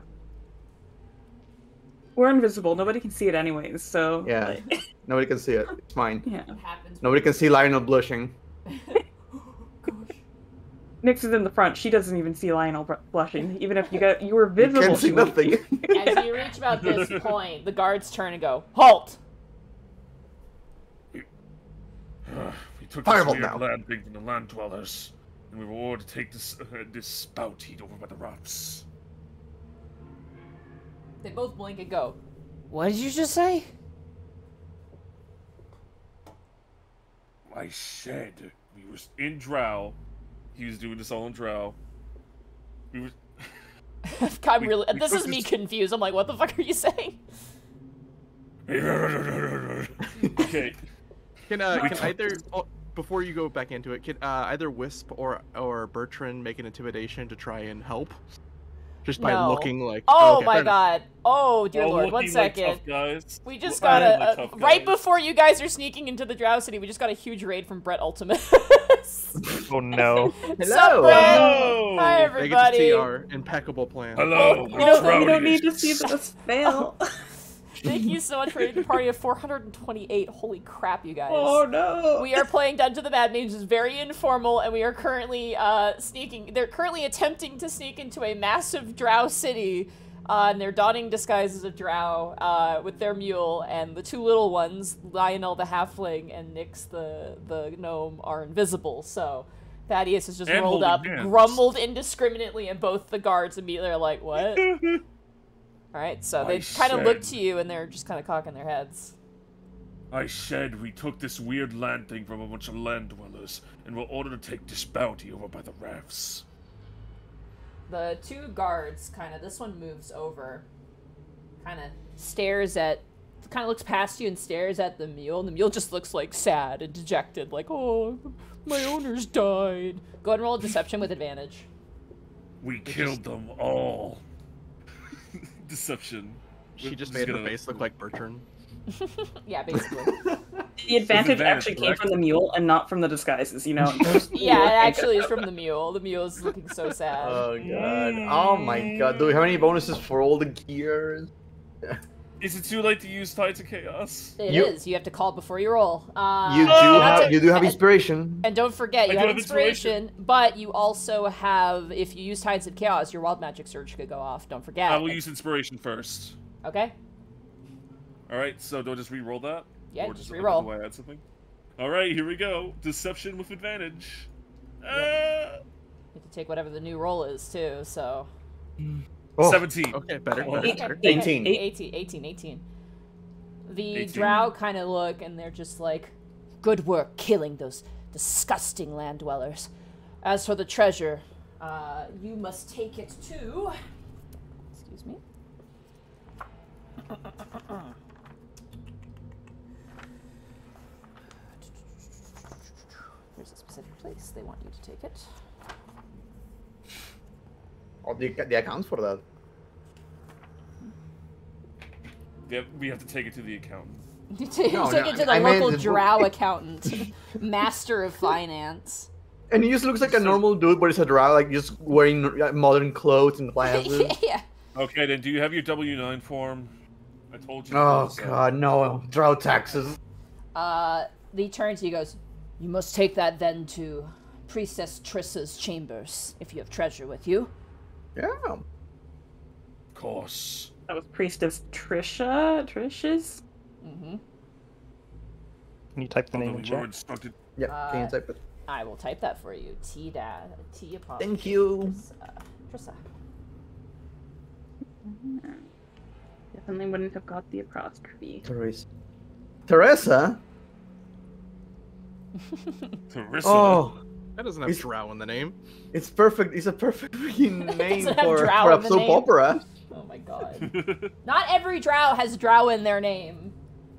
We're invisible. Nobody can see it anyways, so... Yeah. like, Nobody can see it. It's fine. yeah. Happens. Nobody can see Lionel blushing. Nyx is in the front. She doesn't even see Lionel blushing. Even if you were You visible, can't see she would- nothing. As you reach about this point, the guards turn and go, "Halt!" We took Firebolt this weird now. land thing from the land dwellers. and we were ordered to take this bounty over by the rocks. They both blink and go, "What did you just say?" I said we was in Drow. He was doing this all in Drow. We were. This is me confused. I'm like, what the fuck are you saying? Okay. Can either before you go back into it, can either Wisp or Bertrand make an intimidation to try and help? Just by looking like. Oh okay, my fair god. Oh dear lord. 1 second. Like tough guys. We just got right before you guys are sneaking into the Drow City, we just got a huge raid from Brett Ultimus. Oh no. Hello, Brett. Hello. Hi They everybody. get to see our impeccable plan. Hello. You don't need to see this fail. Thank you so much for the party of 428. Holy crap, you guys. Oh no. We are playing Dungeon of the Mad Mage. It's very informal, and we are currently sneaking. They're currently attempting to sneak into a massive Drow city, and they're donning disguises of Drow with their mule, and the two little ones, Lionel the halfling and Nyx the gnome, are invisible. So Thaddeus has just And rolled up, holding hands. grumbled indiscriminately, and both the guards immediately are like, "What?" All right, so they kind of look to you, and they're just kind of cocking their heads. I said we took this weird land thing from a bunch of land dwellers, and were ordered to take this bounty over by the rafts. The two guards this one moves over, kind of stares at, kind of looks past you and stares at the mule, and the mule just looks like sad and dejected, like, "Oh, my owner's died." Go ahead and roll a deception with advantage. We killed them all. Deception. She just made her face look like Bertrand. Yeah, basically. The advantage actually came from the mule and not from the disguises, you know? Yeah, it actually is from the mule. The mule is looking so sad. Oh god. Oh my god. Do we have any bonuses for all the gears? Is it too late to use Tides of Chaos? It is. You have to call it before you roll. You do have inspiration. And don't forget, you I do have have inspiration, but you also have, if you use Tides of Chaos, your Wild Magic Surge could go off. Don't forget. I will use Inspiration first. Okay. Alright, so do I just re-roll that? Yeah, Or just re-roll. Do I add something? Alright, here we go. Deception with advantage. You have to take whatever the new roll is, too, so... Oh. 17. Okay, better. Oh. better. 18. 18. The 18. Drow kind of look, and they're just like, "Good work killing those disgusting land dwellers. As for the treasure, you must take it to..." Excuse me. There's a specific place they want you to take it. Oh, the accounts for that. We have to take it to the accountant. You take No, it to the I meant local the- drow accountant, master of finance. And he just looks like a normal dude, but he's a drow, like just wearing modern clothes and glasses. Yeah. Okay, then do you have your W-9 form? I told you. Oh so. god, no. Drow taxes. He turns to you, goes, "You must take that then to Priestess Trissa's chambers, if you have treasure with you." Yeah. Of course. That was Priestess Trish's? Mm-hmm. Can you type the name Although in we were chat? instructed. Yeah, can you type it? I will type that for you. T apostrophe. Thank you. Trissa. Definitely wouldn't have got the apostrophe. Teresa? Teresa. Oh, That doesn't have He's- drow in the name. it's perfect. It's a perfect freaking name doesn't have for drow a in the soap name. opera. Oh my god. Not every drow has drow in their name.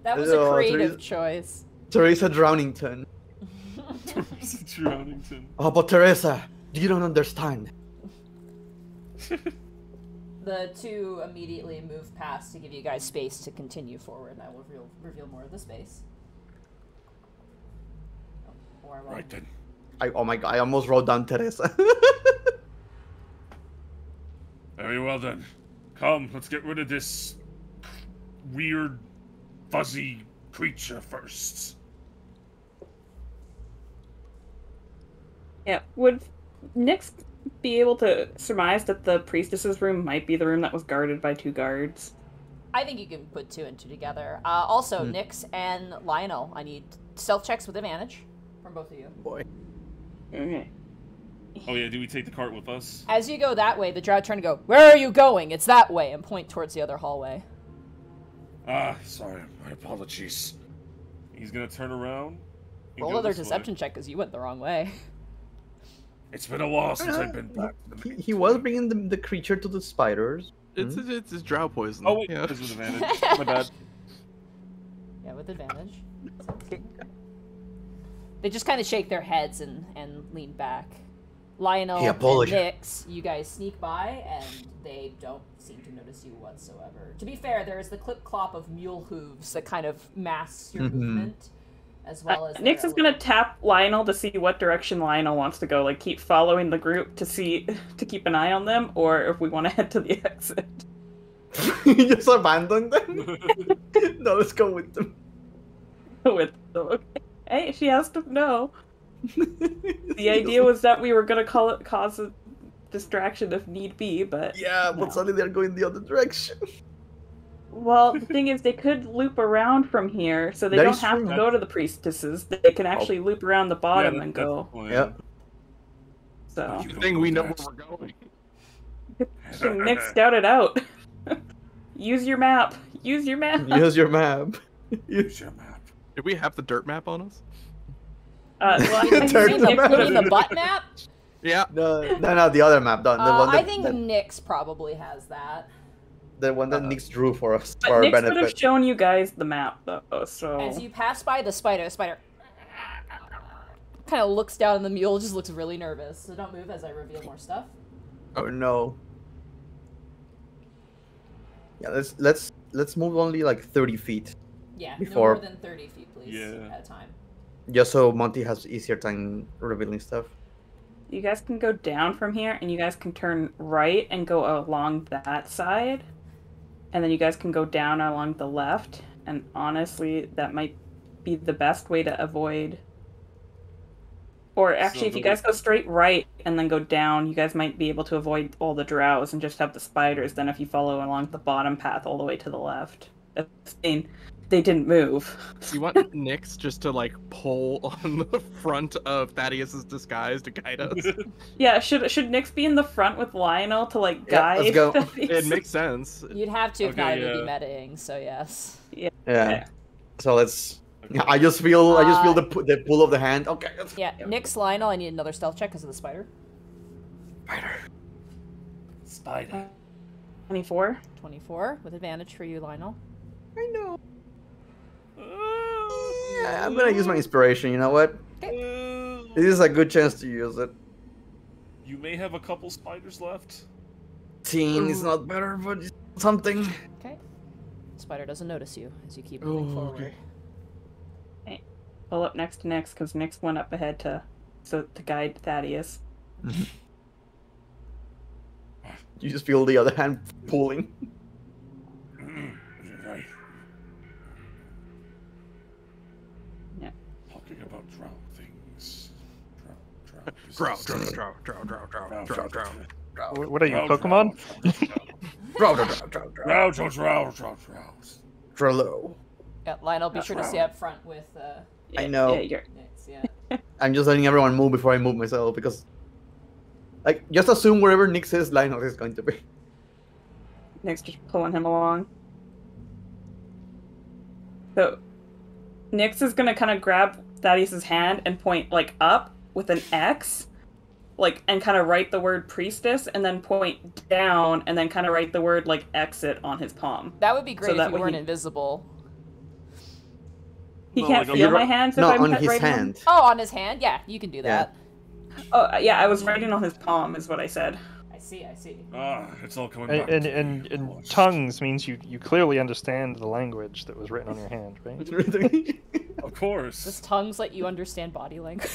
That was a Oh, creative Teresa- choice. Teresa Drownington. Teresa Drownington. Oh, but Teresa, you don't understand. The two immediately move past to give you guys space to continue forward, and I will reveal more of the space. Oh, or I won't. Right then. Oh my god, I almost wrote down Teresa. Very well then. Come, let's get rid of this weird, fuzzy creature first. Yeah, would Nyx be able to surmise that the priestess's room might be the room that was guarded by two guards? I think you can put two and two together. Also, Nyx and Lionel, I need stealth checks with advantage from both of you. Boy. Okay. Oh yeah, do we take the cart with us? As you go that way, the Drought trying to go, "Where are you going? It's that way," and point towards the other hallway. Ah, sorry, my apologies. He's gonna turn around. and Roll go another this way. deception check because you went the wrong way. It's been a while since I've been back. He was bringing the creature to the spiders. It's his drought poison. Oh wait, yeah. this was advantage. My bad. Yeah, with advantage. They just kind of shake their heads and lean back. Lionel He and apologized. Nyx, you guys sneak by, and they don't seem to notice you whatsoever. To be fair, there is the clip-clop of mule hooves that kind of masks your movement, as well as... Nyx is gonna tap Lionel to see what direction Lionel wants to go. Like, keep following the group to keep an eye on them, or if we want to head to the exit. You just abandoned them? No, let's go with them. With them. Okay. Hey, she has to know. The idea was that we were gonna cause a distraction if need be, but Yeah, but no. suddenly they're going the other direction. Well, the thing is, they could loop around from here, so they That don't is have true. to go to the priestesses. They can actually loop around the bottom and go. Yeah. So, Good thing we know where we're going. Nick, scout it out. Use your map. Use your map. Use your map. Use your map. Did we have the dirt map on us? Well, I Turn think the Nick map. would You mean the butt map? Yeah. No, the other map. The one I that, think Nyx probably has that. the one that Nyx drew for us, But for our Nick would have benefit. shown you guys the map, though. So As you pass by the spider kind of looks down, and the mule just looks really nervous. So don't move as I reveal more stuff. Oh no. Yeah, let's move only like 30 feet, Yeah, Before- no more than 30 feet, please, Yeah. at a time. just so Monty has easier time revealing stuff. you guys can go down from here, and you guys can turn right and go along that side, and then you guys can go down along the left. And honestly, that might be the best way to avoid. Or actually, So if you guys go straight right and then go down, you guys might be able to avoid all the drows and just have the spiders. Then if you follow along the bottom path all the way to the left, they didn't move. You want Nyx just to like pull on the front of Thaddeus's disguise to guide us? Yeah, should Nyx be in the front with Lionel to like Yeah, guide? let's go. It makes sense. You'd have to if Okay, not, it would yeah. be metaing, so yes. Yeah. So let's. I just feel the pull of the hand. Okay. Yeah, Nyx, Lionel, I need another stealth check because of the spider. Spider. 24. 24, with advantage for you, Lionel. I know. Yeah, I'm gonna use my inspiration. You know what? This is a good chance to use it. You may have a couple spiders left. 18 is not better, but it's something. Okay. Spider doesn't notice you as you keep moving Oh, forward. okay. Pull up next to Nyx because Nyx went up ahead to guide Thaddeus. You just feel the other hand pulling. Right. Yeah. Talking about drought things. Drought. What are you, Pokemon? Drought. Trello. Yeah, Lionel, be sure to stay up front with I know. Yeah, you're, Nyx, yeah. I'm just letting everyone move before I move myself because, like, just assume wherever Nyx is, Lionel is going to be. Nyx just pulling him along. So, Nyx is gonna kind of grab Thaddeus' hand and point like up with an X, like, and kind of write the word priestess, and then point down and then kind of write the word like exit on his palm. That would be great that if you way weren't he- invisible. He No, can't like, feel You're my hands if no, I'm on his writing hand. Oh, on his hand? Yeah, you can do that. Oh, yeah, I was writing on his palm, is what I said. I see. It's all coming back. And tongues means you clearly understand the language that was written on your hand, right? Of course. Does tongues let you understand body language?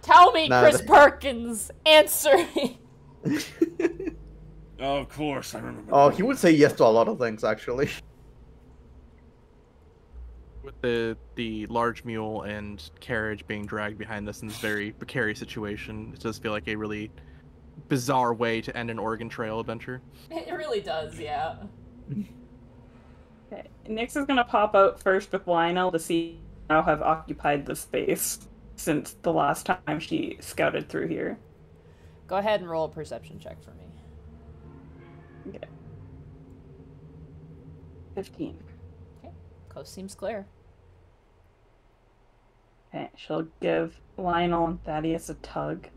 Tell me, Nah, Chris Perkins! Answer me! Of course, I remember. Oh, he would say yes to a lot of things, actually. With the large mule and carriage being dragged behind us in this very precarious situation, it does feel like a really bizarre way to end an Oregon Trail adventure. It really does, yeah. Okay. Nyx is gonna pop out first with Lionel to see how have occupied the space. since the last time she scouted through here. Go ahead and roll a perception check for me. Okay. 15. Okay. Coast seems clear. Okay, she'll give Lionel and Thaddeus a tug.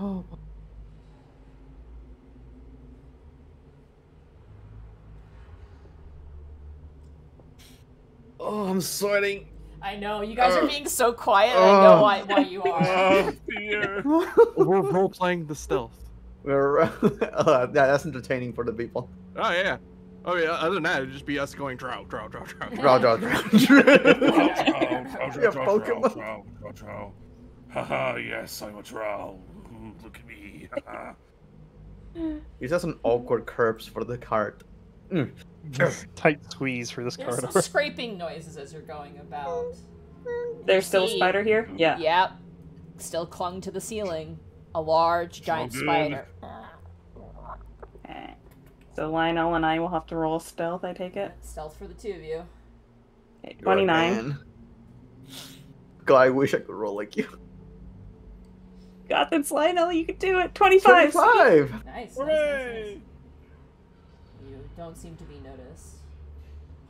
Oh. Oh, I'm sweating. I know, you guys are being so quiet, and I know why you are. Oh, dear. We're role playing the stealth. We're yeah, that's entertaining for the people. Oh yeah. Oh yeah. Other than that, it'd just be us going drow. Draw. Yeah, Pokemon. Drow. Haha, yes, I'm a drow. Ooh, look at me. Haha. He has some awkward curves for the cart. Tight squeeze for this There's some corridor. scraping noises as you're going about. There's still a See? spider here? Yeah. Yep. Still clung to the ceiling. A large, giant good. spider. Okay. So Lionel and I will have to roll stealth, I take it? Stealth for the two of you. Okay, You're a 29. man. God, I wish I could roll like you. Got this, Lionel, you can do it! 25! 25! Nice. Hooray! You don't seem to be noticed.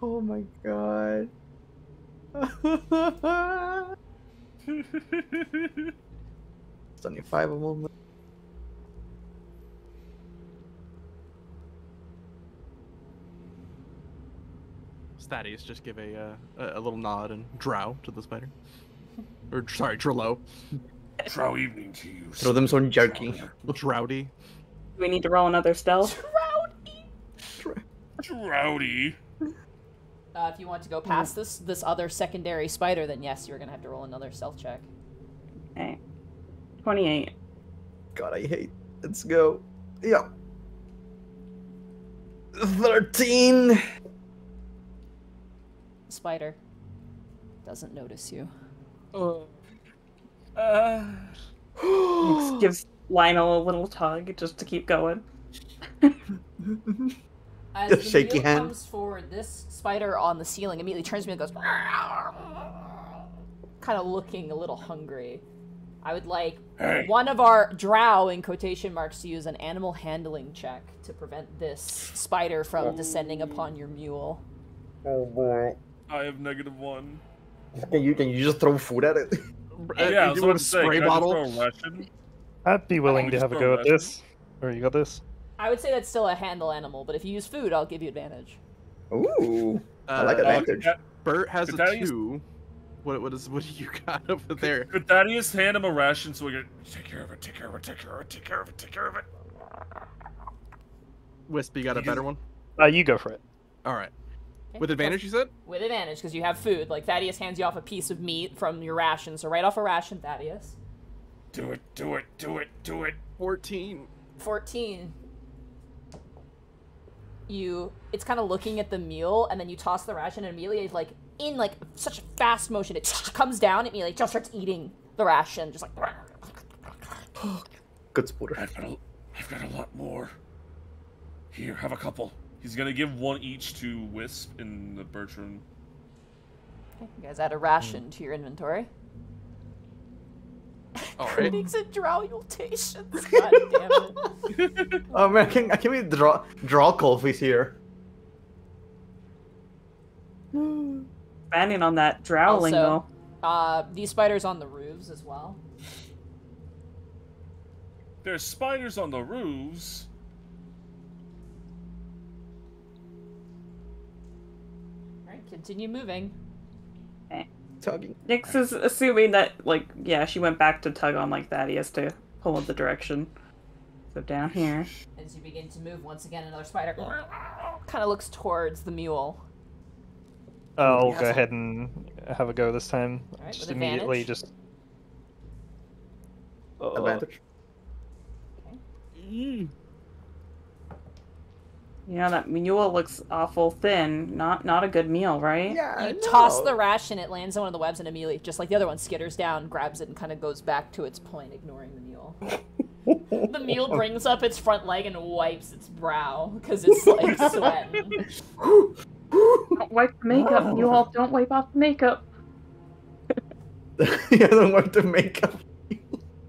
Oh my god. 25 a moment. Thaddeus just give a little nod and drow to the spider. Or sorry, Drello. Drow evening to you. Throw them some jerky. Droughty. Do we need to roll another stealth? Drowdy. If you want to go past this other secondary spider, then yes, you're gonna have to roll another stealth check. Okay. 28. God, I hate. Let's go. Yeah. 13. Spider doesn't notice you. Gives Lionel a little tug just to keep going. As Just the shaky meal hand. comes forward, this spider on the ceiling immediately turns to me and goes, kind of looking a little hungry. I would like Hey. one of our drow, in quotation marks, to use an animal handling check to prevent this spider from descending upon your mule. Oh boy. I have -1. Can you just throw food at it? Yeah, I was you about want to a say, spray can I just bottle? throw a ration? I'd be willing to just have a throw go a at this. Or you got this? I would say that's still a handle animal, but if you use food, I'll give you advantage. Ooh. I like advantage. Bert has Could a Thaddeus- 2. What do you got over there? Could Thaddeus hand him a ration so we can take care of it, take care of it, take care of it, take care of it, take care of it? Wisp, you got a better one? You go for it. All right. Okay, With advantage, you said? With advantage, because you have food. Like, Thaddeus hands you off a piece of meat from your ration, so right off a ration, Thaddeus. Do it, do it, do it, do it. 14. 14. It's kind of looking at the meal, and then you toss the ration, and immediately, like, in, like, such a fast motion, it comes down at me, like, just starts eating the ration, just like... Good spotter. I've got a lot more. Here, have a couple. He's gonna give one each to Wisp in the birch room. Okay, you guys add a ration to your inventory. All right. Makes it drowultations. God damn it. Oh man, I can be draw coffees here. Expanding on that drowling, Also, though. these spiders on the roofs as well. There's spiders on the roofs. Alright, continue moving. Tugging. Nyx is assuming that, like, yeah, she went back to tug on, like, Thaddeus to pull in the direction. So down here. As you begin to move, once again, another spider kind of looks towards the mule. I'll Yeah. go ahead and have a go this time. Alright, Just with immediately advantage? just... Advantage. You know, that mule looks awful thin. Not a good meal, right? Yeah. You toss the ration, it lands on one of the webs, and immediately, just like the other one, skitters down, grabs it, and kind of goes back to its point, ignoring the mule. The mule brings up its front leg and wipes its brow because it's like sweating. Don't wipe the makeup. You all don't wipe off the makeup. Yeah, don't wipe the makeup.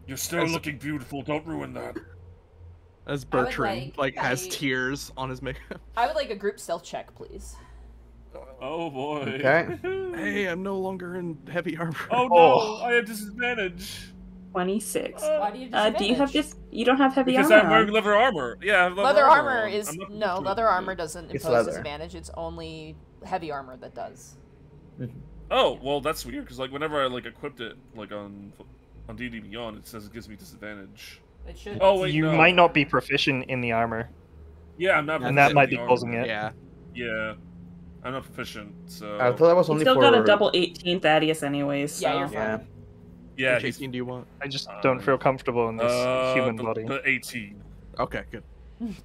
You're still looking beautiful. Don't ruin that. As I would Bertrand has tears on his makeup. I would like a group stealth check, please. Oh boy. Okay. Hey, I'm no longer in heavy armor. Oh no, I have disadvantage. 26. Why do you have Do you have disadvantage? this? You don't have heavy Because armor. I'm wearing on. leather armor. Yeah, I have Leather armor on. is I'm not no, used to leather it. armor doesn't It's impose leather. disadvantage. It's only heavy armor that does. Oh, well, that's weird, because, like, whenever I, like, equipped it, like, on D&D Beyond, it says it gives me disadvantage. It should. Oh, wait, You no. might not be proficient in the armor, Yeah, I'm not and that proficient might in be the causing armor. it. Yeah. Yeah. I'm not proficient, so... I thought that was You only still for. got a double 18 Thaddeus anyways. So. Yeah, you're fine. Yeah. Yeah, Which he's... 18 do you want? I just don't feel comfortable in this human body. The 18. Okay, good.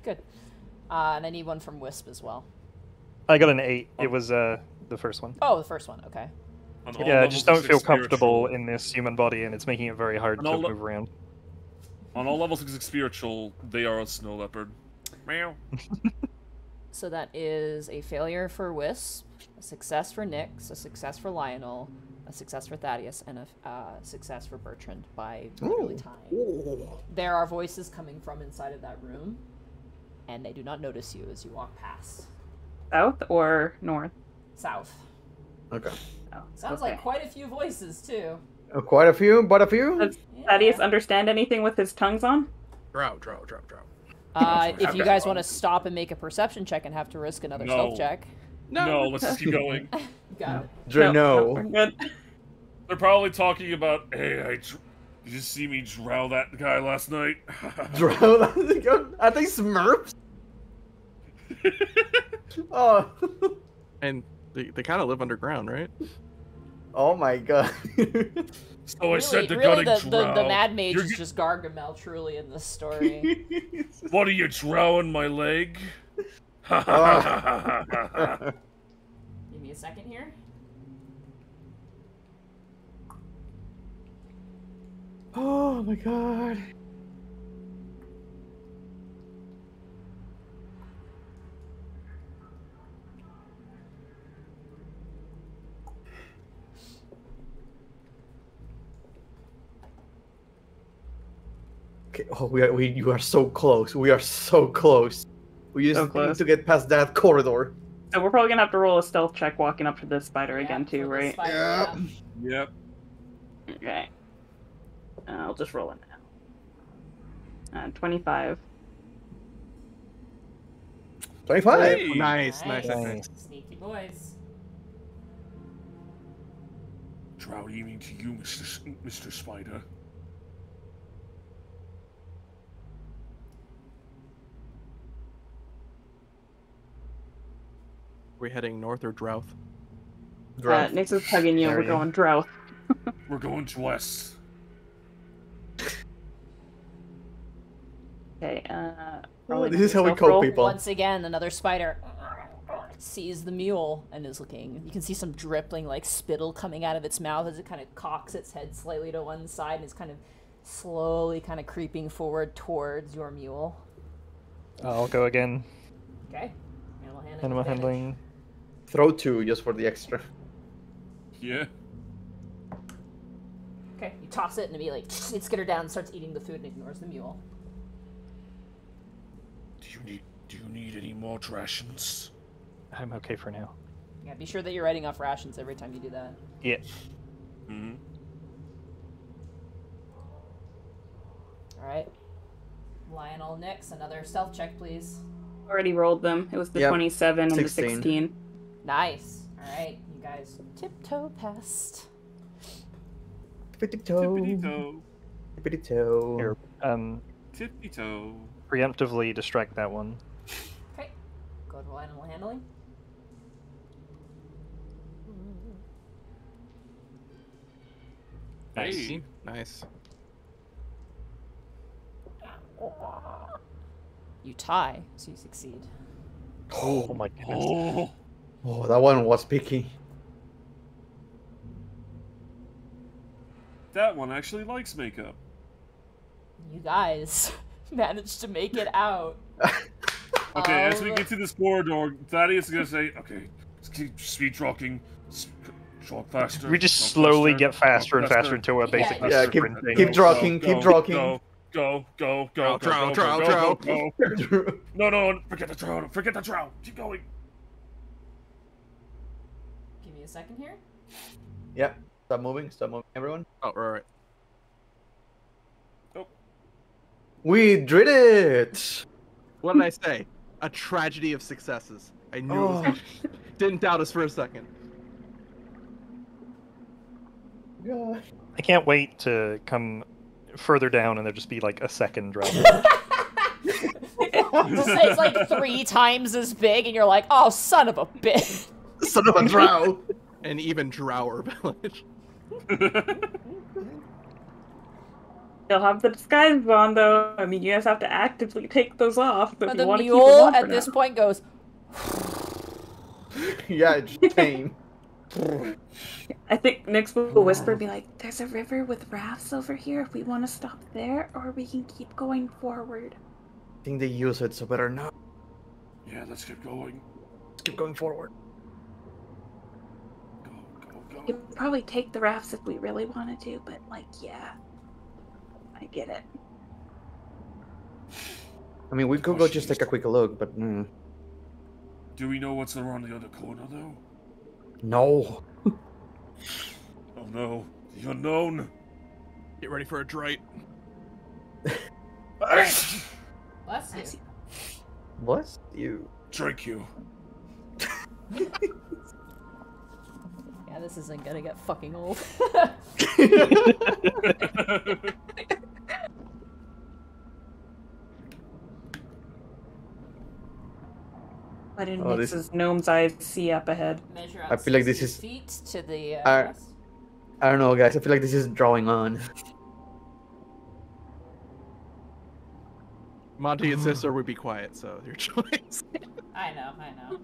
Good. And I need one from Wisp as well. I got an 8. It was the first one. Oh, the first one. Okay. On all Yeah, I levels just don't of feel spiritual- comfortable in this human body, and it's making it very hard And to all move around. On all levels of spiritual, they are a snow leopard. Meow. So that is a failure for Wisp, a success for Nyx, a success for Lionel, a success for Thaddeus, and a success for Bertrand by literally tying. There are voices coming from inside of that room, and they do not notice you as you walk past. South or north? South. Okay. Oh, Sounds okay. like quite a few voices, too. Quite a few, but a few. Does Yeah. Thaddeus understand anything with his tongues on? Drought. If you guys want to stop and make a perception check and have to risk another No. stealth check, No, let's just keep going. you got it. Drano. we're good. They're probably talking about, hey, did you see me drow that guy last night? Drown. I think Smurfs. Oh. And they kind of live underground, right? Oh my god. So I said to really Gunning the drow. Mad Mage You're is g- just Gargamel, truly, in this story. What are you drowning my leg? Give me a second here. Oh my god. Okay, oh, you are so close. We are so close. We just So need close. to get past that corridor. So we're probably gonna have to roll a stealth check walking up to this spider Yeah, again too, for the right? spider, Yeah. yeah. Yep. Okay. I'll just roll it now. 25. 25. Hey. Nice. Nice. Sneaky boys. Drow evening to you, Mr. Spider. We're heading north or Drought? Nyx is hugging you. There We're you going Drought. We're going to west. Okay. Oh, rolling this is how we stealth call roll. people. Once again, another spider sees the mule and is looking. You can see some dripping, like, spittle coming out of its mouth as it kind of cocks its head slightly to one side and is kind of slowly kind of creeping forward towards your mule. I'll go again. Okay. Animal handling. Animal with advantage. handling. Throw 2 just for the extra. Yeah. Okay, you toss it and immediately it skitters down and starts eating the food and ignores the mule. Do you need any more rations? I'm okay for now. Yeah, be sure that you're writing off rations every time you do that. Yeah. Mm-hmm. Alright. Lionel Nyx, another stealth check, please. Already rolled them. It was the Yep. 27 and the 16. 16. Nice. Alright, you guys tiptoe past. Tippity-toe. Tippity-toe. Tippity-toe. Here. Tippity-toe. Preemptively distract that one. Okay. Go to animal handling. Hey. Nice. You tie, so you succeed. Oh my goodness. Oh. Oh, that one was picky. That one actually likes makeup. You guys managed to make it out. Okay, as we get to this corridor, Thaddeus is gonna say, okay, let's keep speed walking. Walk faster. We just walk slowly faster, get faster walk and faster until we're basically Yeah, keep sprinting. keep drawing. Go. No, forget the Drought. Keep going. Give me a second here. Yep. Stop moving, everyone. Oh, right. We did it! What did I say? A tragedy of successes. I knew it was. Didn't doubt us for a second. God. I can't wait to come further down and there just be like a second Drought. It's like 3 times as big, and you're like, oh, son of a bitch. Son of a Drow! An even drower village. You'll have the disguises on, though. I mean, you guys have to actively take those off. But But if the you want to keep mule them on at for this now. point goes, Yeah, it's tame. I think Nyx will whisper and be like, there's a river with rafts over here if we want to stop there, or we can keep going forward. I think they use it, so better not. Yeah, let's keep going. Let's keep going forward. Go. You could probably take the rafts if we really wanted to, but, like, yeah. I get it. I mean, we could go just take a quick look, but Do we know what's around the other corner, though? no. Oh no, the unknown. Get ready for a Drought. bless you. What? You? Drink you. Yeah, this isn't gonna get fucking old. What did Oh, this- Nyx's gnome's eyes see up ahead? Measure I feel like this 60 is- feet to the I don't know, guys. I feel like this is drawing on. Monty and Sister would be quiet, so your choice. I know.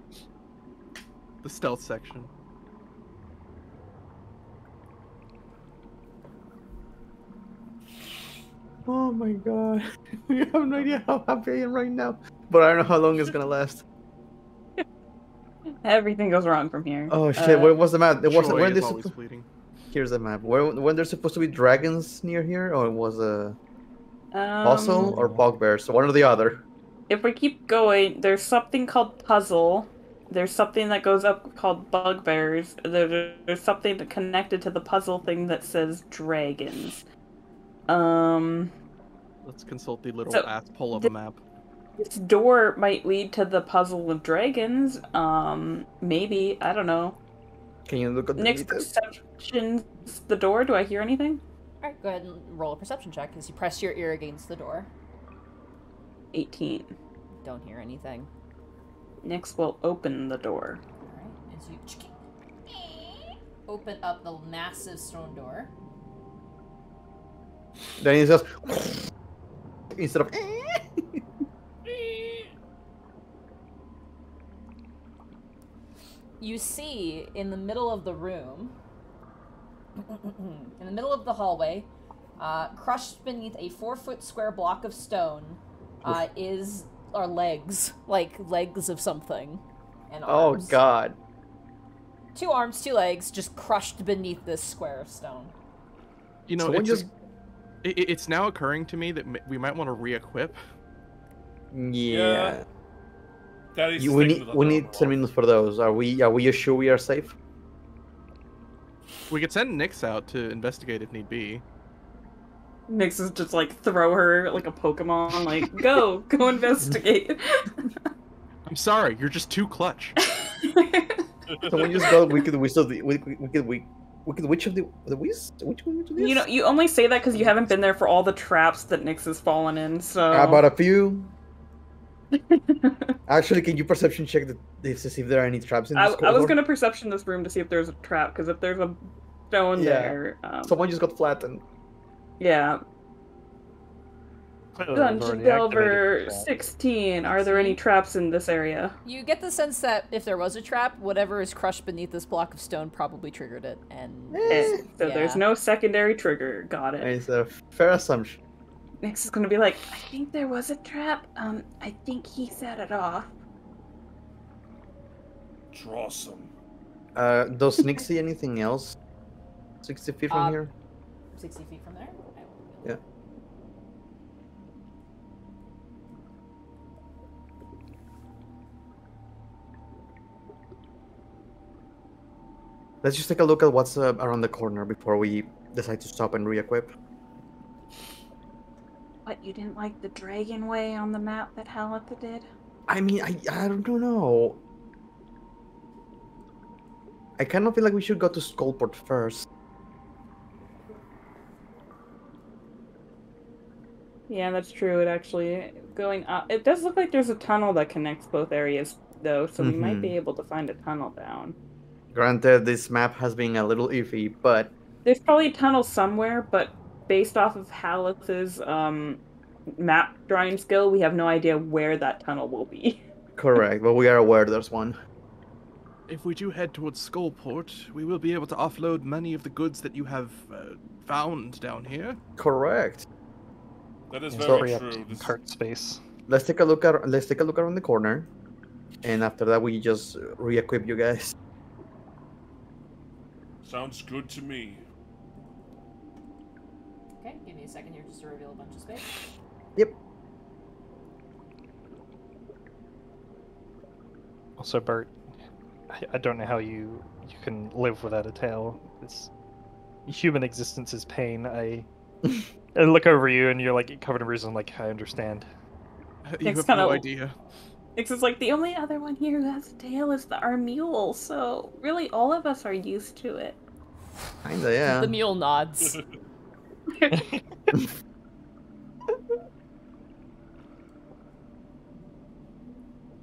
The stealth section. Oh my god. We have no idea how happy I am right now. But I don't know how long it's gonna last. Everything goes wrong from here. Oh shit, where was the map? It wasn't Troy when is this. always fleeting. Here's the map. When there's supposed to be dragons near here, or it was a puzzle or bugbear, so one or the other. If we keep going, there's something called puzzle. There's something that goes up called bugbears. There's something connected to the puzzle thing that says dragons. Let's consult the little So, ass pull of a map. This door might lead to the puzzle of dragons. Maybe, I don't know. Can you look at the Nyx details? perceptions the door. Do I hear anything? Alright, go ahead and roll a perception check as you press your ear against the door. 18. Don't hear anything. Nyx will open the door. Alright, as you open up the massive stone door. Then he says, instead of. You see in the middle of the room, in the middle of the hallway, crushed beneath a 4-foot square block of stone, are legs, like legs of something, and Oh arms. god. 2 arms, 2 legs, just crushed beneath this square of stone. You know, Someone it's just- it's now occurring to me that we might want to re-equip. Yeah. Daddy's We sticking need with we the need normal. 10 minutes for those. Are we sure we are safe? We could send Nyx out to investigate if need be. Nyx is just like throw her like a Pokemon, like go investigate. I'm sorry, you're just too clutch. Someone just go. We could whistle the. We could which of the whiz? Which one of these? You know, you only say that because you haven't been there for all the traps that Nyx has fallen in. So How about a few? Actually, can you perception check to see if there are any traps in this I was corridor? gonna perception this room to see if there's a trap, because if there's a stone Yeah. there, Someone just got flattened. yeah. Clearly, we've Dungeon already Delver activated that. 16. Are there any traps in this area? You get the sense that if there was a trap, whatever is crushed beneath this block of stone probably triggered it, and So there's Yeah. no secondary trigger. Got it. It's a fair assumption. Nyx is gonna be like, I think there was a trap. I think he set it off. Draw some. Does Nick see anything else? 60 feet from here? 60 feet from there? Yeah. Let's just take a look at what's around the corner before we decide to stop and re-equip. What, you didn't like the dragon way on the map that Halitha did? I mean, I don't know. I kind of feel like we should go to Skullport first. Yeah, that's true. It actually going up. It does look like there's a tunnel that connects both areas, though, so we might be able to find a tunnel down. Granted, this map has been a little iffy, but There's probably a tunnel somewhere, but based off of Halitha's map drawing skill, we have no idea where that tunnel will be. correct. But we are aware there's one. If we do head towards Skullport, we will be able to offload many of the goods that you have found down here. Correct. That is So- very Free up true. the cart space. Let's take a look around the corner, and after that we just re-equip you guys. Sounds good to me. Okay, give me a second here just to reveal a bunch of space. Yep. Also, Bert, I don't know how you can live without a tail. It's human existence is pain. I look over you and you're like covered in bruises. I'm like, I understand. You It's have no kinda- idea. Nyx is like, the only other one here who has a tail is our mule, so really all of us are used to it. Kinda, yeah. The mule nods.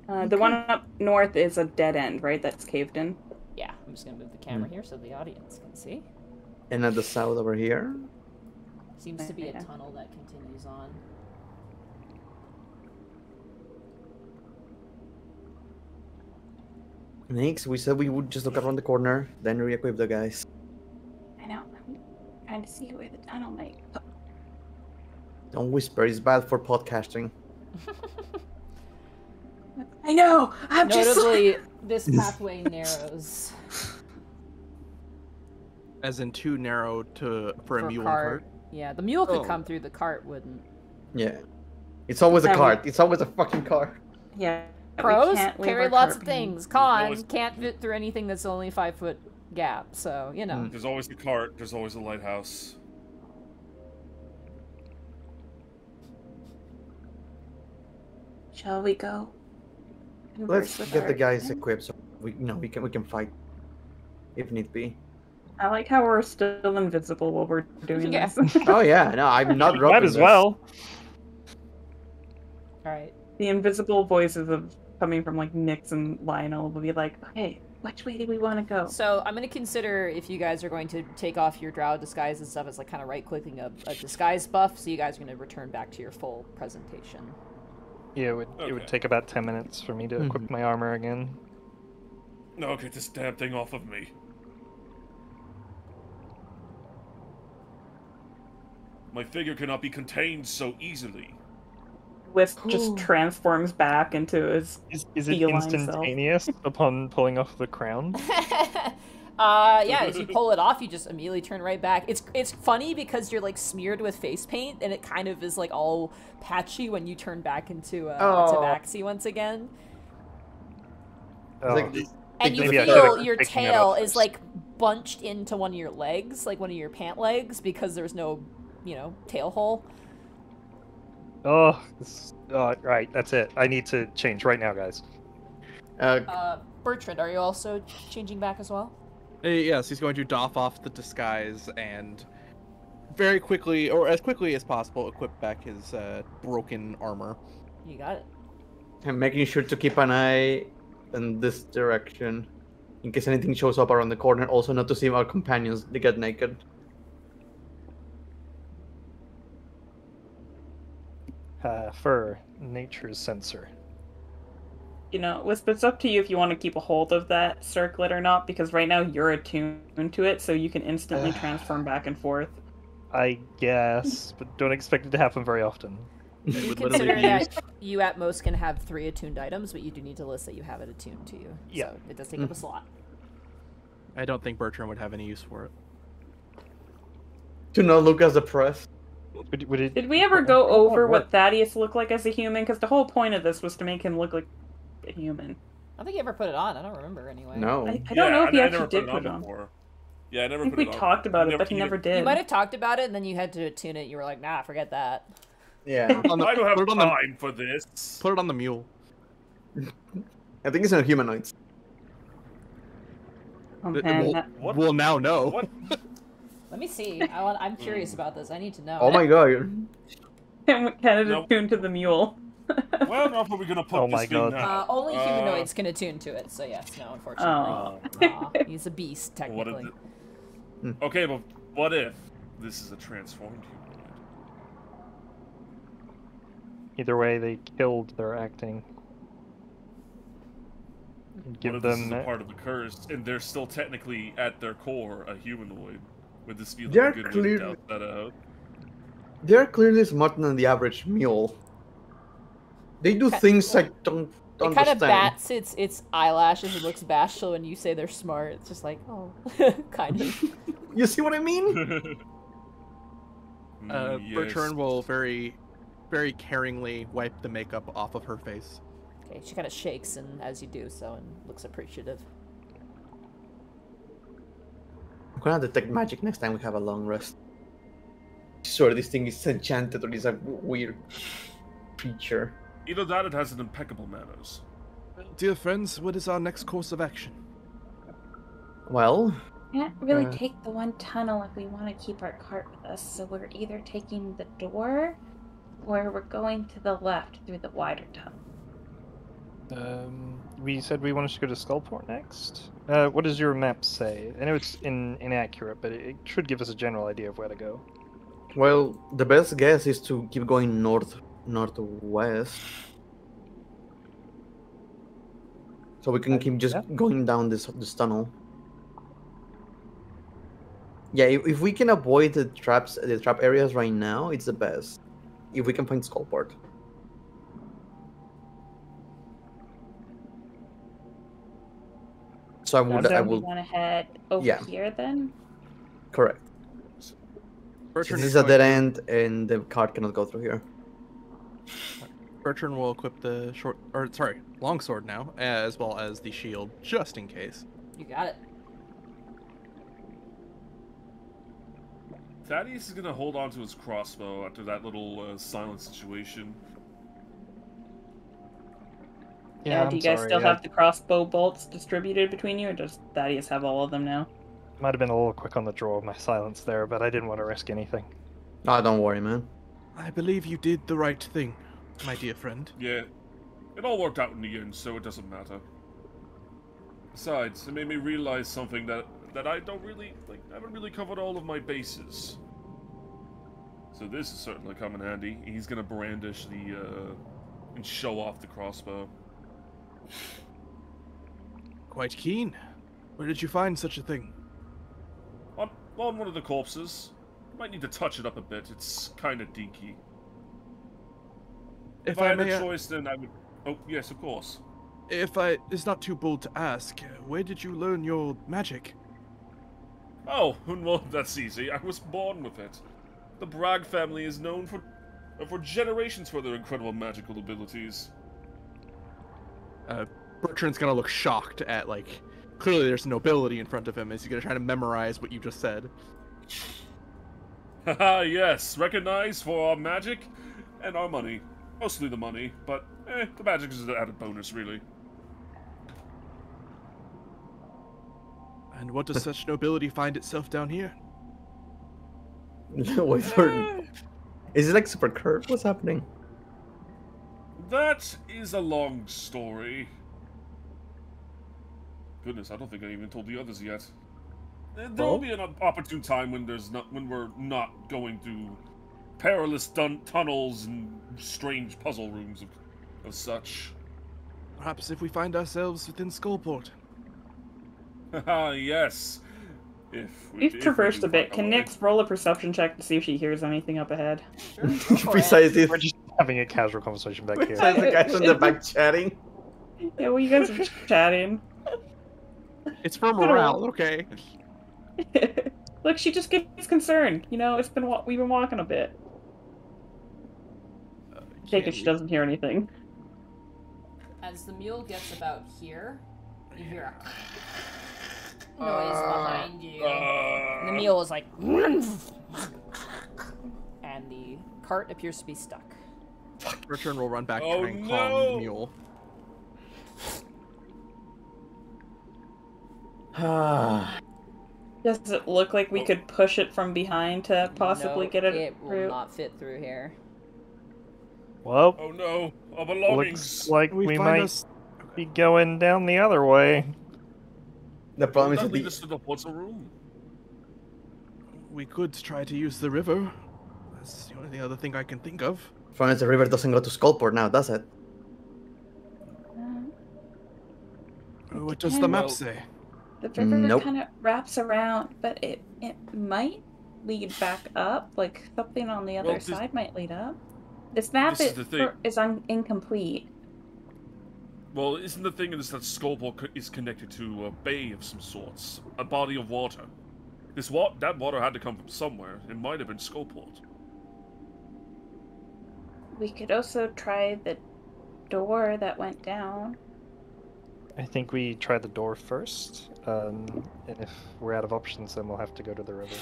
The one up north is a dead end, right? That's caved in. Yeah, I'm just gonna move the camera here so the audience can see. And at the south over here. Seems to be a Okay. tunnel that continues on. Next, we said we would just look around the corner, then re-equip the guys. I know. I'm trying to see where the tunnel might go. Don't whisper, it's bad for podcasting. I know! I'm just Notably, this pathway narrows As in too narrow for a mule cart. cart. Yeah, the mule could Oh. come through, the cart wouldn't. Yeah. It's always a That cart. It's always a fucking cart. Yeah. we Pros, can't leave carry our lots cart of behind. things. Cons, always- can't fit through anything that's only 5-foot gap, so, you know. There's always the cart. There's always the lighthouse. Shall we go? Let's Converse with get our the guys friend? equipped so we can fight if need be. I like how we're still invisible while we're doing Yeah. this. Oh yeah, no, I'm not Might dropping as this. well. Alright. The invisible voices of coming from like Nyx and Lionel will be like, okay, which way do we want to go? So I'm gonna consider if you guys are going to take off your drow disguise and stuff as like kind of right-clicking a disguise buff, so you guys are gonna return back to your full presentation. Yeah, it would Okay. take about 10 minutes for me to equip my armor again. No, get this damn thing off of me. My figure cannot be contained so easily. Wisp just transforms back into his. Is it Feline self. instantaneous upon pulling off the crown? Yeah, as you pull it off, you just immediately turn right back. It's funny because you're like smeared with face paint, and it kind of is like all patchy when you turn back into Tabaxi once again. It's like Oh. this- And you Maybe I feel should've your taken it tail off is first. like bunched into one of your legs, like one of your pant legs, because there's no, tail hole. Right, that's it. I need to change right now, guys. Bertrand, are you also changing back as well? Yes, he's going to doff off the disguise and very quickly, or as quickly as possible, equip back his broken armor. You got it. I'm making sure to keep an eye in this direction in case anything shows up around the corner. Also, not to see our companions they get naked. For nature's sensor. You know, Wisp, it's up to you if you want to keep a hold of that circlet or not, because right now you're attuned to it, so you can instantly transform back and forth. I guess, but don't expect it to happen very often. It You would consider literally be that you at most can have 3 attuned items, but you do need to list that you have it attuned to you. Yeah. So it does take up a slot. I don't think Bertrand would have any use for it. To not look as oppressed. Would it... Did we ever go over what? what Thaddeus looked like as a human? Because the whole point of this was to make him look like a human. I don't think you ever put it on. I don't remember anyway. No. I don't know if he I actually never did put put it it on. before. Yeah, I never I think put we it on. talked about it, Never- but he never You did. might have talked about it, and then you had to attune it. You were like, nah, forget that. Yeah. I don't Put have it on the- time for this. Put it on the mule. I think it's not humanoids. Oh, man, We'll, that- What? we'll now know. What? Let me see. I'm curious about this. I need to know. Oh my god. Canada Nope. tuned to the mule. Where on earth are we gonna put Oh this my thing God. now? Only humanoids can attune to it, so yes, no, unfortunately. Oh. He's a beast, What technically. is it? Okay, but what if this is a transformed humanoid? Either way, they killed their acting. What Give if this is them... a part of the curse, and they're still technically, at their core, a humanoid? Would this be like They're a good way to clearly- doubt that out? They're clearly smarter than the average mule. They do things I don't It kind understand. of bats its eyelashes and looks bashful when you say they're smart. It's just like, oh, kind of. You see what I mean? Yes. Bertrand will very, very caringly wipe the makeup off of her face. Okay, she kind of shakes and as you do so and looks appreciative. I'm gonna detect magic next time we have a long rest. Sure, this thing is enchanted or is a weird creature. Either that, it has an impeccable manners. Dear friends, what is our next course of action? Well, Can't really Uh, take the one tunnel if we want to keep our cart with us, so we're either taking the door or we're going to the left through the wider tunnel. We said we wanted to go to Skullport next. What does your map say? I know it's inaccurate, but it should give us a general idea of where to go. well, the best guess is to keep going northwest. So we can keep just Yeah. going down this tunnel. Yeah, if we can avoid the trap areas right now, it's the best. If we can find Skullport. So I would, Okay. I We will, want to head over Yeah. here then? correct. Bertrand This is is a going dead to- end, and the cart cannot go through here. Bertrand will equip the longsword now, as well as the shield, just in case. You got it. Thaddeus is gonna hold on to his crossbow after that little silent situation. Yeah, do I'm you guys sorry, still I have the crossbow bolts distributed between you, or does Thaddeus have all of them now? might have been a little quick on the draw of my silence there, but I didn't want to risk anything. Oh, don't worry, man. I believe you did the right thing, my dear friend. Yeah, it all worked out in the end, so it doesn't matter. Besides, it made me realize something that I don't really I haven't really covered all of my bases. So this is certainly come in handy. He's gonna brandish the and show off the crossbow. Quite keen. Where did you find such a thing? On one of the corpses. Might need to touch it up a bit. It's kind of dinky. If I had may, a choice, then I would. Oh yes, of course. it's not too bold to ask, where did you learn your magic? Oh, well, that's easy. I was born with it. The Bragg family is known for generations for their incredible magical abilities. Bertrand's gonna look shocked at, clearly there's nobility in front of him. Is he gonna try to memorize what you just said? Haha, yes, recognized for our magic and our money. Mostly the money, but the magic is an added bonus, really. And what does such nobility find itself down here? Wait for. Is it like super curved? What's happening? That is a long story. Goodness, I don't think I even told the others yet. There will be an opportune time when we're not going through perilous tunnels and strange puzzle rooms of such. Perhaps if we find ourselves within Skullport. Haha, yes. We've if traversed do a bit. find Can way. Nyx roll a perception check to see if she hears anything up ahead? Sure, go for it. Besides this, We're just having a casual conversation back here. besides the guys in the back chatting. Yeah, well, you guys are chatting. It's for morale, okay? Look, she just gets concerned. You know, we've been walking a bit. Take it she doesn't hear anything. As the mule gets about here, you hear a noise behind you. And the mule is like, and the cart appears to be stuck. Return will run back Oh, try and calm no! the mule. Does it look like we could push it from behind to possibly No, get it it will through? not fit through here. Well, Oh no, our belongings. looks like we find might us- be going down the other way. The problem is That that lead the, us to the portal room. We could try to use the river. That's the only other thing I can think of. problem is the river doesn't go to Skullport now, does it? What does the map Well- say? The river Nope. kind of wraps around, but it might lead back up. Like something on the other Well, this- side might lead up. This map This is the thing. is incomplete. Well, isn't the thing is that Skullport is connected to a bay of some sorts, a body of water. That water had to come from somewhere. It might have been Skullport. We could also try the door that went down. I think we try the door first, and if we're out of options, then we'll have to go to the river.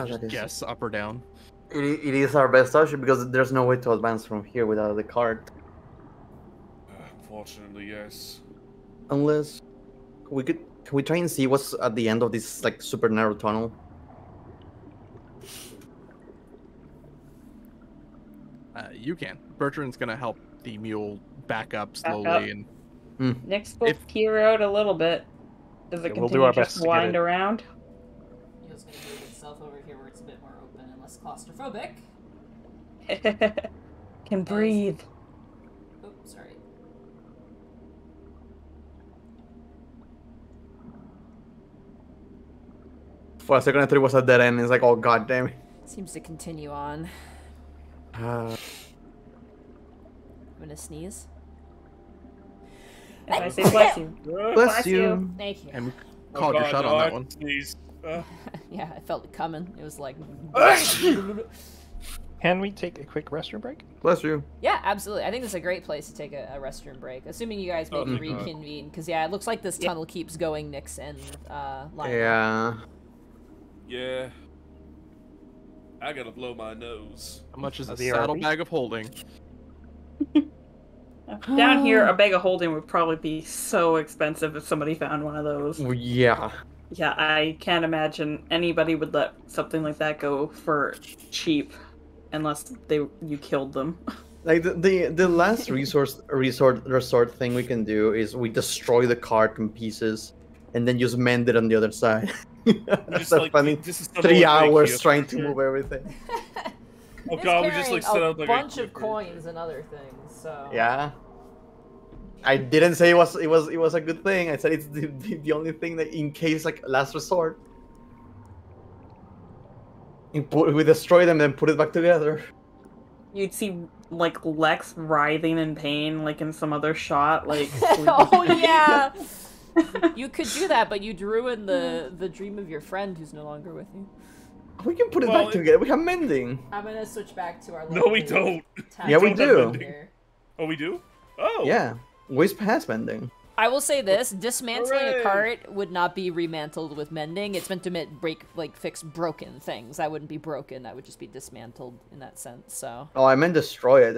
Just guess up or down. It is our best option because there's no way to advance from here without the cart. Unfortunately, yes. Unless can we try and see what's at the end of this like super narrow tunnel? You can. Bertrand's gonna help the mule back up slowly up. and Nyx will If- peer out a little bit. Does it Yeah, we'll do continue our to best just to get wind it. around? Mule's gonna move itself over here where it's a bit more open and less claustrophobic. Can breathe. Oh, sorry. For a second, I thought it was a dead end. It's like, oh god damn it. Seems to continue on. Uh, I'm gonna sneeze. If I say bless you. bless you. Thank you. and called your shot on that one. Sneeze. Yeah, I felt it coming. It was like. Can we take a quick restroom break? Bless you. Yeah, absolutely. I think this is a great place to take a restroom break, assuming you guys maybe thank God. reconvene. Because yeah, it looks like this tunnel keeps going, Nyx and Lionel. Yeah. Yeah. I gotta blow my nose. How much is a The saddlebag of holding? Down here, a bag of holding would probably be so expensive if somebody found one of those. Yeah. Yeah, I can't imagine anybody would let something like that go for cheap, unless you killed them. Like the last resort thing we can do is we destroy the cart in pieces, and then just mend it on the other side. After spending this is 3 hours trying to move everything. Oh It's god, we just like carrying set a up like bunch a of coins and other things. So Yeah. I didn't say it was a good thing. I said it's the only thing that in case like last resort. We destroy them, then put it back together. You'd see like Lex writhing in pain, like in some other shot, like. oh yeah, you could do that, but you'd ruin the dream of your friend who's no longer with you. We can put it Well, back together. We have mending. I'm gonna switch back to our. No, we lovely don't. tag Yeah, we team do. here. Oh, we do? Oh. Yeah. Wisp has mending. I will say this: dismantling Hooray! a cart would not be remantled with mending. It's meant to fix broken things. That wouldn't be broken. That would just be dismantled in that sense. So. Oh, I meant destroy it.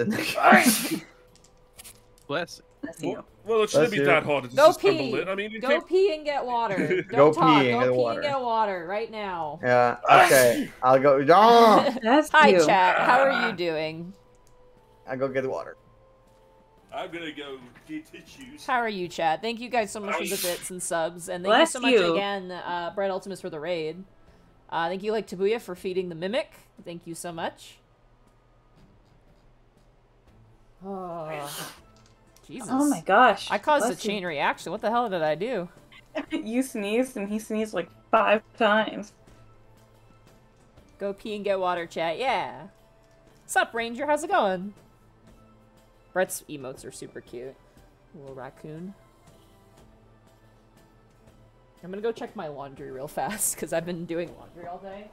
Bless. Well, it shouldn't Bless be you. that hard to Go disassemble pee. it. I mean, you Go can't... pee and get water. Go Don't talk. pee and Go get pee water. and get water right now. Yeah. Okay. I'll go. Oh, That's Hi, you. chat. How are you doing? I'll go get water. I'm gonna go get tissues. How are you, chat? Thank you guys so much for the bits and subs, and thank Bless you so much you. again, Brett Ultimus for the raid. Thank you, like Tabuya, for feeding the mimic. Thank you so much. Oh, Jesus! Oh my gosh. I caused a Bless you. chain reaction. What the hell did I do? You sneezed and he sneezed like 5 times. Go pee and get water, chat. Yeah. What's up, Ranger? How's it going? Brett's emotes are super cute. Little raccoon. I'm gonna go check my laundry real fast, because I've been doing laundry all day.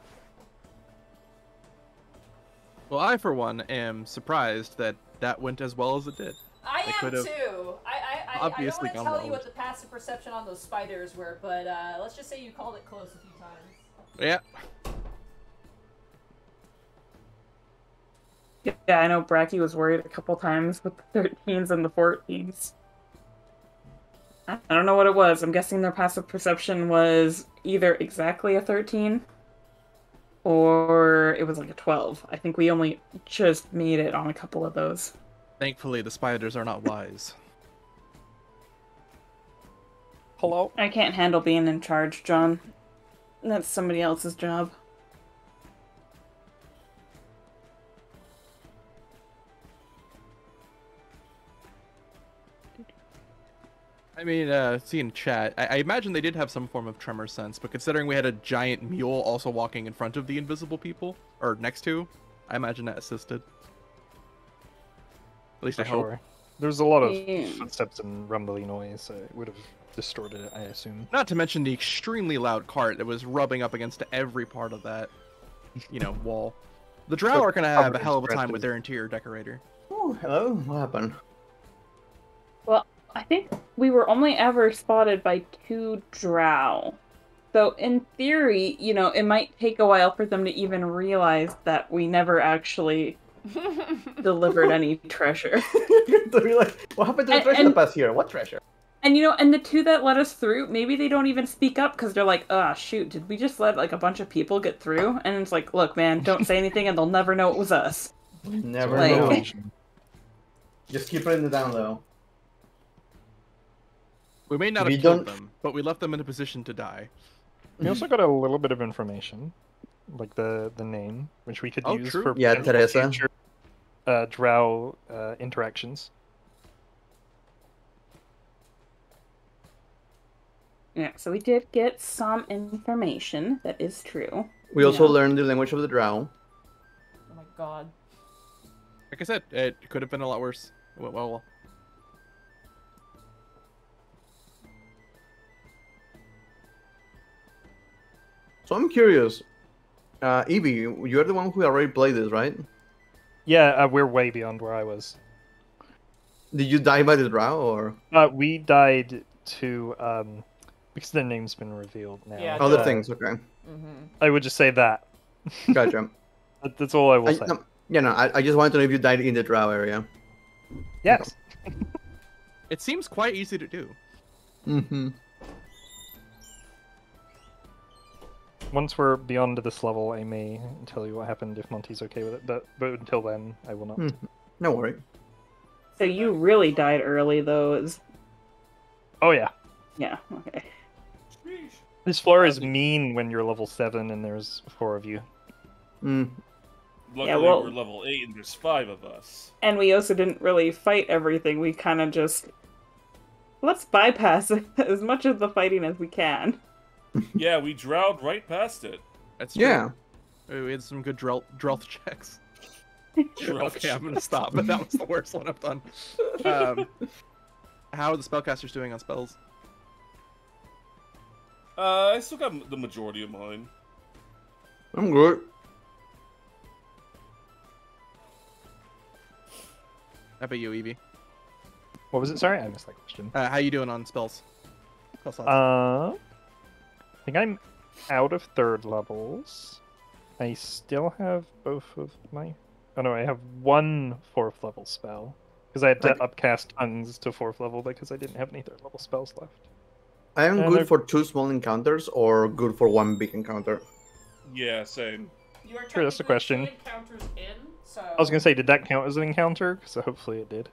Well, I, for one, am surprised that that went as well as it did. I They am could've too! I obviously don't gone want to tell you well. what the passive perception on those spiders were, but let's just say you called it close a few times. Yeah. Yeah, I know Bracky was worried a couple times with the 13s and the 14s. I don't know what it was. I'm guessing their passive perception was either exactly a 13 or it was like a 12. I think we only just made it on a couple of those. Thankfully, the spiders are not wise. Hello? I can't handle being in charge, John. That's somebody else's job. I mean, seeing chat, I imagine they did have some form of tremor sense, but considering we had a giant mule also walking in front of the invisible people, or next to, I imagine that assisted. At least I hope. Sure. There's a lot of Yeah. footsteps and rumbly noise, so it would have distorted it, I assume. Not to mention the extremely loud cart that was rubbing up against every part of that, wall. The Drow are gonna have a hell of a time with their interior decorator. Oh, hello. What happened? Well, I think we were only ever spotted by 2 Drow. So in theory, it might take a while for them to even realize that we never actually delivered any treasure. They're like, what happened to the treasure that passed here? What treasure? And and the 2 that let us through, maybe they don't even speak up because they're like, ah, shoot, did we just let like a bunch of people get through? And it's like, look, man, don't say anything and they'll never know it was us. Never Like- know. Just keep it in the down low. We may not We have killed don't- them, but we left them in a position to die. We also got a little bit of information, like the name, which we could Oh, use true. for Yeah, potential Teresa. future, Drow interactions. Yeah, so we did get some information. That is true. We also Yeah. learned the language of the Drow. Oh my god. Like I said, it could have been a lot worse. Well. So I'm curious. Evie, you're the one who already played this, right? Yeah, we're way beyond where I was. Did you die by the Drow, or We died to because their name's been revealed now. Yeah, other Drow. things? Okay, Mm-hmm. I would just say that. gotcha. That's all I will say. I just wanted to know if you died in the Drow area. Yes. It seems quite easy to do. Mm-hmm. Once we're beyond this level, I may tell you what happened if Monty's okay with it. But until then, I will not. No worry. So you really died early, though. Oh yeah. Yeah, okay. This floor is mean when you're level 7 and there's 4 of you. Mm. Luckily, well- we're level 8 and there's 5 of us. And we also didn't really fight everything. We kind of just... Let's bypass as much of the fighting as we can. Yeah, we drowed right past it. That's true. Yeah. We had some good Drought checks. Drought Okay, I'm gonna stop, but that was the worst one I've done. How are the spellcasters doing on spells? I still got the majority of mine. I'm good. How about you, Evie? What was it? Sorry, I missed that question. How you doing on spells? Spell slots. I think I'm out of 3rd levels. I still have both of my... Oh no, I have 1 4th level spell. Because I had to Okay. upcast tongues to 4th level because I didn't have any 3rd level spells left. I am And good they're- for 2 small encounters, or good for 1 big encounter. Yeah, same. You are Sure, that's the question. 2 encounters in, so... I was gonna say, did that count as an encounter? So hopefully it did.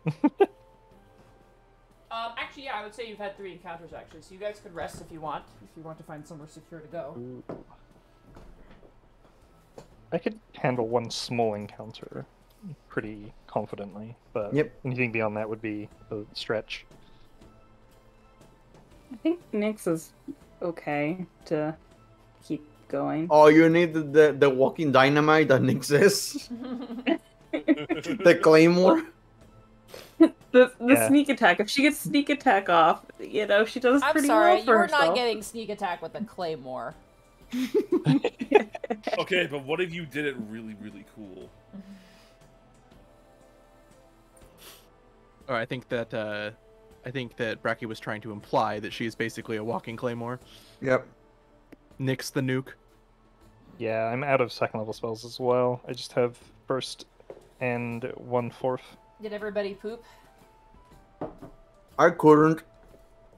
Actually, yeah, I would say you've had 3 encounters, actually, so you guys could rest if you want to find somewhere secure to go. I could handle 1 small encounter pretty confidently, but Yep. anything beyond that would be a stretch. I think Nyx is okay to keep going. Oh, you need the walking dynamite that Nick says. The claymore. The Yeah. sneak attack. If she gets sneak attack off, you know, she does I'm pretty sorry, well for you are herself. not getting sneak attack with a claymore. Okay, but what if you did it really, really cool? Oh, I think that Bracky was trying to imply that she's basically a walking claymore. Yep. Nix the nuke. Yeah, I'm out of second level spells as well. I just have first and 1/4. Did everybody poop? I couldn't.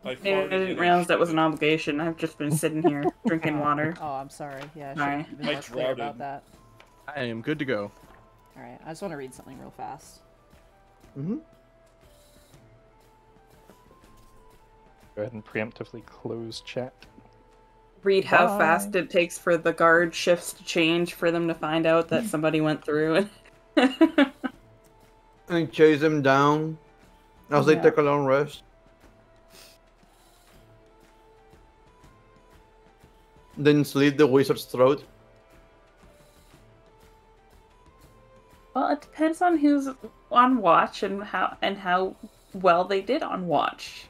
I Maybe I farted didn't and realize that was an obligation. I've just been sitting here drinking water. Oh, I'm sorry. Yeah, I Sorry. should have been I more clear about droughted. that. I am good to go. Alright, I just want to read something real fast. Mm-hmm. Go ahead and preemptively close chat. Read how Bye. fast it takes for the guard shifts to change for them to find out that somebody went through. And chase them down as they Yeah. take a long rest. Then slit the wizard's throat. Well, it depends on who's on watch and how well they did on watch.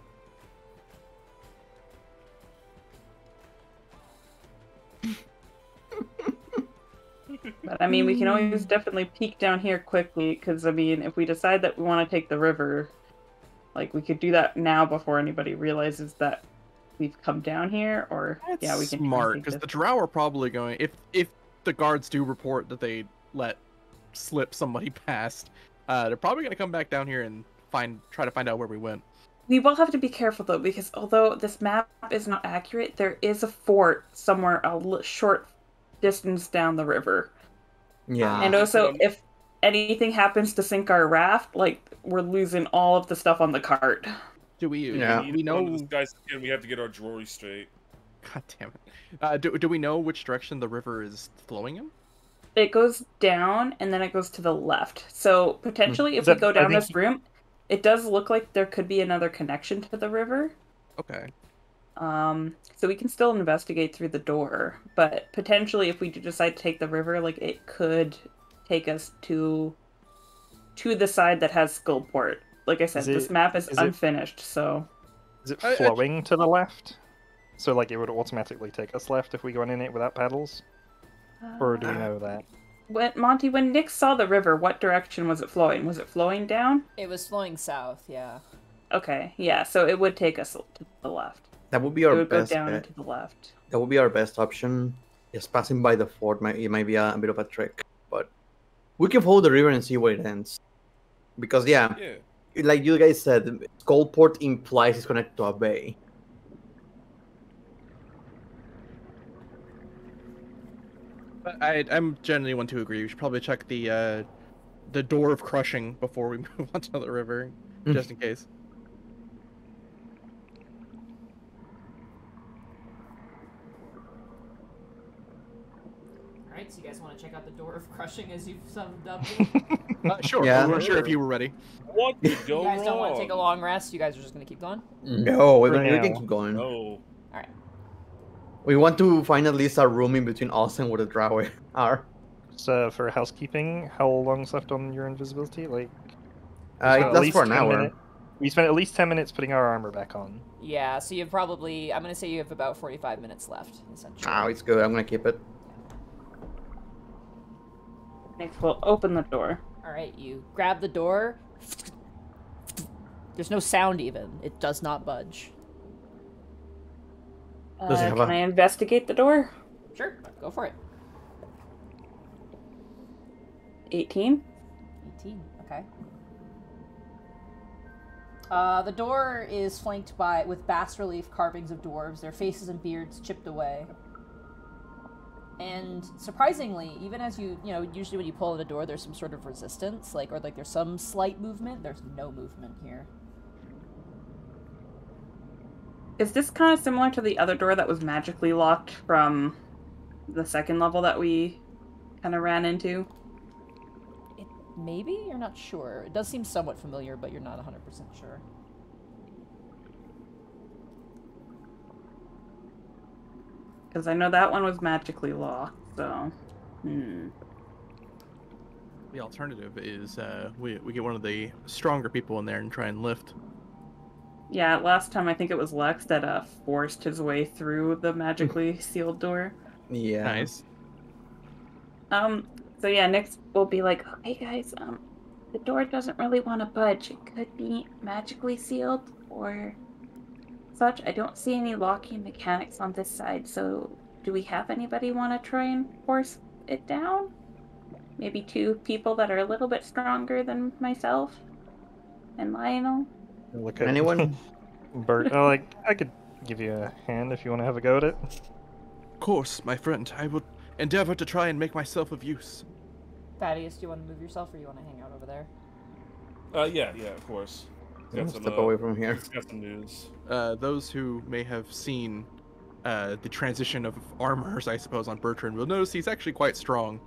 But I mean, we can always definitely peek down here quickly, because I mean, if we decide that we want to take the river, like we could do that now before anybody realizes that we've come down here, or That's yeah, we can try and smart take because the this. drow are probably going. If the guards do report that they let slip somebody past, they're probably going to come back down here and try to find out where we went. We will have to be careful though, because although this map is not accurate, there is a fort somewhere short distance down the river. Yeah. And also, if anything happens to sink our raft, like, we're losing all of the stuff on the cart. Do we? Yeah. We know. This guy's again, we have to get our drawers straight. God damn it. Do we know which direction the river is flowing in? It goes down, and then it goes to the left. So, potentially, if Is that- we go I down think- this room, it does look like there could be another connection to the river. Okay. So we can still investigate through the door, but potentially if we do decide to take the river, like, it could take us to the side that has Skullport. Like I said, Is it- this map is is it- unfinished, so... Is it I- flowing to the left? So, like, it would automatically take us left if we go in it without paddles? Or do we know that? When Nick saw the river, what direction was it flowing? Was it flowing down? It was flowing south, yeah. Okay, yeah, so it would take us to the left. That would be It our would go best down bet. and to the left. That would be our best option. Just passing by the fort it might be a bit of a trick, but we can follow the river and see where it ends. Because yeah, Yeah. like you guys said, Skullport implies it's connected to a bay. But I'm generally one to agree. We should probably check the door of crushing before we move on to the river, just in case. Alright, so you guys want to check out the door of crushing as you've summed up? Sure. Yeah. We weren't sure if you were ready. What could go You guys wrong? don't want to take a long rest? You guys are just going to keep going? No, we For can now. keep going. No. Alright. We want to find at least a room in between us and where the drow are. So, for housekeeping, how long's left on your invisibility? Like, It lasts for an hour. We spent at least 10 minutes putting our armor back on. Yeah, so you have probably... I'm going to say you have about 45 minutes left, essentially. Oh, it's good. I'm gonna keep it. Nick will open the door. Alright, you grab the door. There's no sound even. It does not budge. Does it have Can a- I investigate the door? Sure, go for it. 18? 18, okay. The door is flanked with bas-relief carvings of dwarves, their faces and beards chipped away. And surprisingly, even as usually when you pull at a door, there's some sort of resistance, or there's some slight movement. There's no movement here. Is this kind of similar to the other door that was magically locked from the second level that we kind of ran into? Maybe? You're not sure. It does seem somewhat familiar, but you're not 100% sure. Because I know that one was magically locked, so... The alternative is we get one of the stronger people in there and try and lift. Yeah, last time I think it was Lex that forced his way through the magically sealed door. Yeah. Nice. So yeah, Nyx will be like, okay guys, the door doesn't really want to budge. It could be magically sealed or such. I don't see any locking mechanics on this side, so do we have anybody want to try and force it down? Maybe two people that are a little bit stronger than myself and Lionel? Look at Anyone? Bert. Like, I could give you a hand if you want to have a go at it. Of course, my friend. I would endeavor to try and make myself of use. Thaddeus, do you want to move yourself or you want to hang out over there? Yeah, of course. Got some, Step away from here. got some news. Those who may have seen the transition of armors, I suppose, on Bertrand will notice he's actually quite strong.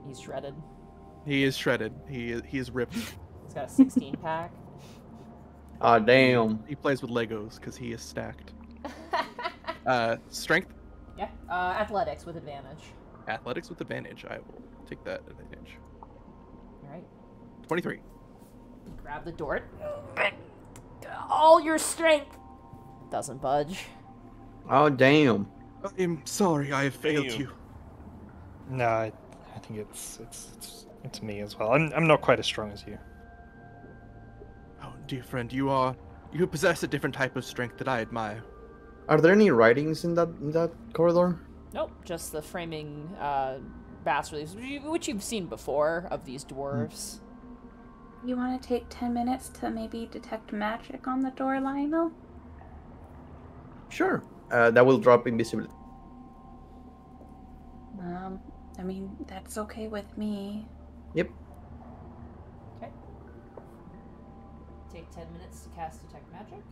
He's shredded. He is shredded. He is ripped. He's got a 16 pack. Ah, damn. He plays with Legos because he is stacked. Strength, Yeah. Athletics with advantage. athletics with advantage. I will take that advantage. All right. 23. Grab the door. All your strength. Doesn't budge. Oh, damn. I'm sorry, I have failed Damn. you. No, I think it's me as well. I'm not quite as strong as you. Oh, dear friend, you possess a different type of strength that I admire. Are there any writings in that corridor? Nope, just the framing bas reliefs, which you've seen before of these dwarves. You want to take 10 minutes to maybe detect magic on the door, Lionel? Sure. That will drop invisibility. I mean, that's okay with me. Yep. Okay. Take 10 minutes to cast Detect Magic.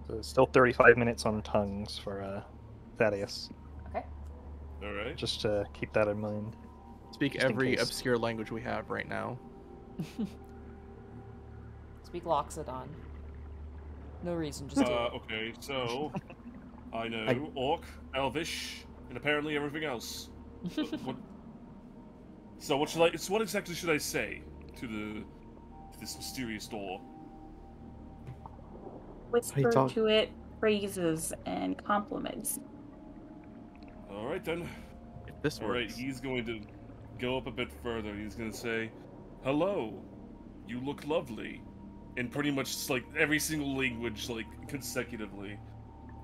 So it's still 35 minutes on tongues for Thaddeus. Okay. All right. Just to keep that in mind. Speak Just in every case. obscure language we have right now. Speak Loxodon. No reason, just do it. Okay, so I know Orc, Elvish, and apparently everything else. So what exactly should I say to this mysterious door? Whisper talk- to it phrases and compliments. All right then. If this All right, works. he's going to go up a bit further. He's going to say, "Hello, you look lovely," in pretty much like every single language, like consecutively.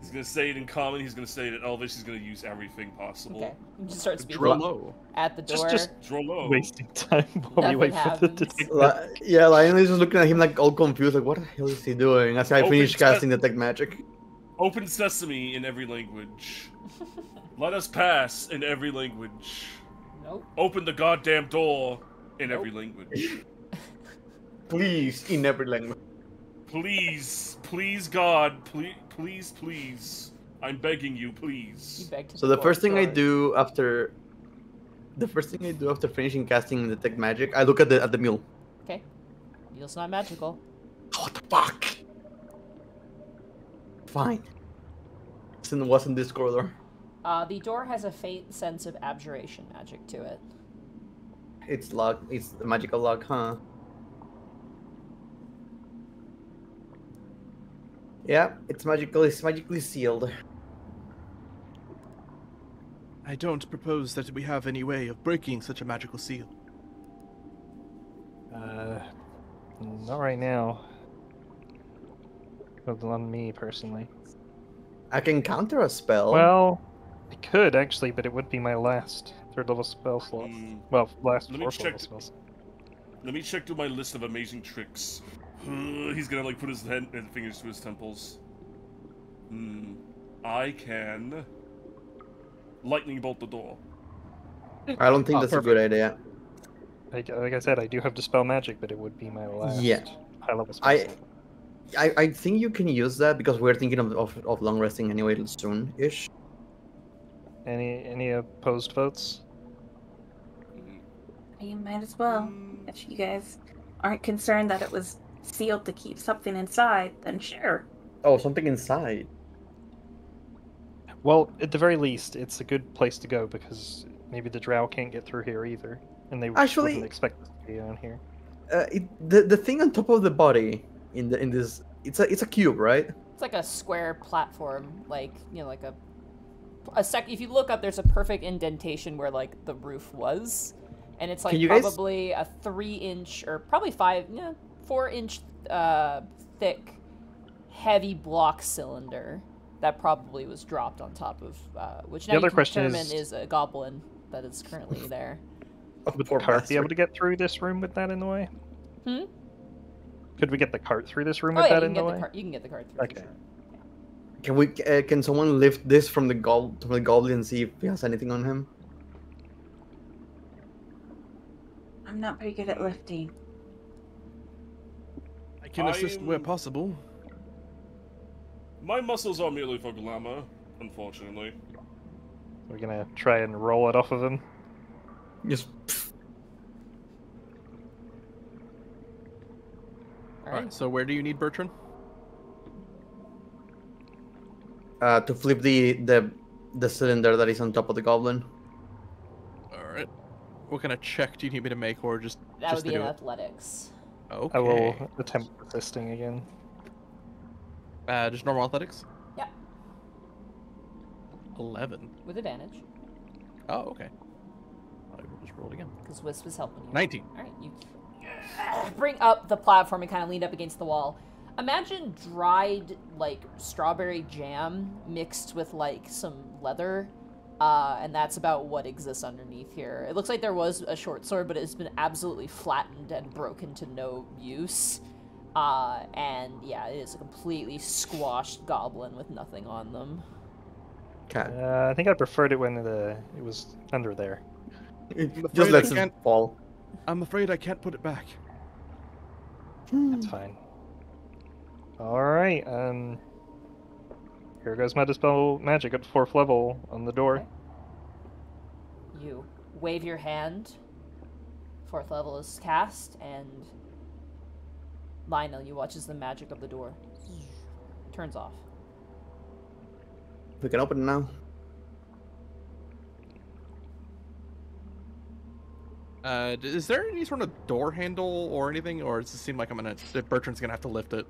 He's going to say it in Common. He's going to say it in Elvish. He's going to use everything possible. Okay. You just start speaking Drolo. at the door. Just Drolo. wasting time while we Nothing wait for the happens. detective. Yeah, Lionel is just looking at him like all confused, like what the hell is he doing? As I Open finish chest. casting Detect Magic. Open sesame in every language. Let us pass in every language. Nope. Open the goddamn door in Nope. every language. Please, in every language. Please, God, please. I'm begging you, You please. beg to So the dwarf first thing I door. do after finishing casting Detect Magic, I look at the mule. Okay. Mule's not magical. What the fuck? Fine. What's in this corridor? The door has a faint sense of abjuration magic to it. It's locked. It's the magical lock, huh? Yeah, it's magically sealed. I don't propose that we have any way of breaking such a magical seal. Not right now. Well, on me personally. I can counter a spell. Well, I could actually, but it would be my last third level spell slot. Well, last Let me fourth level check- spells. Let me check through my list of amazing tricks. He's gonna like put his head and fingers to his temples. I can lightning bolt the door. I don't think Oh, that's a good idea. Like I said, I do have Dispel Magic, but it would be my last Yeah. high level spell I- slot. I think you can use that because we're thinking of long resting anyway soon-ish. Any opposed votes? You might as well. If you guys aren't concerned that it was sealed to keep something inside, then sure. Oh, something inside. Well, at the very least, it's a good place to go because maybe the Drow can't get through here either, and they Actually- wouldn't expect us to be on here. The thing on top of the body in this it's a cube, right? It's like a square platform, like, you know, like if you look up, there's a perfect indentation where, like, the roof was. And it's, like, Can you guys- probably a 3-inch, or probably 4-inch thick, heavy block cylinder that probably was dropped on top of, which now The you other can question determine is- is a goblin that is currently there. Of Would the poor cart be able bastard. to get through this room with that in the way? Hmm? Could we get the cart through this room Oh with yeah, that you in can the get way? the cart. You can get the cart through. Okay. For sure. Can someone lift this from the goblin and see if he has anything on him? I'm not very good at lifting. I can assist where I'm- possible. My muscles are merely for glamour, unfortunately. We're gonna try and roll it off of him. Just All Alright, right. so where do you need Bertrand? to flip the cylinder that is on top of the goblin. Alright. What kind of check do you need me to make, or just That would to be do in it? athletics. Okay. I will attempt resisting again. Just normal athletics? Yeah, 11. with advantage, Oh, okay. I will just roll it again. because Wisp is helping you. 19. All right, you bring up the platform and kind of lean up against the wall. Imagine dried, like, strawberry jam mixed with, like, some leather, and that's about what exists underneath here. It looks like there was a short sword, but it's been absolutely flattened and broken to no use. And yeah, it is a completely squashed goblin with nothing on them. Cat. I think I preferred it when it was under there. It afraid just I lets it can't- fall. I'm afraid I can't put it back. That's fine. Alright, here goes my Dispel Magic at 4th level on the door. Okay. You wave your hand. 4th level is cast, and Lionel, you watch as the magic of the door turns off. We can open it now. Is there any sort of door handle or anything, or does it seem like Bertrand's gonna have to lift it?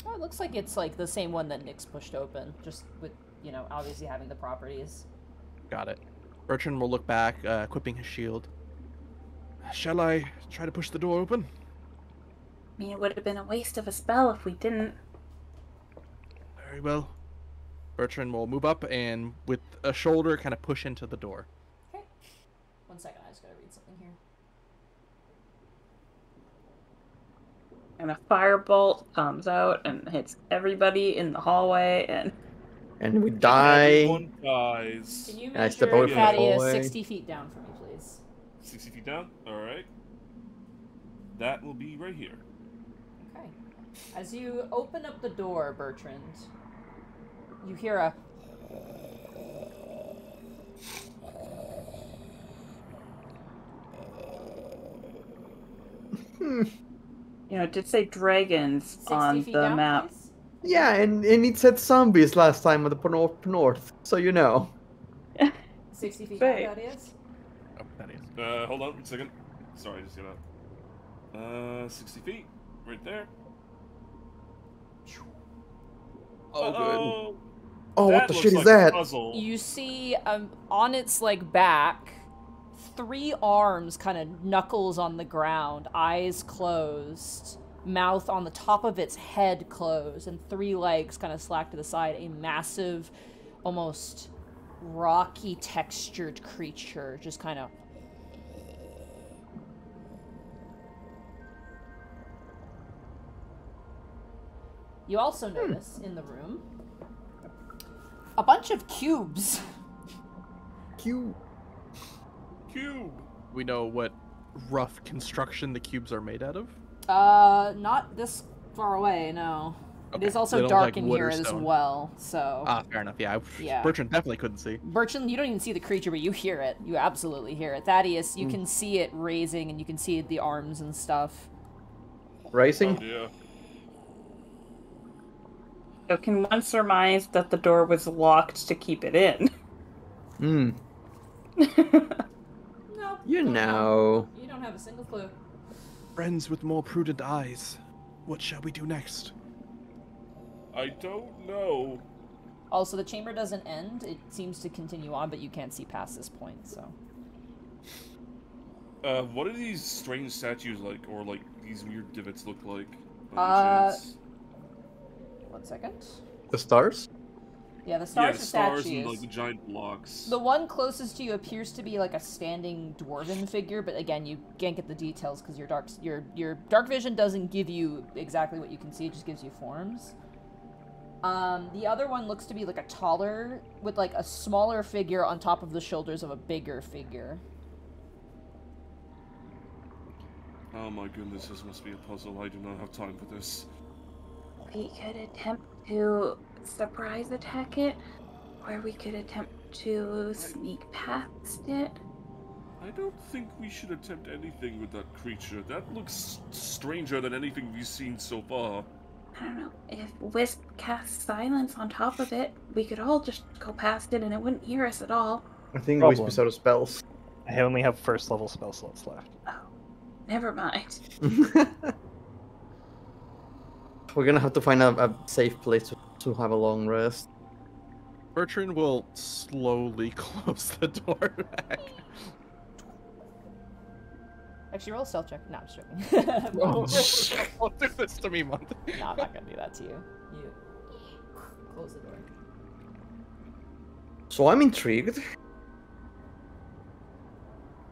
Oh, it looks like it's like the same one that Nyx pushed open, just with, you know, obviously having the properties. Got it. Bertrand will look back, equipping his shield. Shall I try to push the door open? I mean, it would have been a waste of a spell if we didn't. Very well. Bertrand will move up and, with a shoulder, kind of push into the door. Okay. 1 second, I just gotta read something here. And a firebolt comes out and hits everybody in the hallway, and We die. Everyone dies. Can you I step measure away from the Thaddeus hallway. 60 feet down for me, please? 60 feet down? Alright. That will be right here. Okay. As you open up the door, Bertrand, you hear a you know, it did say dragons 60 on feet the down, map. please? Yeah, and it said zombies last time at the north, so you know. 60 feet Right. down, Thaddeus? Oh, that is. Hold on a second. Sorry, I just got out. 60 feet. Right there. Oh, Uh-oh. Oh, what That the looks shit like is a that? puzzle. You see, on its like back, 3 arms, kind of knuckles on the ground, eyes closed, mouth on the top of its head closed, and 3 legs kind of slack to the side. A massive, almost rocky textured creature, just kind of. You also notice in the room a bunch of cubes. Cute. Cube. We know what rough construction the cubes are made out of. Not this far away, no. It is Okay, they also don't look dark like in wood here or as stone. well, so. Ah, fair enough. Yeah, Yeah. Bertrand definitely couldn't see. Bertrand, you don't even see the creature, but you hear it. You absolutely hear it. Thaddeus, you can see it raising, and you can see the arms and stuff. Oh Racing? dear. So can one surmise that the door was locked to keep it in? Hmm. No. You know. You don't have a single clue. Friends with more prudent eyes. What shall we do next? I don't know. Also, the chamber doesn't end. It seems to continue on, but you can't see past this point, so. What are these strange statues like, or like these weird divots look like? Uh, 1 second. The stars? Yeah, the Yeah, stars the are stars statues. and like the giant blocks. The one closest to you appears to be like a standing dwarven figure, but again, you can't get the details because your dark vision doesn't give you exactly what you can see. It just gives you forms. The other one looks to be like a taller, with like a smaller figure on top of the shoulders of a bigger figure. Oh my goodness, this must be a puzzle. I do not have time for this. We could attempt to surprise attack it, or we could attempt to sneak past it. I don't think we should attempt anything with that creature. That looks stranger than anything we've seen so far. I don't know. If Wisp casts silence on top of it, we could all just go past it and it wouldn't hear us at all. I think Problem. Wisp is out of spells. I only have first level spell slots left. Oh, never mind. We're gonna have to find a safe place to have a long rest. Bertrand will slowly close the door back. Actually, roll a stealth check. No, I'm just joking. Don't do this to me, Monty. No, I'm not gonna do that to you. You close the door. So I'm intrigued.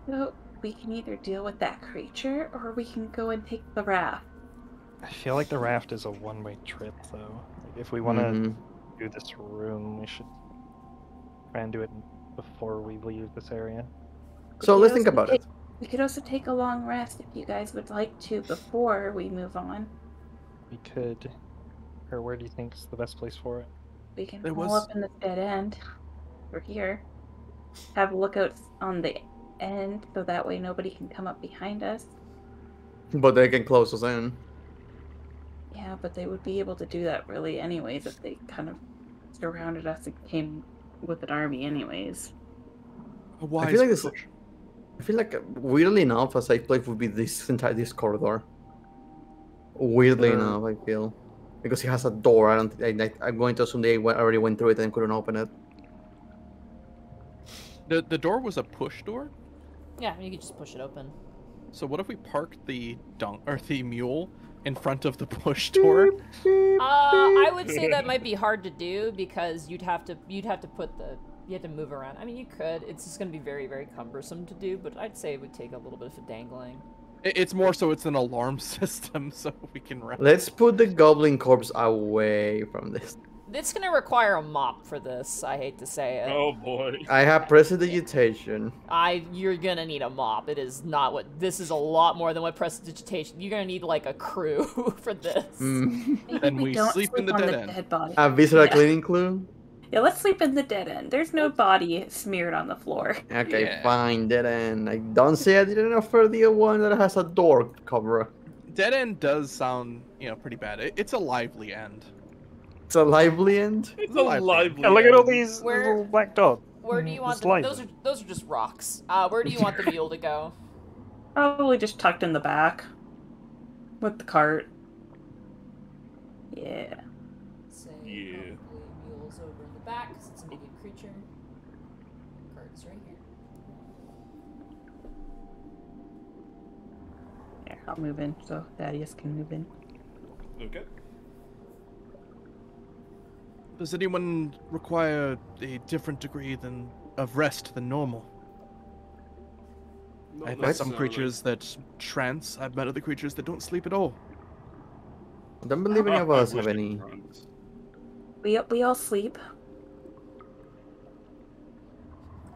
So we can either deal with that creature, or we can go and take the raft. I feel like the raft is a one-way trip, though. Like, if we want to Mhm. do this room, we should try and do it before we leave this area. So We let's could think also about it. We could also take a long rest if you guys would like to before we move on. We could... Or where do you think's the best place for it? We can There pull was- up in the dead end. We're here. Have lookouts on the end so that way nobody can come up behind us. But they can close us in. Yeah, but they would be able to do that really anyways if they kind of surrounded us and came with an army anyways. A wise feel like this- approach. I feel like weirdly enough, a safe place would be this corridor. Weirdly enough, I feel, because it has a door. I'm going to assume they already went through it and couldn't open it. The door was a push door. Yeah, you could just push it open. So what if we parked the the mule in front of the push door? I would say that might be hard to do because you'd have to move around. I mean, you could. It's just going to be very, very cumbersome to do, but I'd say it would take a little bit of dangling. It's more so it's an alarm system, so we can run. Let's put the goblin corpse away from this. It's going to require a mop for this. I hate to say it. Oh boy. I have prestidigitation. You're going to need a mop. It is not what. This is a lot more than what prestidigitation. You're going to need like a crew for this. Mm. Maybe Then we don't sleep in the on dead the end. dead body. A visceral Yeah. cleaning clue? Yeah, let's sleep in the dead end. There's no body smeared on the floor. Okay, Yeah. fine, dead end. I don't say I didn't offer the one that has a door cover. Dead end does sound, pretty bad. It's a lively end. It's a lively end. It's a lively. Yeah, look at all end. these Where- little black dots. Where do you want It's the, lively. those are just rocks. Where do you want the mule to go? Probably just tucked in the back with the cart. Yeah. Say Yeah. probably mule's over in the back because it's a medium creature. Cart is right here. Here, I'll move in so Thaddeus can move in. Okay. Does anyone require a different degree of rest than normal? Not I've met some necessarily. creatures that trance. I've met other creatures that don't sleep at all. I don't believe any of I us wish have they any. weren't. We all sleep.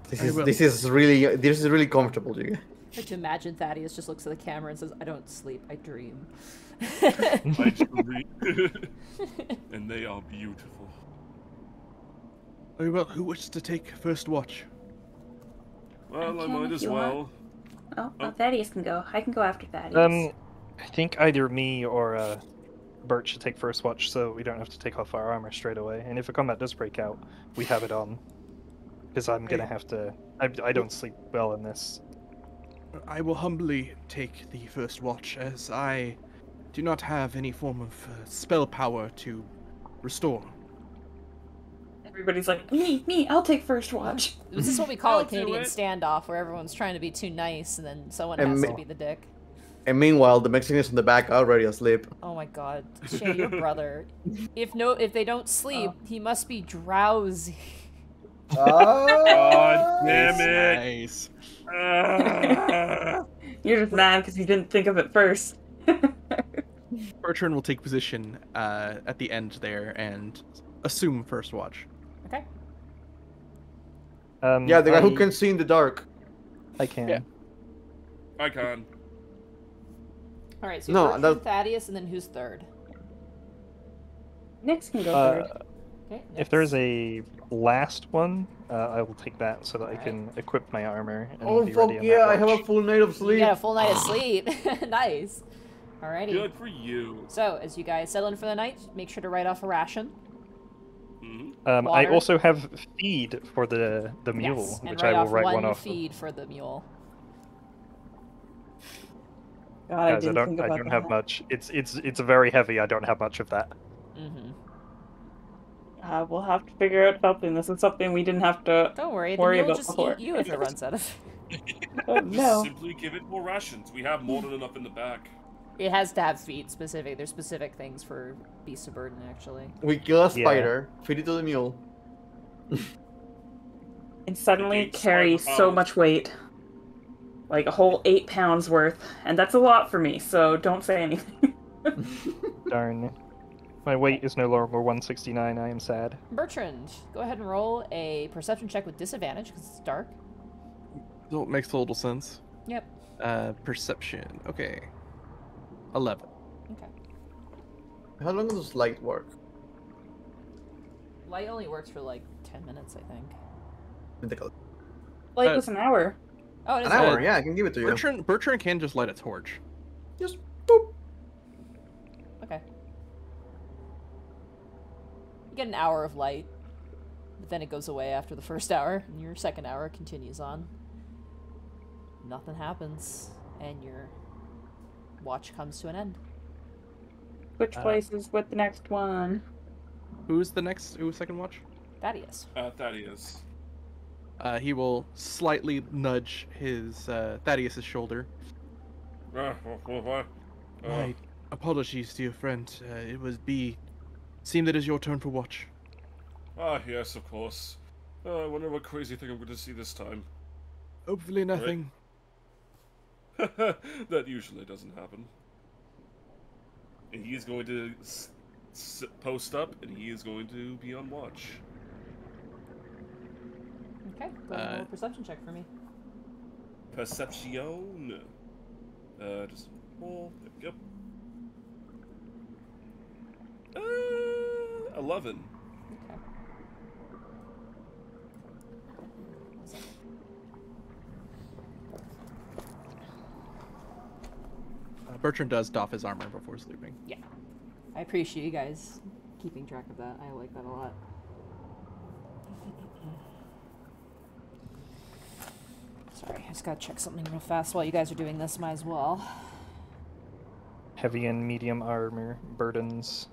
This is really comfortable, you guys. I like to imagine Thaddeus just looks at the camera and says, "I don't sleep, I dream." I agree. And they are beautiful. Very well, who wishes to take first watch? Well, I can might if as you well. want. Oh, Oh. Thaddeus can go. I can go after Thaddeus. I think either me or Bert should take first watch so we don't have to take off our armor straight away. And if a combat does break out, we have it on. Because I'm gonna have to... I don't sleep well in this. I will humbly take the first watch, as I do not have any form of spell power to restore. Everybody's like, me, I'll take first watch. This is what we call I'll a do Canadian it. standoff, where everyone's trying to be too nice, and then someone And has to me- be the dick. And meanwhile, the Mexicans in the back are already asleep. Oh my god, Shay, your brother. If they don't sleep, he must be drowsy. God damn it! Nice. You're just mad because you didn't think of it first. Bertrand will take position at the end there and assume first watch. Okay. Yeah, the guy who can see in the dark. I can. Yeah. I can. Alright, so No, Bertrand, that- Thaddeus, and then who's third? Nix can go third. Okay. If there's a last one, I will take that so that I can equip my armor and Oh be fuck ready on yeah! that I have a watch. full night of You sleep. got a full night of sleep. Nice. Alrighty. Good for you. So, as you guys settle in for the night, make sure to write off a ration. Mhm. I Water. also have feed for the mule, Yes, and which write I will off write one one off. feed for the mule. God, I Guys, didn't think I about don't that. have much. It's very heavy. I don't have much of that. Mm-hmm. We'll have to figure out something. This is something we didn't have to Don't worry, the worry mule about just before. eat you if it runs out of. Oh, no. Simply give it more rations. We have more than enough in the back. It has to have feed specific. There's specific things for beasts of burden, actually. We kill a Yeah. spider, feed it to the mule. And suddenly Eight carry spider so pounds. much weight. Like a whole 8 pounds worth. And that's a lot for me, so don't say anything. Darn. My weight is no longer 169. I am sad. Bertrand, go ahead and roll a perception check with disadvantage because it's dark. So it makes total sense. Yep. Perception. Okay. 11. Okay. How long does light work? Light only works for like 10 minutes, I think. Let me take a look. Like, it was an hour. Oh, it is An hour, light. yeah, I can give it to you. Bertrand can just light a torch. Just boop. Okay. You get an hour of light, but then it goes away after the first hour, and your second hour continues on. Nothing happens, and your watch comes to an end. Which place is with the next one? Who's second watch? Thaddeus. Thaddeus. He will slightly nudge his Thaddeus's shoulder. What? My apologies to your friend. Seemed that it is your turn for watch. Yes, of course. I wonder what crazy thing I'm going to see this time. Hopefully nothing. That usually doesn't happen. And he is going to post up, and he is going to be on watch. Okay, go ahead and roll a perception check for me. Perception. Just roll. There we go. 11. Okay. Bertrand does doff his armor before sleeping. Yeah. I appreciate you guys keeping track of that. I like that a lot. Sorry, I just gotta check something real fast while you guys are doing this. Might as well. Heavy and medium armor burdens.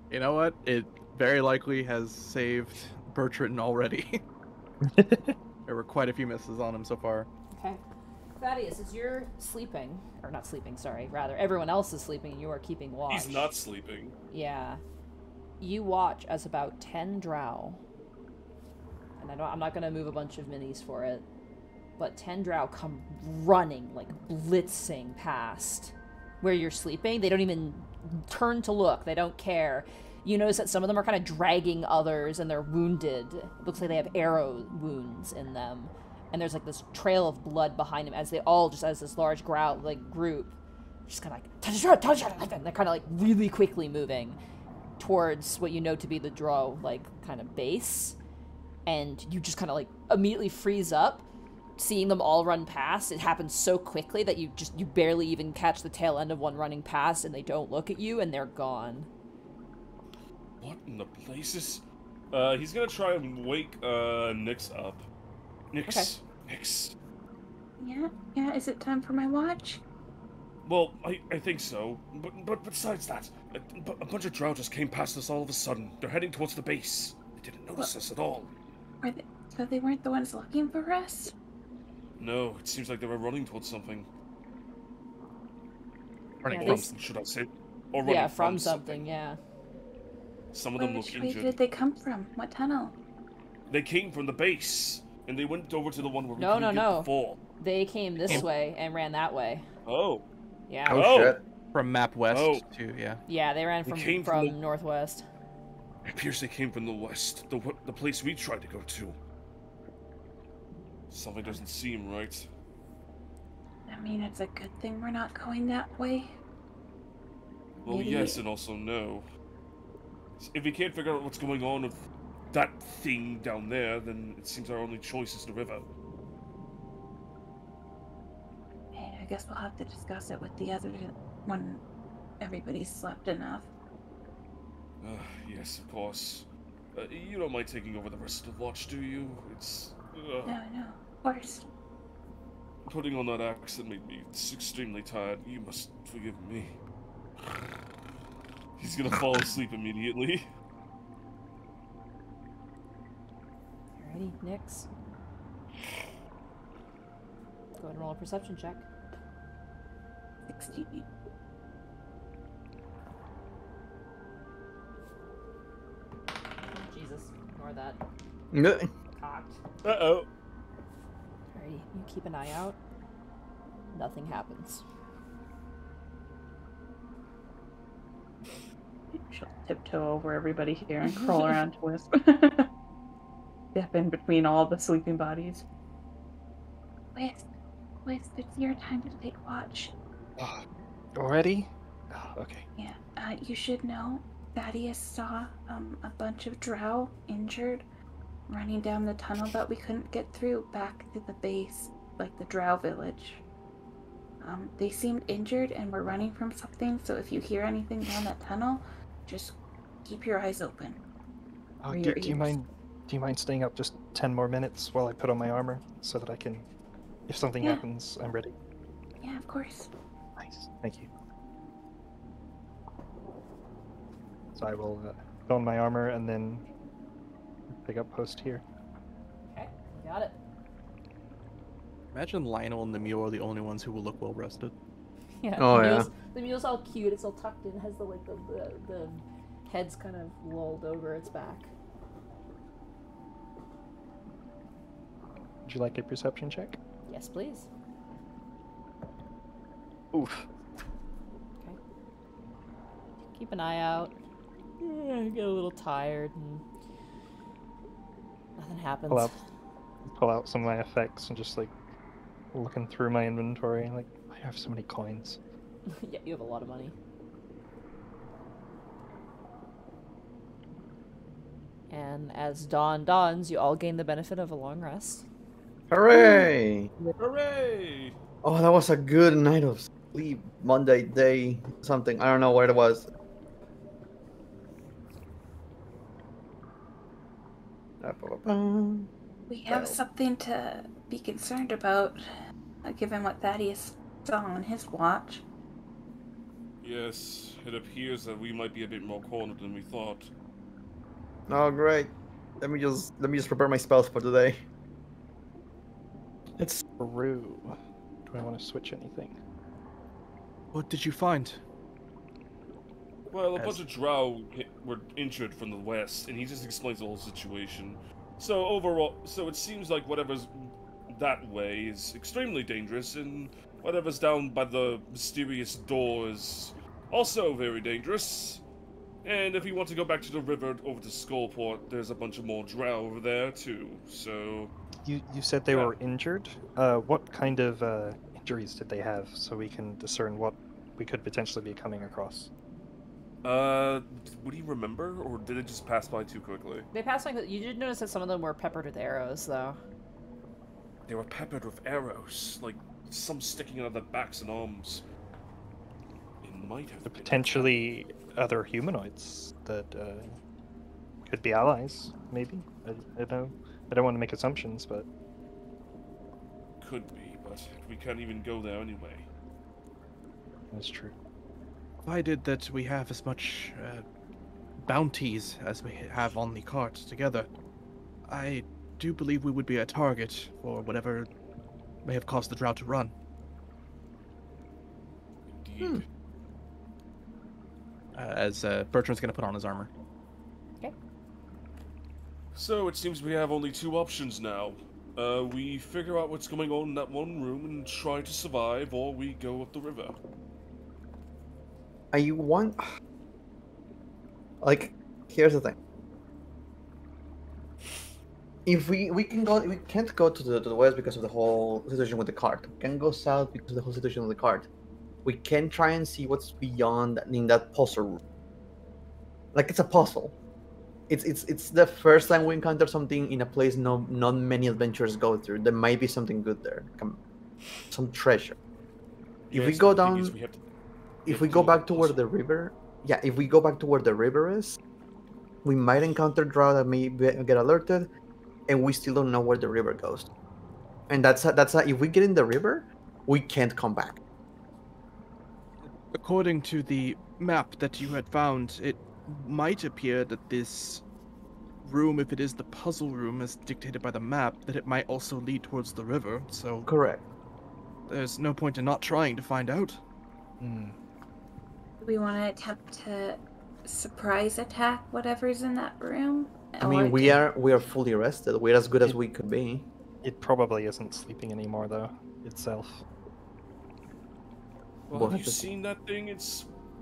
You know what? It very likely has saved Bertrand already. There were quite a few misses on him so far. Okay. Thaddeus, as you're sleeping, or not sleeping, sorry, rather, everyone else is sleeping and you are keeping watch. He's not sleeping. Yeah. You watch as about 10 drow, and I'm not going to move a bunch of minis for it, but 10 drow come running, like blitzing past where you're sleeping. They don't even turn to look. They don't care. You notice that some of them are kind of dragging others and they're wounded. It looks like they have arrow wounds in them. And there's like this trail of blood behind them as they all just as this large group just kind of like, and they're kind of like really quickly moving towards what you know to be the drow like kind of base. And you just kind of like immediately freeze up seeing them all run past, it happens so quickly that you barely even catch the tail end of one running past, and they don't look at you, and they're gone. What in the places? He's gonna try and wake Nyx up. Nyx, Nyx. Yeah, is it time for my watch? Well, I think so. But besides that, a bunch of Drought just came past us all of a sudden. They're heading towards the base. They didn't notice us at all. So they weren't the ones looking for us? No, it seems like they were running towards something. Running from, should I say? Or running from something, yeah. Some of them look Which way injured. did they come from? What tunnel? They came from the base, and they went over to the one where we couldn't get before. They came this way and ran that way. Oh. Yeah. Oh, shit. From map west to, yeah. Yeah, they ran from northwest. It appears they came from the west, the place we tried to go to. Something doesn't seem right. I mean, it's a good thing we're not going that way. Well, Maybe. yes, and also no. If we can't figure out what's going on with that thing down there, then it seems our only choice is the river. Hey, I guess we'll have to discuss it with the others when everybody's slept enough. Yes, of course. You don't mind taking over the rest of the watch, do you? It's... No, of course. Putting on that accent made me extremely tired. You must forgive me. He's gonna fall asleep immediately. Alrighty, Nyx. Go ahead and roll a perception check. 16. Jesus, ignore that. No. Cocked. Uh-oh. Alrighty, you keep an eye out. Nothing happens. She'll tiptoe over everybody here and crawl around to Wisp. Step in between all the sleeping bodies. Wisp, it's your time to take watch. Already? Oh, okay. Yeah, you should know Thaddeus saw a bunch of drow injured running down the tunnel that we couldn't get through back to the base, like the drow village. They seemed injured and were running from something, so if you hear anything down that tunnel, just keep your eyes open. Do you mind staying up just 10 more minutes while I put on my armor so that I can, if something happens, I'm ready? Yeah, of course. Nice, thank you. So I will put on my armor and then pick up post here. Okay, got it. Imagine Lionel and the mule are the only ones who will look well rested. Yeah. Oh, The mule's all cute. It's all tucked in. It has the head's kind of lolled over its back. Would you like a perception check? Yes, please. Oof. Okay. Keep an eye out. I get a little tired and nothing happens. Pull out some of my effects and just like looking through my inventory. Like, I have so many coins. Yeah, you have a lot of money. And as dawn dawns, you all gain the benefit of a long rest. Hooray! Hooray! Oh, that was a good night of sleep. Monday day something. I don't know what it was. We have something to be concerned about, given what Thaddeus saw on his watch. Yes, it appears that we might be a bit more cornered than we thought. Oh, great. Let me just prepare my spells for today. It's true. Do I want to switch anything? What did you find? Well, a bunch of drow were injured from the west, and he just explains the whole situation. So overall, it seems like whatever's that way is extremely dangerous, and whatever's down by the mysterious door is also very dangerous. And if you want to go back to the river over to Skullport, there's a bunch of more drow over there too. So You said they were injured? What kind of injuries did they have so we can discern what we could potentially be coming across? would you remember, or did it just pass by too quickly? They passed like you did notice that some of them were peppered with arrows, though. they were peppered with arrows, like some sticking out of their backs and arms. It might have been Potentially other humanoids that could be allies, maybe. I don't know. I don't want to make assumptions, but could be, but we can't even go there anyway. that's true. Provided that we have as much bounties as we have on the cart together, I do believe we would be a target for whatever may have caused the drought to run. Indeed. As Bertrand's going to put on his armor. Okay. So it seems we have only two options now. We figure out what's going on in that one room and try to survive, or we go up the river. I want. Like, here's the thing. If we can go, we can't go to the west because of the whole situation with the cart. We can go south because of the whole situation with the cart. We can try and see what's beyond in that puzzle room. Like, it's a puzzle. It's the first time we encounter something in a place not many adventurers go through. There might be something good there, some treasure. If we go down, if we go back to where the river, if we go back to where the river is, we might encounter Drought that may get alerted, and we still don't know where the river goes. And that's if we get in the river, we can't come back. According to the map that you had found, it might appear that this room, if it is the puzzle room as dictated by the map, that it might also lead towards the river, so... Correct. There's no point in not trying to find out. Do we want to attempt to surprise attack whatever's in that room? I mean, we are fully rested. We're as good as we could be. It probably isn't sleeping anymore, though, itself. Well, have you seen that thing?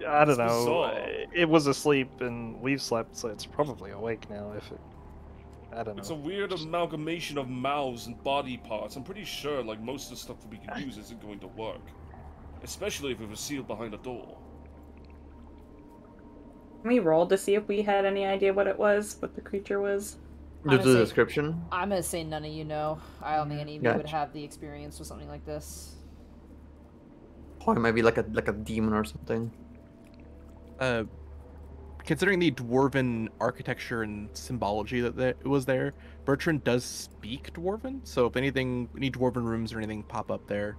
I don't know. bizarre. It was asleep and we've slept, so it's probably awake now. I don't know. It's a weird amalgamation of mouths and body parts. I'm pretty sure, like, most of the stuff that we can use isn't going to work. Especially if it was sealed behind a door. Can we roll to see if we had any idea what it was, what the creature was? Due to the description. I'm gonna say none of you know. I don't think any of you would Gotcha. have the experience with something like this. Or it might be like a demon or something. Considering the dwarven architecture and symbology that was there, Bertrand does speak dwarven, so if anything, any dwarven rooms or anything pop up there,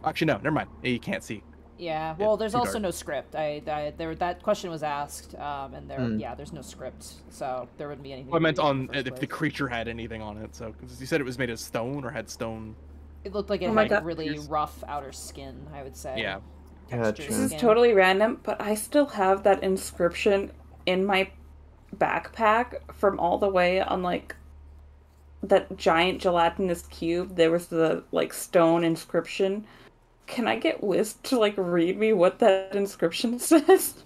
actually no, never mind, you can't see. Yeah, well, there's too also dark. no script. That question was asked, and there's no script, so there wouldn't be anything. I meant to read on in the first if the place. creature had anything on it, so 'cause you said it was made of stone or had stone. It looked like it Oh my had God. really rough outer skin, I would say. Yeah. Textured Gotcha. This is skin. totally random, but I still have that inscription in my backpack from all the way on, like, that giant gelatinous cube. There was the, like, stone inscription. Can I get Wiz to, like, read me what that inscription says?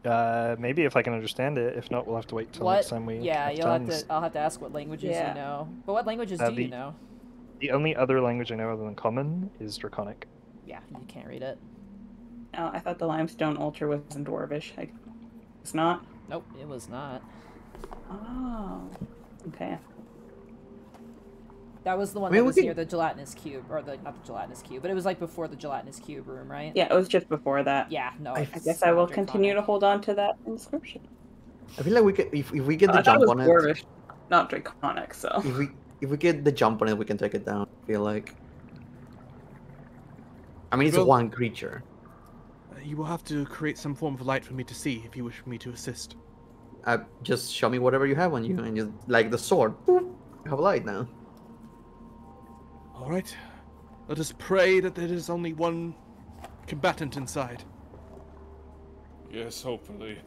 Maybe if I can understand it. If not, we'll have to wait till What? next time we. Yeah, have you'll have times. to. I'll have to ask what languages Yeah. you know. But what languages do you know? The only other language I know other than Common is Draconic. Yeah, you can't read it. Oh, I thought the limestone altar was in Dwarvish. It's not? Nope, it was not. Oh. Okay. That was the one I mean, that we was could- near the gelatinous cube, or not the gelatinous cube, but it was like before the gelatinous cube room, right? Yeah, it was just before that. Yeah, no. I I guess I will continue to hold on to that inscription. I feel like we could, if we get the I thought jump it was on it, Dwarvish, not Draconic, so. if we get the jump on it, we can take it down. I feel like. I mean, it's Well- one creature. You will have to create some form of light for me to see if you wish me to assist. Just show me whatever you have on you, and just like the sword. Boop, you have light now. All right. Let us pray that there is only one combatant inside. Yes, hopefully.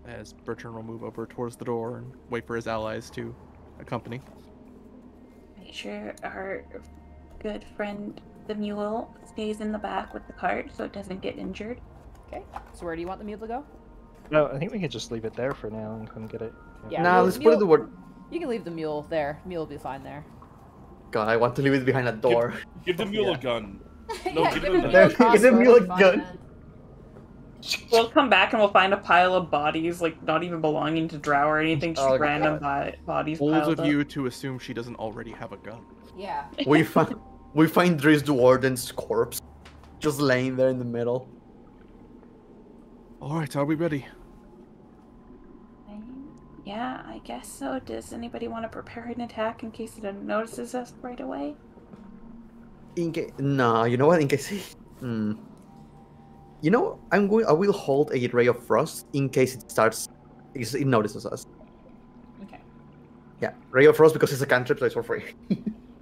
As Bertrand will move over towards the door and wait for his allies to accompany. Make sure our good friend the mule stays in the back with the cart so it doesn't get injured. Okay, so where do you want the mule to go? No, I think we could just leave it there for now and come get it. Yeah, Nah, mule- let's put it to mule- work. You can leave the mule there. Mule will be fine there. God, I want to leave it behind a door. Give the mule Yeah. a gun. No, Yeah, give give him him a a There- mule give the crossbow, mule a it'll be fine gun. then. We'll come back and we'll find a pile of bodies, like not even belonging to Drow or anything, just Oh, random God. bodies Bold piled of up. you to assume she doesn't already have a gun. Yeah. We find Driz the Warden's corpse just laying there in the middle. All right, are we ready? Yeah, I guess so. Does anybody want to prepare an attack in case it notices us right away? No, you know what? In case you know, I will hold a ray of frost in case it notices us. Okay. Yeah, ray of frost because it's a cantrip, so it's for free.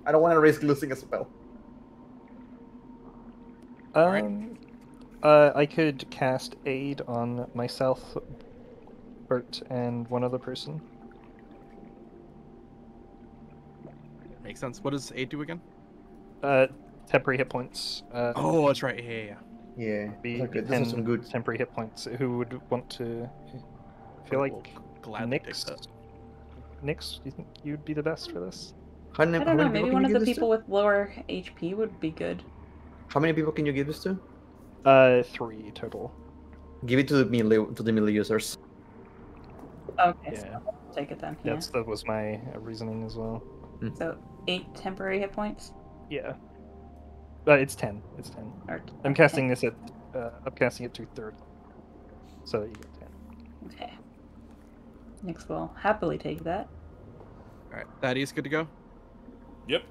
I don't want to risk losing a spell. I could cast aid on myself, Bert, and one other person. Makes sense. What does aid do again? Temporary hit points. Oh, that's right. Yeah. Yeah, Be those are good. Those are some 10 good. temporary hit points. Who would want to? I feel We'll like gladly take Nyx. that. Nyx, do you think you'd be the best for this? I don't know, maybe one of the people with lower HP would be good. How many people can you give this to? 3 total. Give it to the melee users. Okay, Yeah. so I'll take it then. Yeah. That was my reasoning as well. So 8 temporary hit points? Yeah. It's 10. It's 10. Or, I'm casting this at. I'm casting it to 3rd. So that you get 10. Okay. Nyx will happily take that. All right, Thaddeus, good to go. Yep.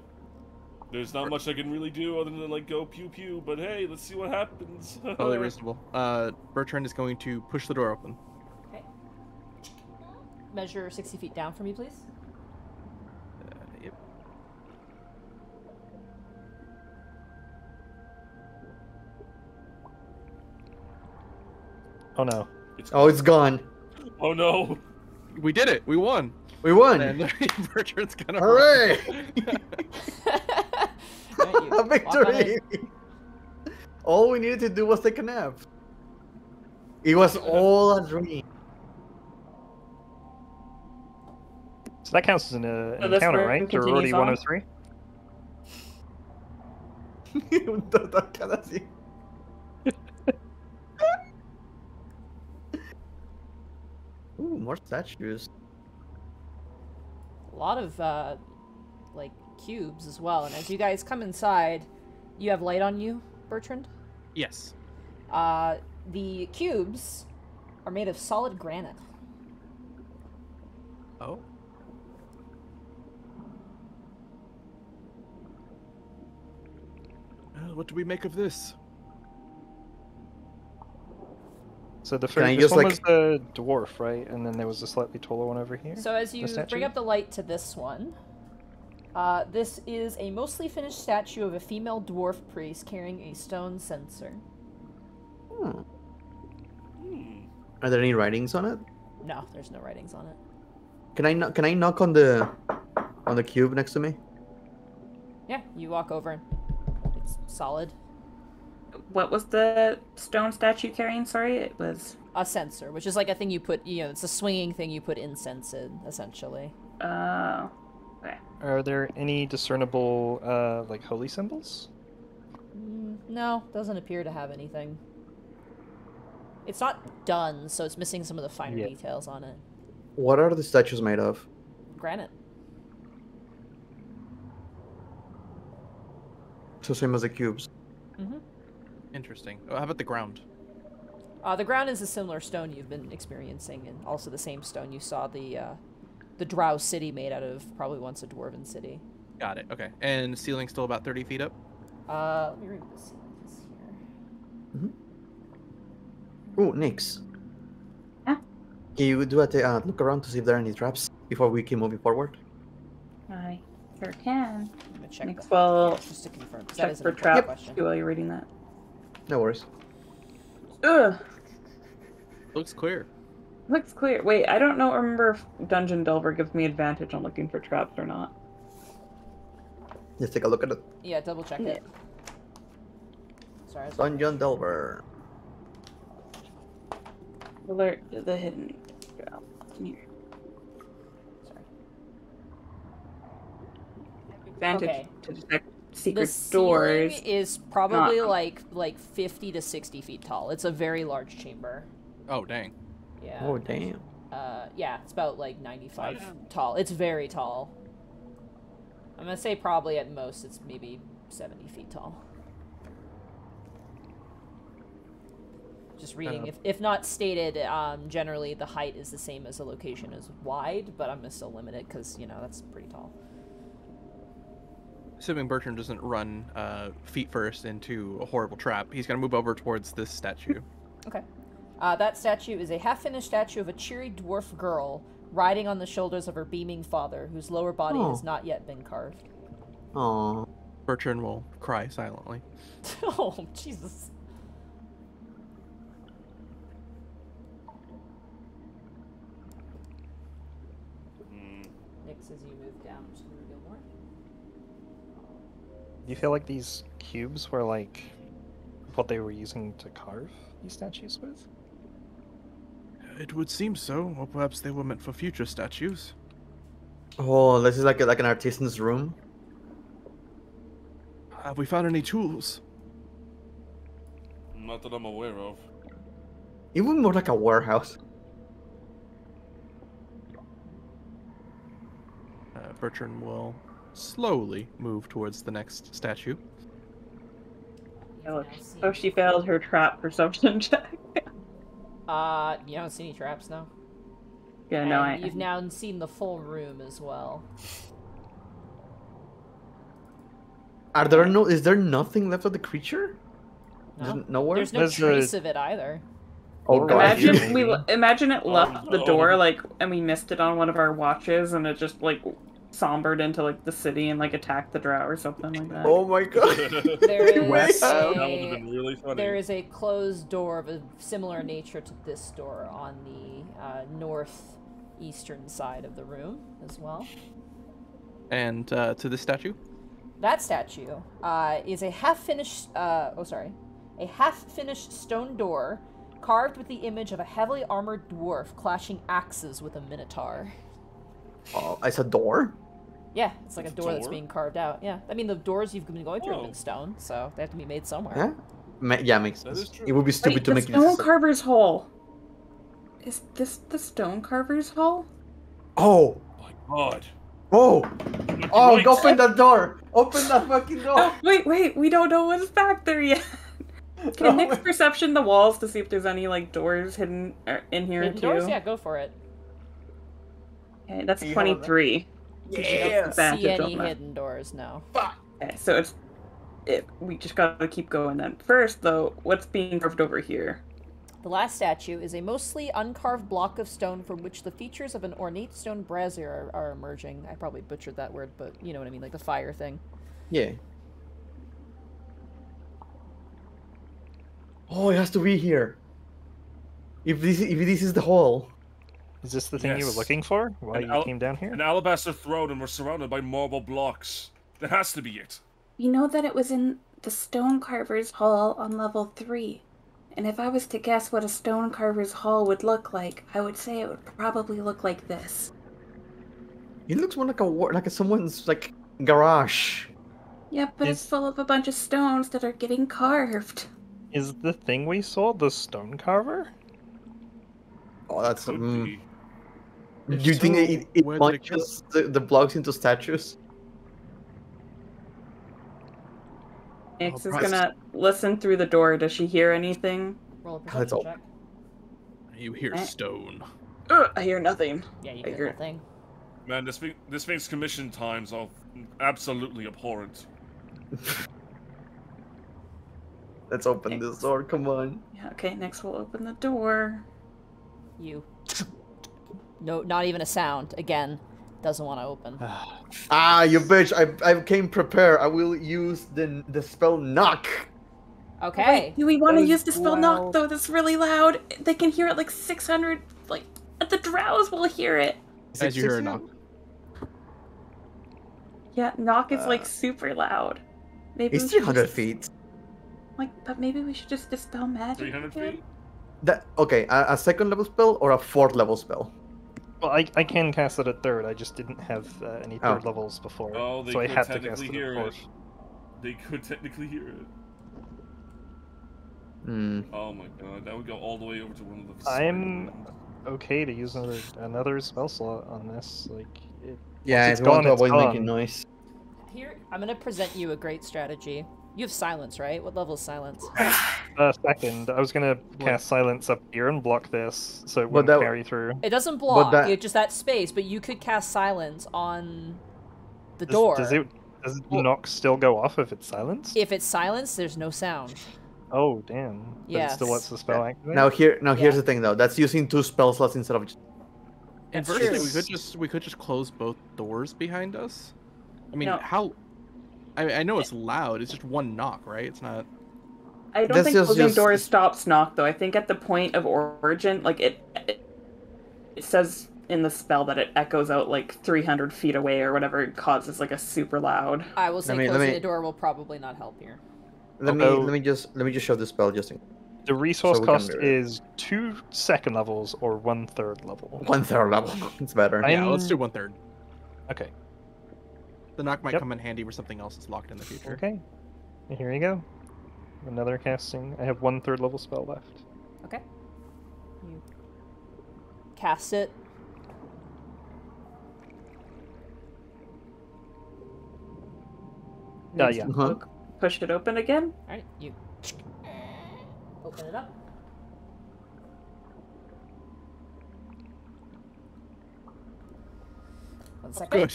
There's not much I can really do other than like go pew pew, but hey, let's see what happens. Totally reasonable. Bertrand is going to push the door open. Okay. Measure 60 feet down for me, please. Yep. Oh no. It's gone. Oh no! We did it. We won. We won. And Bertrand's gonna. Hooray! Alright, you A walk on victory! in. All we needed to do was take a nap. It was all a dream. So that counts as an So this encounter, room right? We're continues already on? 103. That kind of thing. Ooh, more statues. A lot of like cubes as well. And as you guys come inside, you have light on you, Bertrand. Yes. The cubes are made of solid granite. Oh. What do we make of this? So the Can I first just, one like- was the dwarf, right? And then there was a slightly taller one over here. So as you statue? bring up the light to this one, this is a mostly finished statue of a female dwarf priest carrying a stone censer. Hmm. Are there any writings on it? No, there's no writings on it. Can I knock on the cube next to me? Yeah, you walk over and it's solid. What was the stone statue carrying? Sorry, it was. A censer, which is like a thing you put, it's a swinging thing you put incense in, essentially. Okay. Are there any discernible, like, holy symbols? No, doesn't appear to have anything. It's not done, so it's missing some of the finer Yeah. details on it. What are the statues made of? Granite. So same as the cubes. Mm-hmm. Interesting. Oh, how about the ground? The ground is a similar stone you've been experiencing, and also the same stone you saw the Drow city made out of, probably once a dwarven city. Got it. Okay. And ceiling still about 30 feet up? Let me read what the ceiling is here. Ooh, Nyx. Yeah? Can you do a look around to see if there are any traps before we keep moving forward? I sure can. I'm gonna check Nyx the will just to confirm, 'cause that check is an for important traps question. while you're reading that. No worries. Ugh. Looks clear. Looks clear. Wait, I don't know. Remember if Dungeon Delver gives me advantage on looking for traps or not. Let's take a look at it. Yeah, double check it. Sorry. I was- Dungeon Delver. Alert to the hidden trap. Here. Sorry. Advantage Okay. to detect secret The doors. ceiling is probably Not- like 50 to 60 feet tall. It's a very large chamber. Oh dang. Yeah. Oh damn. Yeah, it's about like 95 tall. It's very tall. I'm gonna say probably at most it's maybe 70 feet tall. Just reading, if not stated, generally the height is the same as the location is wide, but I'm gonna still limit it because, you know, that's pretty tall. Assuming Bertrand doesn't run feet first into a horrible trap, he's gonna move over towards this statue. Okay. That statue is a half-finished statue of a cheery dwarf girl riding on the shoulders of her beaming father, whose lower body has not yet been carved. Oh. Bertrand will cry silently. Oh, Jesus. Nix, as you move down, just gonna go more. Do you feel like these cubes were like what they were using to carve these statues with? It would seem so, or perhaps they were meant for future statues. Oh, this is like an artisan's room. Have we found any tools? Not that I'm aware of. Even more like a warehouse. Bertrand will slowly move towards the next statue. So she failed her trap perception check. You haven't seen any traps now? Yeah, And no, you've now seen the full room as well. Are there no? Is there nothing left of the creature? No? Nowhere. There's no There's trace of it either. Oh god. Imagine it left the no. door, like, and we missed it on one of our watches, and it just like sombered into like the city and like attacked the Drow or something like that. Oh my god. There is West. That would have been really funny. there is a closed door of a similar nature to this door on the northeastern side of the room as well. And to this statue? That statue is a half-finished, a half-finished stone door carved with the image of a heavily armored dwarf clashing axes with a minotaur. Oh, it's a door. Yeah, it's like a door that's door? being carved out. Yeah, I mean the doors you've been going through have Oh. been stone, so they have to be made somewhere. Yeah. Yeah, makes That sense. is true. It would be stupid Wait, to the make stone it. carver's hall. Is this the stone carver's hall? Oh. My God. Oh. Oh! Right. Open that door. Open that fucking door. Oh, wait, we don't know what's back there yet. Can Nick's perception the walls to see if there's any like doors hidden in here Hidden too? doors? Yeah, go for it. Okay, that's You 23. Yeah. Advantage See any on that. hidden doors? No. Okay, so we just gotta keep going then. First, though, what's being carved over here? The last statue is a mostly uncarved block of stone from which the features of an ornate stone brazier are emerging. I probably butchered that word, but you know what I mean, like the fire thing. Yeah. Oh, it has to be here. If this is the hall. Is this the thing you were Yes. looking for while An you came down here? An alabaster throne, and we're surrounded by marble blocks. That has to be it. We know that it was in the stone carver's hall on level 3. And if I was to guess what a stone carver's hall would look like, I would say it would probably look like this. It looks more like someone's like garage. Yeah, but it's full of a bunch of stones that are getting carved. Is the thing we saw the stone carver? Oh, that's. Could Do be. you think it where did it go? punches the blocks into statues? Nix is perhaps- gonna listen through the door. Does she hear anything? Roll a Let's perception open. check. You hear Eh. stone. I hear nothing. Yeah, you I get hear- nothing. Man, this thing's commission times are absolutely abhorrent. Let's open this door. Come on. Yeah, okay, next we'll open the door. You. No, not even a sound. Again, doesn't want to open. Ah, you bitch! I came prepared. I will use the spell knock. Okay. Wait, do we want to As use the spell well. knock though? That's really loud. They can hear it like 600. Like the drows will hear it. As you hear a knock. Yeah, knock is like super loud. Maybe It's we should 300 just- feet. But maybe we should just dispel magic. 300 again? feet? That okay? A second level spell or a fourth level spell? Well, I can cast it at third. I just didn't have any third Oh. levels before, Oh, they so I could had to cast technically it hear at it. fourth. They could technically hear it. Hmm. Oh my god, that would go all the way over to one of the. I'm okay to use another spell slot on this. Like, Yeah, once if you want to it's avoid gone. making noise. Here, I'm gonna present you a great strategy. You have silence, right? What level is silence? Second, I was gonna cast silence up here and block this, so it But wouldn't that- carry through. It doesn't block. that- It's just that space, but you could cast silence on the door. Does the knock still go off if it's silenced? If it's silenced, there's no sound. Oh damn! But it still Yes. lets the spell activate. Here's Yeah. the thing though. That's using 2 spell slots instead of just. That's Inversely, true. we could just close both doors behind us. I mean, No. how? I know it's loud. It's just one knock, right? It's not. I don't This think is closing just- doors stops knock though. I think at the point of origin, like it says in the spell that it echoes out like 300 feet away or whatever. It causes like a super loud. I will say Let closing me- the door will probably not help here. Let me just show the spell just in The resource So we can cost do it. is 2 second levels or 1/3 level. 1/3 level. It's better. Yeah, let's I'm- do 1/3. Okay. The knock might Yep. come in handy for something else that's locked in the future. Okay. Here you go. Another casting. I have 1/3 level spell left. Okay. You cast it. Yeah, yeah. Uh-huh. Push it open again. All right, you open it up. One second.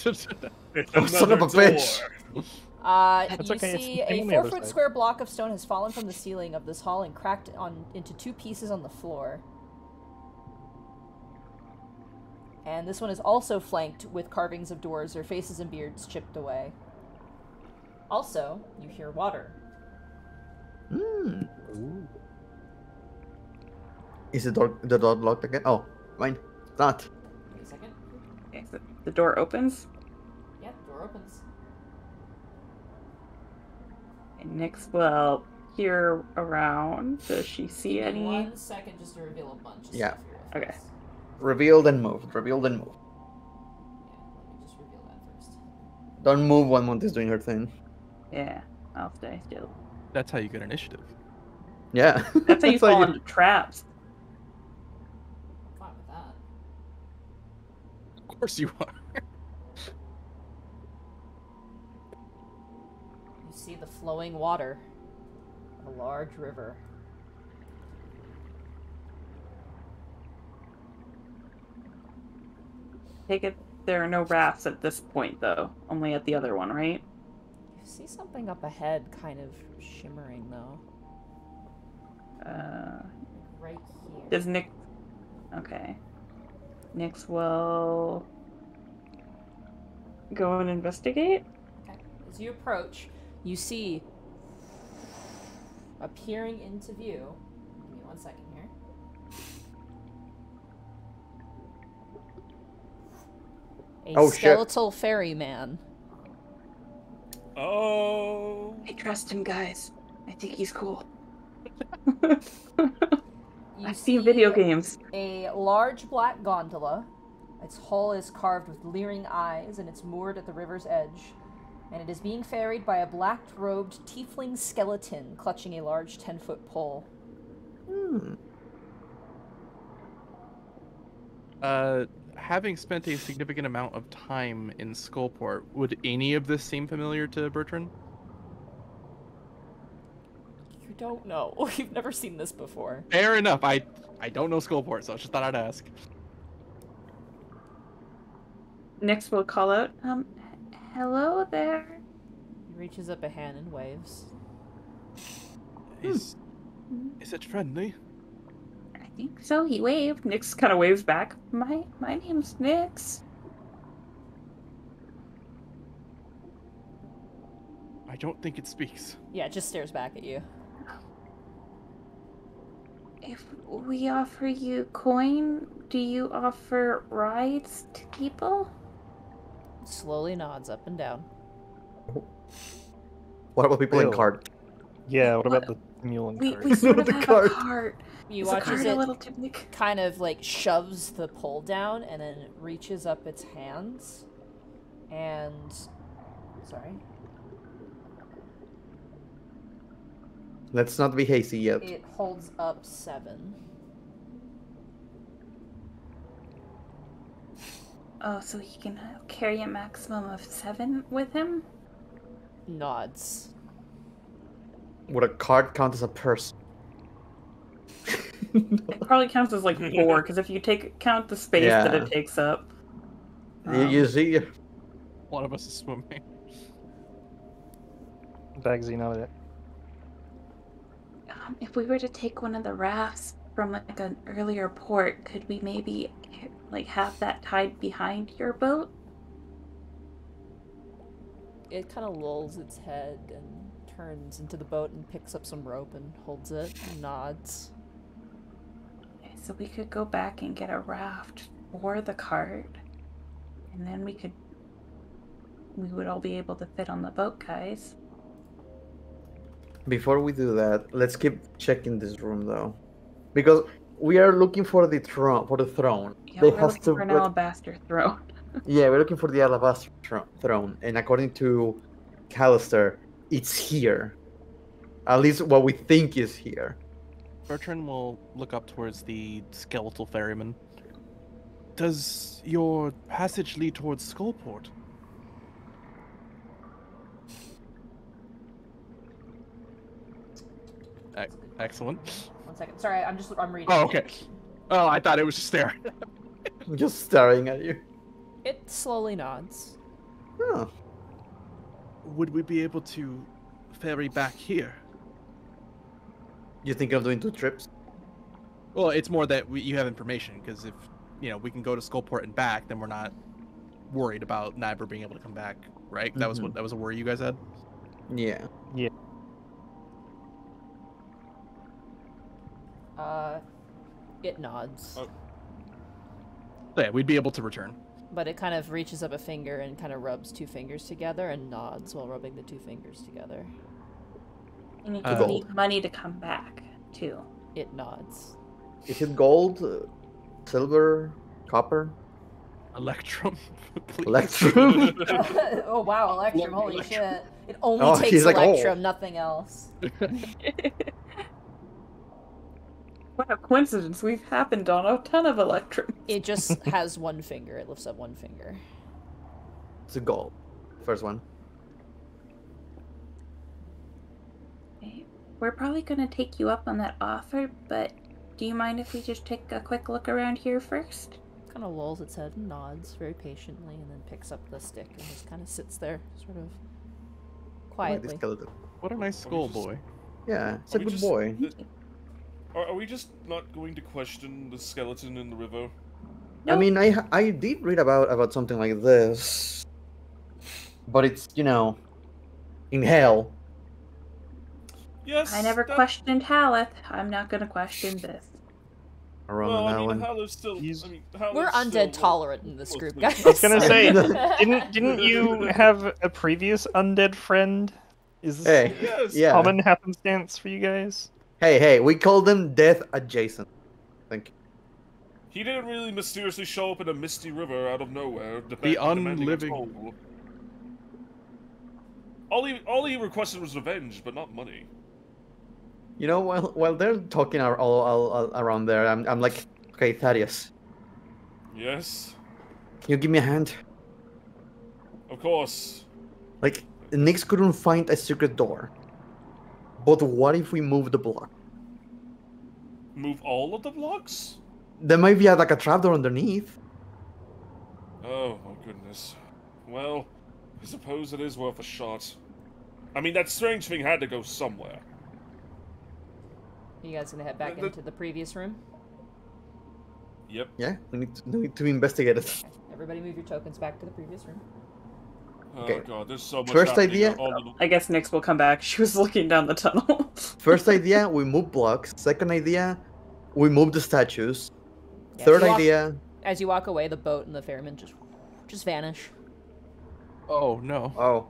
Good. Oh, son of a Another bitch. door. That's You okay, it's see the thing a on the other 4-foot side. square block of stone has fallen from the ceiling of this hall and cracked into 2 pieces on the floor. And this one is also flanked with carvings of doors, their faces and beards chipped away. Also, you hear water. Hmm. Is the door locked again? Oh, mine. It's not. Wait a second. Okay, so the door opens. Yeah, door opens. And Nyx will peer around. Does she see Give me any? 1 second just to reveal a bunch of Yeah. stuff here. Okay. first. Revealed and moved. Revealed and moved. Yeah, let me just reveal that first. Don't move when Monty's doing her thing. Yeah, I'll stay still. That's how you get initiative. Yeah. That's how you fall into traps. I'm fine with that. Of course you are. You see the flowing water of a large river. Take it. There are no rafts at this point, though. Only at the other one, right? You see something up ahead kind of shimmering, though. Right here. Does Nick? Okay. Nyx will go and investigate. Okay. As you approach, you see appearing into view. Give me 1 second here. A Oh, shit. skeletal ferryman. Oh. I trust him, guys. I think he's cool. You I've seen video see games. A large black gondola. Its hull is carved with leering eyes, and it's moored at the river's edge. And it is being ferried by a black-robed tiefling skeleton clutching a large 10-foot pole. Hmm. Having spent a significant amount of time in Skullport, would any of this seem familiar to Bertrand? You don't know. You've never seen this before. Fair enough. I don't know Skullport, so I just thought I'd ask. Nyx will call out, hello there. He reaches up a hand and waves. Is it friendly? I think so. He waved. Nyx kind of waves back. My name's Nyx. I don't think it speaks. Yeah, it just stares back at you. If we offer you coin, do you offer rides to people? Slowly nods up and down. What about people in Ew. cart? Yeah, what about the mule and We cart? sort of The have cart. a cart. You Is the watch cart as a it little too big? kind of like shoves the pole down and then reaches up its hands and sorry Let's not be hasty yet. It holds up 7. Oh, so he can carry a maximum of 7 with him? Nods. Would a card count as a person? It probably counts as like 4, because if you count the space that Yeah. it takes up. You see? One of us is swimming. Bagsy nodded. If we were to take one of the rafts from like an earlier port, could we maybe like have that tied behind your boat? It kind of lolls its head and turns into the boat and picks up some rope and holds it and nods. Okay, so we could go back and get a raft for the cart, and then we would all be able to fit on the boat, guys. Before we do that, let's keep checking this room though, because we are looking for the throne. Yeah, They we're has looking to for an like- alabaster throne. Yeah, we're looking for the alabaster throne, and according to Callister, it's here. At least what we think is here. Bertrand will look up towards the skeletal ferryman. Does your passage lead towards Skullport? Excellent. 1 second. Sorry, I'm reading. Oh, okay. Oh, I thought it was just there. I'm just staring at you. It slowly nods. Oh, Would we be able to ferry back here? you think of doing 2 trips? Well, it's more that you have information, because if we can go to Skullport and back, then we're not worried about never being able to come back, right? That was a worry you guys had. Yeah. It nods. Oh. So yeah, we'd be able to return. But it kind of reaches up a finger and kind of rubs 2 fingers together and nods while rubbing the 2 fingers together. And you Oh. could need money to come back, too. It nods. Is it gold, silver, copper, Electrum, please. electrum? Oh wow, Electrum, holy Electrum. shit. It only Oh, takes he's like, oh. Electrum, nothing else. What a coincidence. We've happened on a ton of Electrum. It just has 1 finger. It lifts up 1 finger. It's a gold. First one. Okay. We're probably going to take you up on that offer, but do you mind if we just take a quick look around here first? Kind of lolls its head and nods very patiently and then picks up the stick and just kind of sits there, sort of I like quietly. the skeleton. What a nice skull boy. Yeah, it's Are a we good just- boy. Are we just not going to question the skeleton in the river? I mean, I did read about something like this, but it's in hell. Yes. I never that- questioned Haleth. I'm not going to question this. Around Well, on that I mean, one. Howler's still. He's- I mean, Howler's We're still, undead tolerant in this group, mostly- guys. I was gonna say, Yeah. didn't you have a previous undead friend? Is this Hey, Yes. yeah. common happenstance for you guys? Hey, we call them death adjacent. Thank you. He didn't really mysteriously show up in a misty river out of nowhere. The demanding a unliving. toll. All he requested was revenge, but not money. While they're talking all around there, I'm like, okay, Thaddeus, Yes, can you give me a hand? of course. Like, Nyx couldn't find a secret door. But what if we move the block? Move all of the blocks? There might be like a trapdoor underneath. Oh my goodness. Well, I suppose it is worth a shot. I mean, that strange thing had to go somewhere. You guys gonna head back into the previous room? Yep. Yeah, we need to investigate it. Everybody move your tokens back to the previous room. Okay. Oh god, there's so much First happening idea- all the- I guess Nyx will come back. She was looking down the tunnel. First idea, we move blocks. Second idea, we move the statues. Yeah, Third you walk- idea, As you walk away, the boat and the ferryman just vanish. Oh no. oh,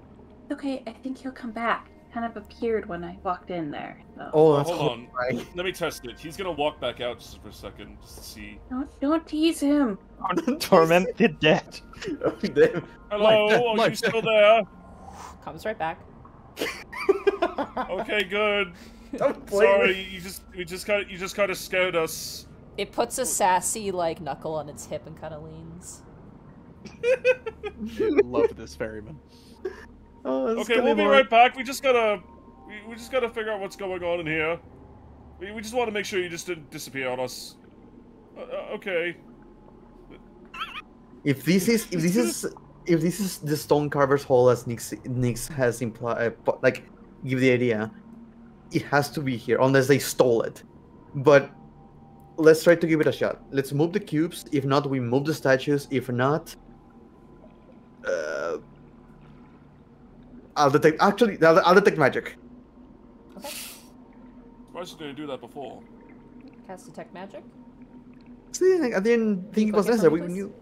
Okay, I think he'll come back. Kind of appeared when I walked in there. So. oh, that's hold on. horrifying. Let me test it. He's gonna walk back out just for a second, just to see. Don't tease him. Torment the dead. Oh, damn. Hello, Life, are life. you still there? Comes right back. Okay, good. Don't play Sorry, you just kind of scared us. It puts a sassy like knuckle on its hip and kind of leans. I love this ferryman. Oh, Okay, we'll be right back. We just gotta figure out what's going on in here. We just want to make sure you just didn't disappear on us. Okay. If this is the stone carver's hole as Nix has implied, like give the idea, it has to be here unless they stole it. But let's try to give it a shot. Let's move the cubes. If not, we move the statues. If not, I'll detect. Actually, I'll detect magic. Okay. Why should they do that before? Cast detect magic. See, I didn't think it was Focus on necessary. me, We please? knew.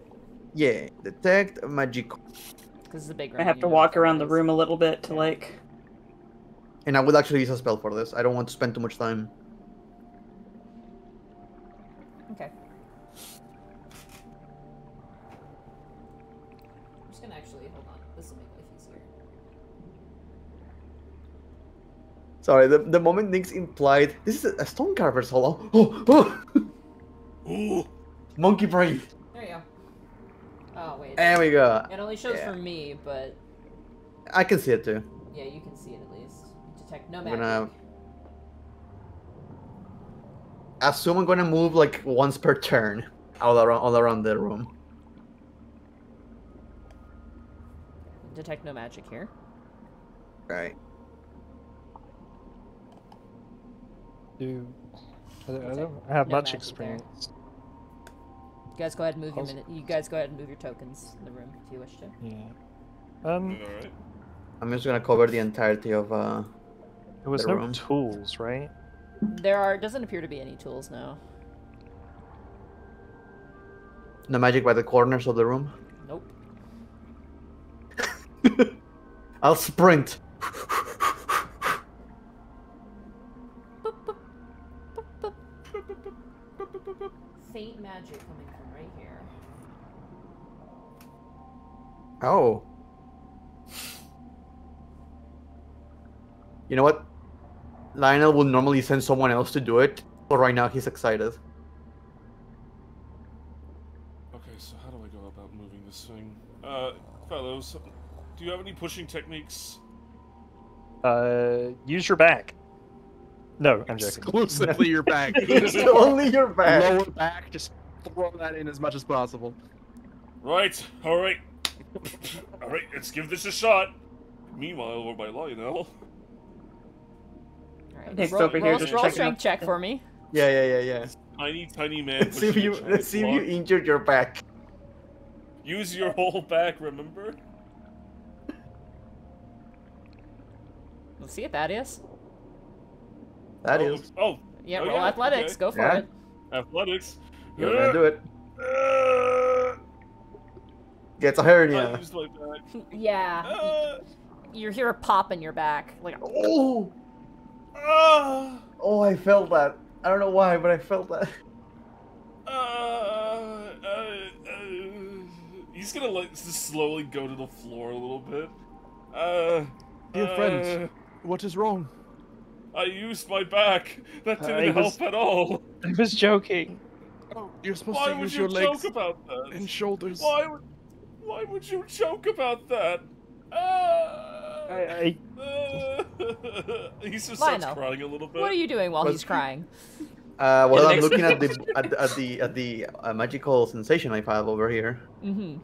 Yeah, detect magic. Because it's a big room. I have you to know walk what around it the is. room a little bit to Yeah. like. And I will actually use a spell for this. I don't want to spend too much time. Okay. I'm just gonna actually hold on. This will make life easier. Sorry, the moment Nix implied this is a stone carver's hole. Oh. Ooh. Monkey brain. There you go. Oh wait. There we go. It only shows Yeah. for me, but I can see it too. yeah, you can see it at least. Detect no I'm magic. gonna assume I'm gonna move like once per turn all around the room. Detect no magic here. Right. I don't have No much magic there. experience. You guys go ahead and move your Awesome. minute. You guys go ahead and move your tokens in the room if you wish to. Yeah. Alright. I'm just gonna cover the entirety of There was the no room. tools, right? Doesn't appear to be any tools now. no magic by the corners of the room. Nope. I'll sprint. Faint magic coming from right here. Oh. You know what? Lionel would normally send someone else to do it, but right now he's excited. Okay, so how do I go about moving this thing? Fellows, do you have any pushing techniques? Use your back. No, I'm joking. Exclusively your back. It's only your back. Lower back, just throw that in as much as possible. Right, alright. Alright, let's give this a shot. Meanwhile, over by Lionel. Alright. Nick's Roll, over here roll, just roll checking strength up- check for me. Yeah. Tiny man. Let's see if you pushing a injured your back. Use your whole back, remember? Let's see if that is. That oh, is. Oh, Yeah, Oh, roll yeah, athletics. okay. Go for Yeah. it. athletics. You're gonna do it. Uh, Gets a I hernia. used my back. Yeah. You hear a pop in your back. Like, Oh! Ah! Oh, I felt that. I don't know why, but I felt that. He's gonna like just slowly go to the floor a little bit. Dear friends, what is wrong? I used my back. That I didn't was- help at all. I was joking. Oh, you're supposed Why to would use you your legs joke about that? and shoulders. Why would you joke about that? He just starts Lionel, crying a little bit. what are you doing while What? he's crying? Well, Yeah, I'm next- looking at the magical sensation I have over here. Mm-hmm.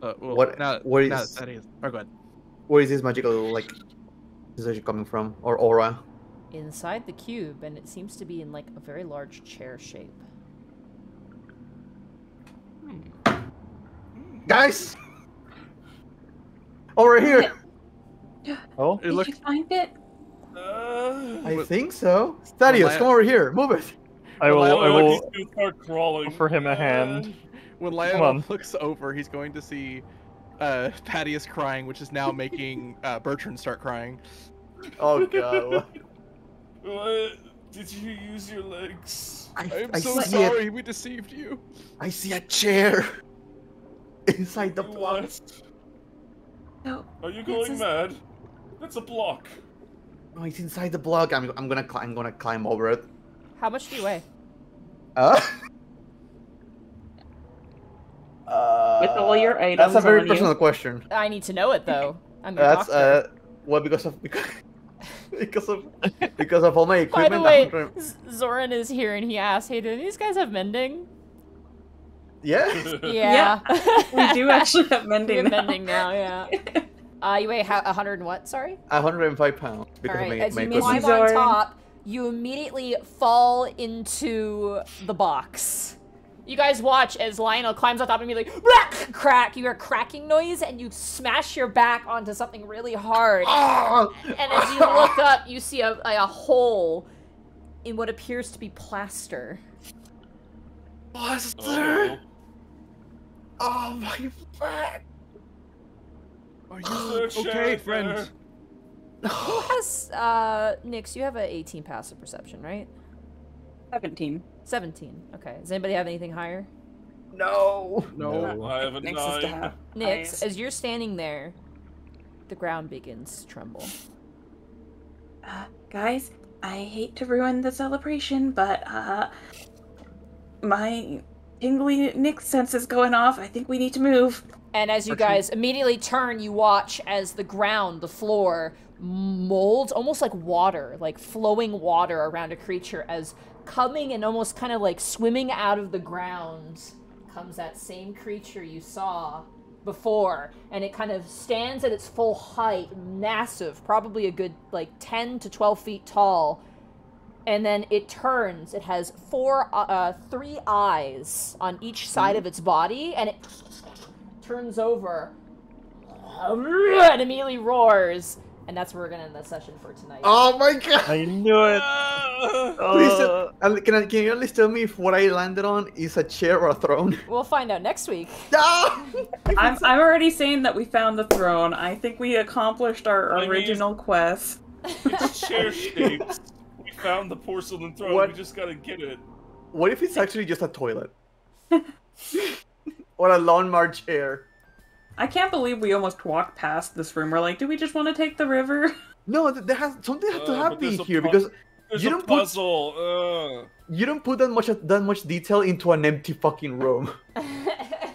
Well, What- Now, where now is- that is. Oh, go ahead. Where is this magical like sensation coming from, or aura? Inside the cube, and it seems to be in like a very large chair shape. Guys, over here. Oh, It Did looked. you find it? I think so. Thaddeus, come over here. Move it. I will. I will He's gonna start crawling. offer him a hand. When Come Lionel on. looks over, he's going to see Thaddeus crying, which is now making Bertrand start crying. Oh god. What? Did you use your legs? I'm I so see sorry it. we deceived you. I see a chair inside the You block. what? No. Are you This going is- mad? That's a block. Oh, it's inside the block. I'm gonna climb over it. How much do you weigh? With all your That's items a very on personal you. question. I need to know it though. I'm your That's doctor. well because of because of all my By the equipment. way, Zoran is here and he asked, "Hey, do these guys have mending?" Yeah. Yeah. We do actually have We mending have now. mending now. Yeah. You weigh 100 and what? Sorry. 105 pounds because All of right. my, As my you equipment. climb on Zoran. top, you immediately fall into the box. You guys watch as Lionel climbs on top and be like, "Brack!" Crack. You hear a cracking noise and you smash your back onto something really hard. And as you look up, you see a hole in what appears to be plaster. Buster! Oh my back! Are you okay, friend? Who has, Nix, you have an 18 passive perception, right? 17. 17. Okay. Does anybody have anything higher? No. No. I have a Nix is to 9. have. Nix, as you're standing there, the ground begins to tremble. Guys, I hate to ruin the celebration, but my tingly Nick sense is going off. I think we need to move. And as you guys immediately turn, you watch as the ground, the floor, molds almost like water, like flowing water around a creature, as coming and almost kind of like swimming out of the ground comes that same creature you saw before, and it kind of stands at its full height, massive, probably a good like 10 to 12 feet tall, and then it turns. It has 3 eyes on each side of its body, and it turns over and immediately roars, and that's where we're gonna end the session for tonight. Oh my god! I knew it. Please, can you at least tell me if what I landed on is a chair or a throne? We'll find out next week. No! I'm already saying that we found the throne. I think we accomplished our I mean- original quest. It's chair shaped. We found the porcelain throne. What? We just gotta get it. What if it's actually just a toilet? Or a lawnmower chair? I can't believe we almost walked past this room. We're like, do we just want to take the river? No, there has something has to But happen there's a here pu- because There's you a don't put puzzle. you don't put that much detail into an empty fucking room.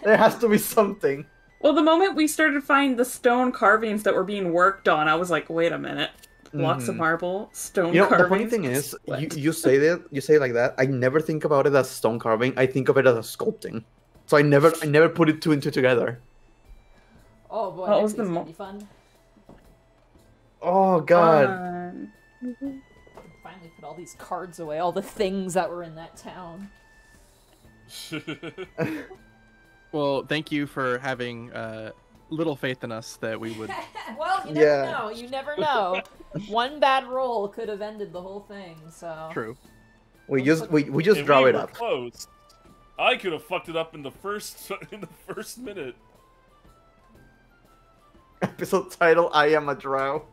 There has to be something. Well, the moment we started finding the stone carvings that were being worked on, I was like, wait a minute. Blocks of marble, stone You know, carvings. the funny thing is, What? you say it like that. I never think about it as stone carving. I think of it as a sculpting. So I never put it two and two together. Oh boy, What next was the week's mo- gonna be fun. Oh god. Finally put all these cards away, all the things that were in that town. Well, thank you for having little faith in us that we would. Well, you never Yeah. know. You never know. One bad roll could have ended the whole thing. So True. we just And draw we it were up. Close. I could have fucked it up in the first minute. Episode title: I am a drow.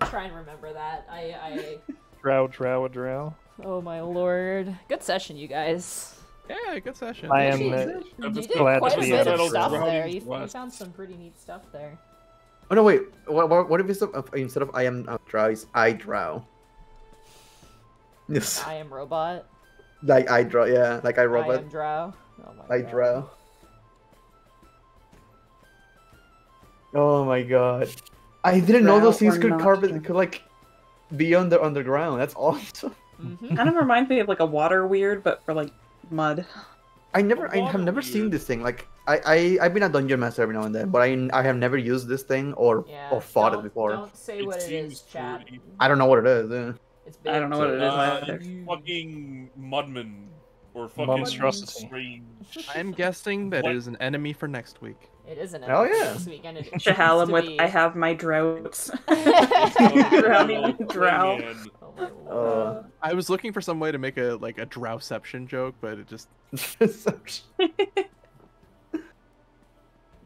I'll try and remember that. Drow. Oh my lord. Good session, you guys. Yeah, good session. I am. You did glad quite to a be bit able of to stuff run there. these You quests. found some pretty neat stuff there. Oh no, wait. What if it's instead of I am a drow, it's I drow? Yes, I am robot. like I draw. Yeah, like I I robot. am drow. Oh my I god. drow. Oh my god. I didn't know Drow those things or could not carve drow? it, could like be underground. That's awesome. Mm-hmm. Kind of reminds me of like a water weird, but for like mud. I have never seen weird. this thing. Like I've been a dungeon master every now and then, but I have never used this thing or Yeah. fought it before. Don't say what it is, seems chat. pretty. I don't know what it is. Yeah. It's big. I don't know what it is either. Fucking Mudman. Or fucking Monstrosity. strange. I'm guessing that What? it is an enemy for next week. It is an Oh, enemy yeah. this weekend. It Shahallam needs with to be. I have my droughts. Oh, Drowning oh, drow. man. Oh my lord. I was looking for some way to make a drowception joke, but it just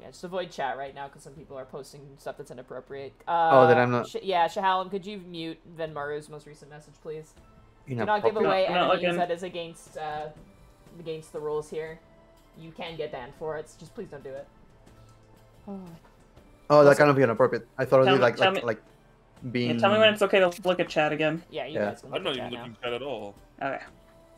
Yeah, just avoid chat right now because some people are posting stuff that's inappropriate. Oh, then I'm not- Yeah, Shahallam, could you mute Venmaru's most recent message, please? Do not Inappropriate. give away I'm not enemies looking. that is against the rules here. You can get banned for it, so just please don't do it. Oh. Oh, that kind of be inappropriate. I thought it Tell was me- like tell me- like being. Tell me when it's okay to look at chat again. Yeah, you Yeah. guys can I'm look not at even chat looking at it at all. Okay.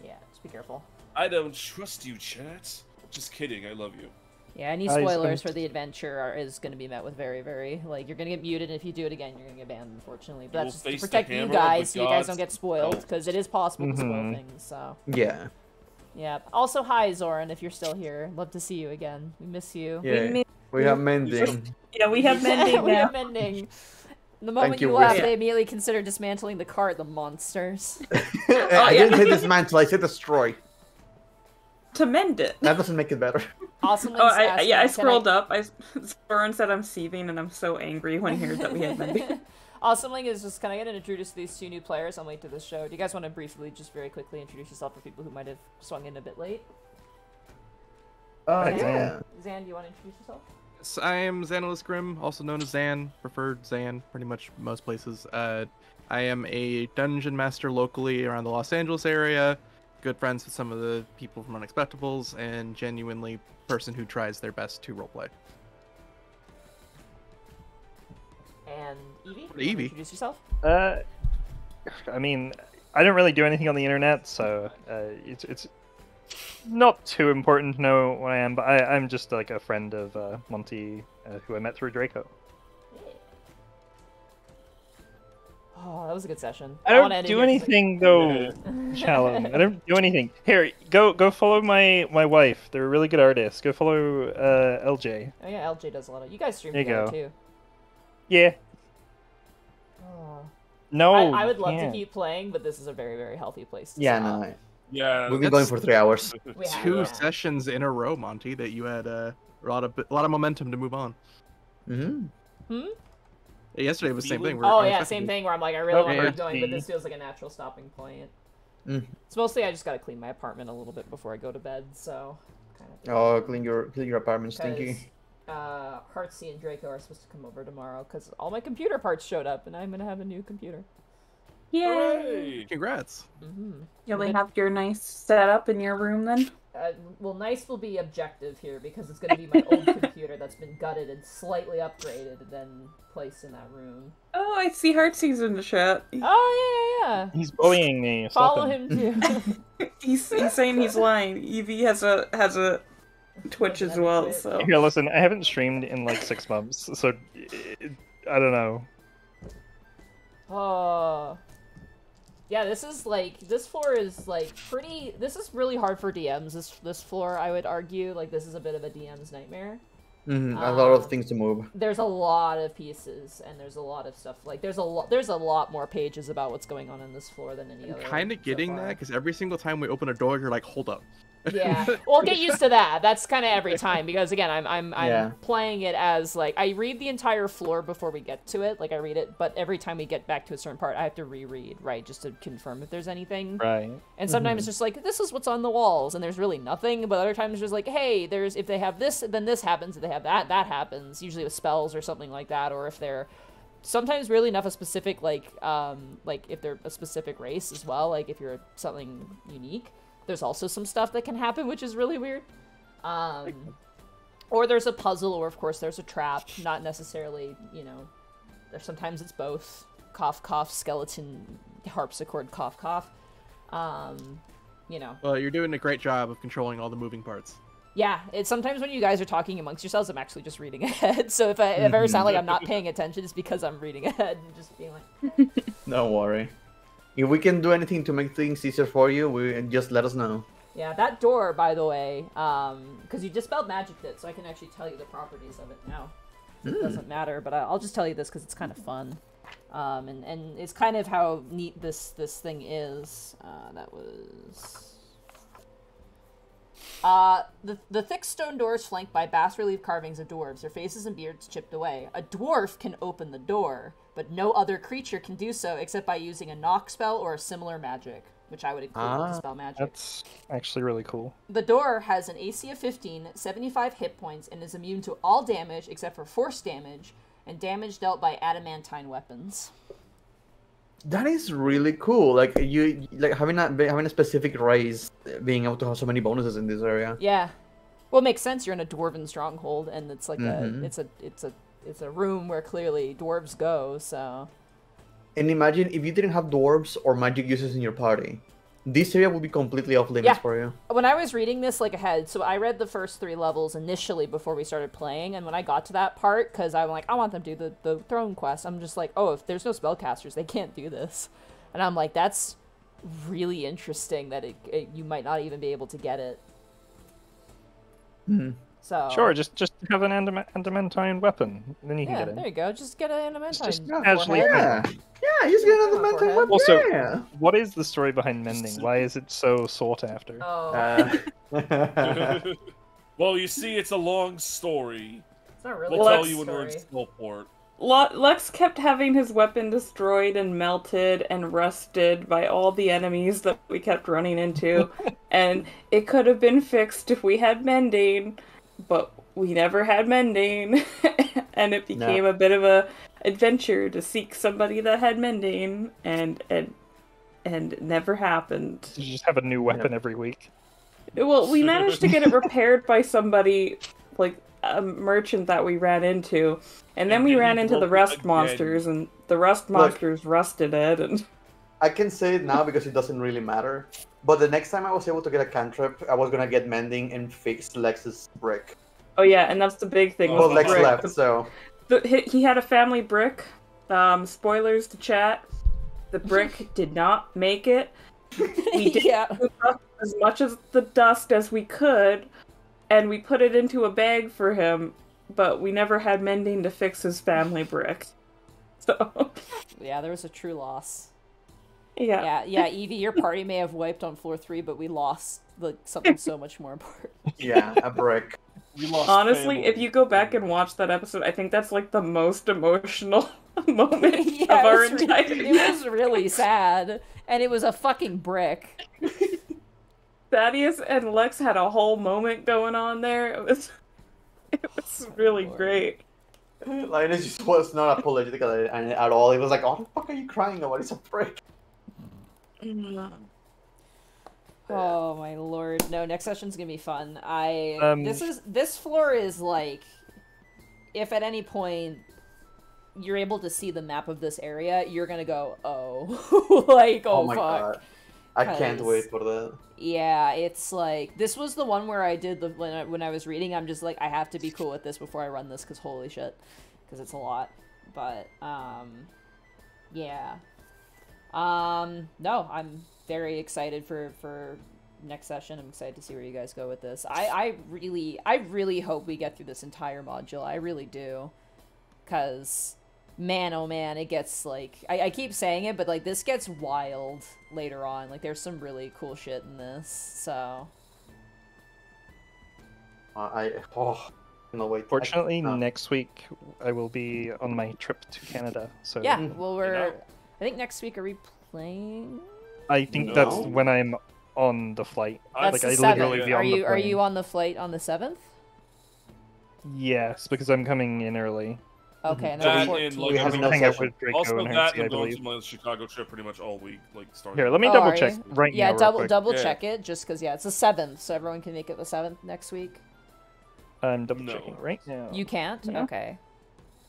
Yeah, just be careful. I don't trust you, chat. Just kidding. I love you. Yeah, any I spoilers spent- for the adventure is going to be met with very, very, like, you're going to get muted, and if you do it again, you're going to get banned, unfortunately. But You that's will just to face the protect you hammer of guys, the so you guys gods don't get spoiled, himself. because it is possible to spoil Mhm. things, so. Yeah. Yeah. Also, hi, Zoran, if you're still here. Love to see you again. We miss you. Yeah. We have mending. Yeah, we have mending We now. have mending. The moment you, you left, Wiz. they immediately considered dismantling the cart, the monsters. I didn't say dismantle. I said destroy. To mend it. That doesn't make it better. Awesome. Oh, I scrolled up. Soren said I'm seething, and I'm so angry when he heard that we had mending. Awesome Link is just, can I get introduced to these two new players on late to this show? Do you guys want to briefly, just very quickly introduce yourself for people who might have swung in a bit late? Yeah. Zan, do you want to introduce yourself? Yes, I am Xanalis Grim, also known as Zan, preferred Zan, pretty much most places. I am a dungeon master locally around the Los Angeles area, good friends with some of the people from Unexpectables, and genuinely person who tries their best to roleplay. And Evie? Evie. You wanna introduce yourself? I mean, I don't really do anything on the internet, so it's not too important to know what I am. But I'm just like a friend of Monty, who I met through Draco. Oh, that was a good session. I wanna don't end it do here 'cause, like- anything though, Shalom. I don't do anything. Here, go follow my wife. They're a really good artists. Go follow LJ. Oh yeah, LJ does a lot of. You guys stream There you together go. too. Yeah. Oh. No. I would love to can't. keep playing, but this is a very, very healthy place to Yeah, stop. no. Yeah. We've been going That's- for 3 hours. We have, Two yeah. sessions in a row, Monty, that you had a lot of momentum to move on. Hmm. Yesterday was the same thing. Oh yeah, same thing where I'm like, I really want to yeah. keep going, but this feels like a natural stopping point. Mm. It's mostly I just gotta clean my apartment a little bit before I go to bed, so kind of. Oh, clean your apartment, Because Stinky. Heartsea and Draco are supposed to come over tomorrow because all my computer parts showed up, and I'm gonna have a new computer. Yay! Hooray! Congrats. Mm-hmm. You'll have your nice setup in your room then? Well, nice will be objective here because it's gonna be my old computer that's been gutted and slightly upgraded and then placed in that room. Oh, I see Heartsease in the chat. Oh yeah. He's bullying me. Stop Follow him too. He's saying he's lying. Evie has a Twitch as well, so. Here, listen. I haven't streamed in like 6 months, so I don't know. Oh. Yeah, this floor is like pretty. This is really hard for DMs. This floor, I would argue, like this is a bit of a DM's nightmare. A lot of things to move. There's a lot of pieces, and there's a lot of stuff. Like there's a lot more pages about what's going on this floor than any other. Kind of getting that because every single time we open a door, you're like, hold up. Yeah, well, get used to that. That's kind of every time because again, I'm Yeah. playing it as like I read the entire floor before we get to it. Like I read it, but every time we get back to a certain part, I have to reread, right, just to confirm if there's anything. Right. And sometimes it's just like this is what's on the walls, and there's really nothing. But other times it's just like, hey, there's if they have this, then this happens. If they have that, that happens. Usually with spells or something like that, or if they're sometimes really enough a specific like if they're a specific race as well. Like if you're something unique. There's also some stuff that can happen, which is really weird. Or there's a puzzle, or of course there's a trap. Not necessarily, there's sometimes it's both. Cough, cough, skeleton, harpsichord, cough, cough. Well, you're doing a great job of controlling all the moving parts. Yeah, it's sometimes when you guys are talking amongst yourselves, I'm actually just reading ahead. So if I ever sound like I'm not paying attention, it's because I'm reading ahead and just being like... Don't worry. If we can do anything to make things easier for you, just let us know. Yeah, that door, by the way, because you dispelled magic it, so I can actually tell you the properties of it now. It doesn't matter, but I'll just tell you this because it's kind of fun. And it's kind of how neat this thing is. That was... The thick stone doors flanked by bas-relief carvings of dwarves, their faces and beards chipped away. A dwarf can open the door, but no other creature can do so except by using a knock spell or a similar magic, which I would include with the spell magic. That's actually really cool. The door has an AC of 15, 75 hit points, and is immune to all damage except for force damage and damage dealt by adamantine weapons. That is really cool. Like you, like having a specific race, being able to have so many bonuses in this area. Yeah, well, it makes sense. You're in a dwarven stronghold, and it's like it's a room where clearly dwarves go. So, And imagine if you didn't have dwarves or magic users in your party. This area would be completely off limits Yeah. for you. When I was reading this like ahead, so I read the first 3 levels initially before we started playing, and when I got to that part, because I'm like, I want them to do the throne quest, I'm just like, oh, if there's no spellcasters, they can't do this. And I'm like, that's really interesting that you might not even be able to get it. Mm-hmm. So Sure, just have an adamantine weapon, then you can yeah, get there it. you go. Just get an adamantine. Just forehead. casually- Yeah, he's got another mental Forehead. weapon. Also, Yeah. what is the story behind mending? Why is it so sought after? Oh, Well, you see, it's a long story. it's not really We'll a tell you when we're in story. Skullport. Lex kept having his weapon destroyed and melted and rusted by all the enemies that we kept running into, and it could have been fixed if we had mending, but we never had mending, and it became a bit of a adventure to seek somebody that had mending, and it never happened. You just have a new weapon every week. Well, we managed to get it repaired by somebody, like a merchant that we ran into, and then And we then ran he into the broke it rust again. monsters, and the rust monsters rusted it, and I can say it now because it doesn't really matter. But the next time I was able to get a cantrip, I was gonna get mending and fix Lex's brick. oh yeah, and that's the big thing. Well, Was But the Lex brick. left, so He had a family brick. Spoilers to chat. The brick did not make it. We did Yeah. as much as the dust as we could, and we put it into a bag for him, but we never had mending to fix his family brick. So, Yeah, there was a true loss. yeah. Yeah, Evie, your party may have wiped on floor 3, but we lost like something so much more important. yeah, a brick. We lost Honestly, family. if you go back and watch that episode, I think that's like the most emotional moment Yeah, of our it was entire it was really sad, and it was a fucking brick. Thaddeus and Lex had a whole moment going on there. It was really Lord. great. Linus just was not apologetic at all. He was like, "Oh, the fuck are you crying about? It's a brick." Oh my lord! No, next session's gonna be fun. Um, This floor is like, if at any point you're able to see the map of this area, you're gonna go, oh, like Oh, oh, my fuck. god, I can't 'Cause- wait for that. Yeah, it's like this was the one where I did the when I was reading. I'm just like I have to be cool with this before I run this because holy shit, because it's a lot. But yeah. No, I'm very excited for next session. I'm excited to see where you guys go with this. I really hope we get through this entire module. I really do, because man, oh man, it gets like I keep saying it, but like this gets wild later on. Like there's some really cool shit in this. So No wait. Fortunately, no. next week I will be on my trip to Canada. So yeah, well we're know. I think next week are we playing? I think No. that's when I'm on the flight. That's like the I literally 7th. be Are on the you are plane. you on the flight on the 7th? Yes, because I'm coming in early. Okay, and That then the and 14th. like We have every- enough Hang out session. with Draco also and that Hershey, I and going believe. to my Chicago trip pretty much all week, like starting. Here, let me Oh, double are check you? right Yeah, now. real quick. double Yeah. check it, just because it's the 7th, so everyone can make it the 7th next week. I'm double No. checking right now. You can't? Yeah. Okay.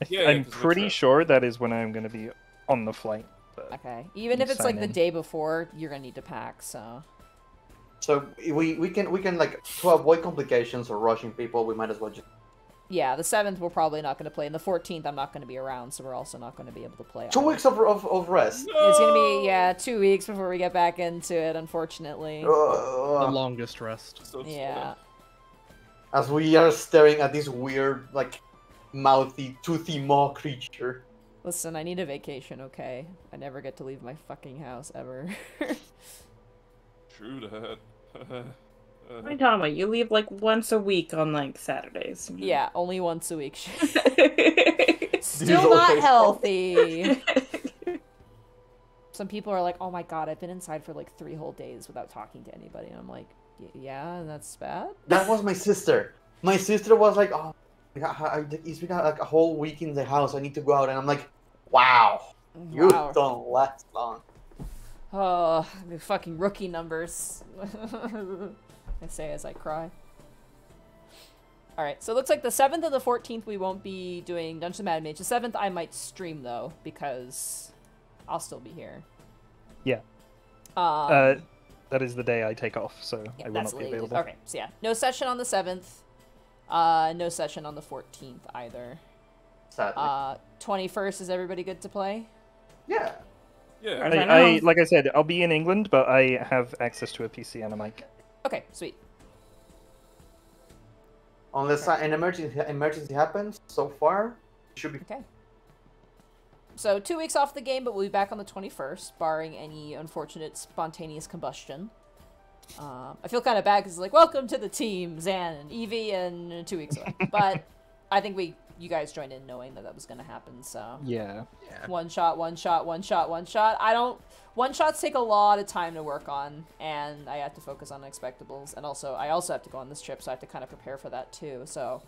Yeah, I'm 'cause of the pretty trip. sure that is when I'm going to be on the flight. But Okay. Even You if it's sign like the in. day before, you're gonna need to pack, so. So we can like to avoid complications or rushing people, we might as well just. Yeah, the 7th we're probably not gonna play, and the 14th I'm not gonna be around, so we're also not gonna be able to play. 2 either. weeks of rest. It's gonna be, yeah, 2 weeks before we get back into it, unfortunately. The longest rest. So it's, Yeah. As we are staring at this weird, like, mouthy, toothy maw creature. Listen, I need a vacation, okay? I never get to leave my fucking house, ever. True that. What are you talking about? You leave like once a week on like Saturdays. you know? Yeah, only once a week. These Still old not face healthy. Some people are like, oh my god, I've been inside for like 3 whole days without talking to anybody. And I'm like, yeah, and that's bad? That was my sister. My sister was like, "Oh, it's been like a whole week in the house. I need to go out." And I'm like, "Wow, you Wow. don't last long." Oh, the fucking rookie numbers. I say as I cry. Alright, so it looks like the 7th and the 14th we won't be doing Dungeons & Mad Mage. The 7th I might stream, though, because I'll still be here. Yeah. Um, That is the day I take off, so yeah, I will that's not be the latest. available. Okay, so yeah, no session on the 7th. No session on the 14th either. Sadly. 21st, is everybody good to play? Yeah. Yeah. As I I know. like I said, I'll be in England, but I have access to a PC and a mic. Okay, sweet. Unless an emergency happens, so far, it should be. Okay. So 2 weeks off the game, but we'll be back on the 21st, barring any unfortunate spontaneous combustion. I feel kind of bad because like, welcome to the team, Zan and Evie, and 2 weeks away. But I think you guys joined in knowing that was going to happen, so. Yeah. Yeah. One shot. One shots take a lot of time to work on, and I have to focus on expectables, and I also have to go on this trip, so I have to kind of prepare for that too. So,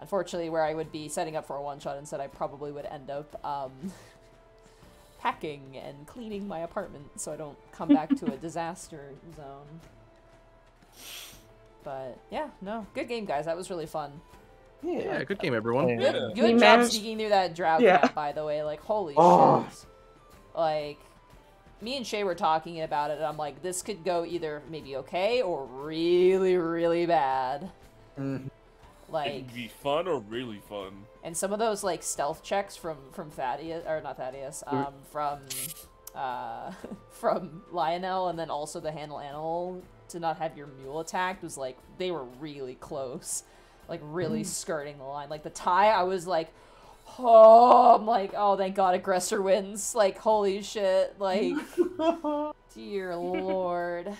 unfortunately, where I would be setting up for a one shot instead, I probably would end up packing and cleaning my apartment so I don't come back to a disaster zone. But yeah, no, good game, guys. That was really fun. Yeah, good game, everyone. Yeah. Good We job managed- sneaking through that drought Yeah. camp, by the way. Like, holy Oh. shit. Like, me and Shay were talking about it, and I'm like, this could go either maybe okay or really, really bad. Mhm. It Like, can be fun or really fun. and some of those, like, stealth checks from Thaddeus, or not Thaddeus, from Lionel, and then also the handle animal to not have your mule attacked was, like, they were really close. Like, really skirting the line. Like, the tie, I was like, oh, I'm like, oh, thank God aggressor wins. Like, holy shit. Like, dear lord.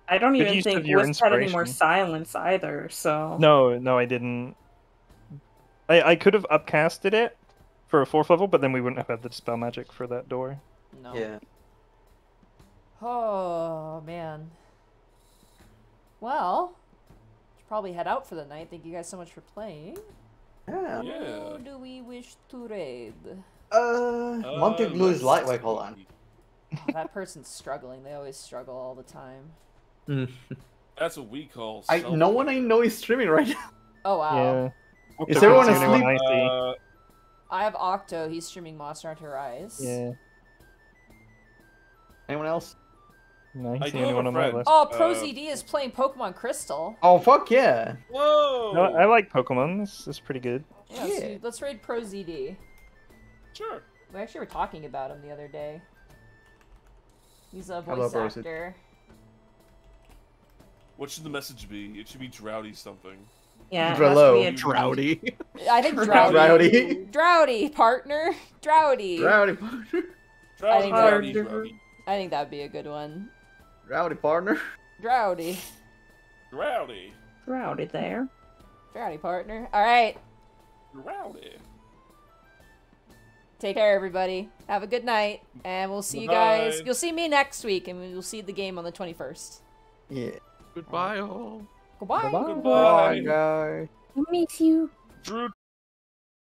I don't Good even use think of your Wisp had any more inspiration. silence either, so... No, I didn't. I could have upcasted it for a 4th level, but then we wouldn't have had the dispel magic for that door. No. Yeah. Oh, man. Well, should probably head out for the night. Thank you guys so much for playing. Yeah. Yeah. Who do we wish to raid? Monte Blue is light. Wait, hold on. Oh, that person's struggling. They always struggle all the time. That's what we call. No one I know is streaming right now. Oh, wow. Yeah. Is Octopus everyone the only one asleep? I see. I have Octo. He's streaming Monster Hunter Rise. Yeah. Anyone else? No, I he's do the only have a one on my friend. list. Oh, ProZD is playing Pokemon Crystal. Oh fuck yeah! Whoa! No, I like Pokemon. It's pretty good. Yeah, Yeah. So let's raid ProZD. Sure. We actually were talking about him the other day. He's a Hello, voice ProZD. actor. What should the message be? It should be Droughty something. Yeah, it Drello. has to be a Droughty. I think Droughty. Droughty. Droughty, partner. Droughty. Rowdy, Droughty, think Droughty, that- Droughty. I think that'd be a good one. rowdy partner. Droughty. Droughty. Rowdy there. Droughty, partner. All right. Droughty. Take care, everybody. Have a good night. And we'll see you Good guys. night. You'll see me next week, and we'll see the game on the 21st. Yeah. Goodbye, all. Goodbye. Bye, Goodbye. guys. I miss you. Drew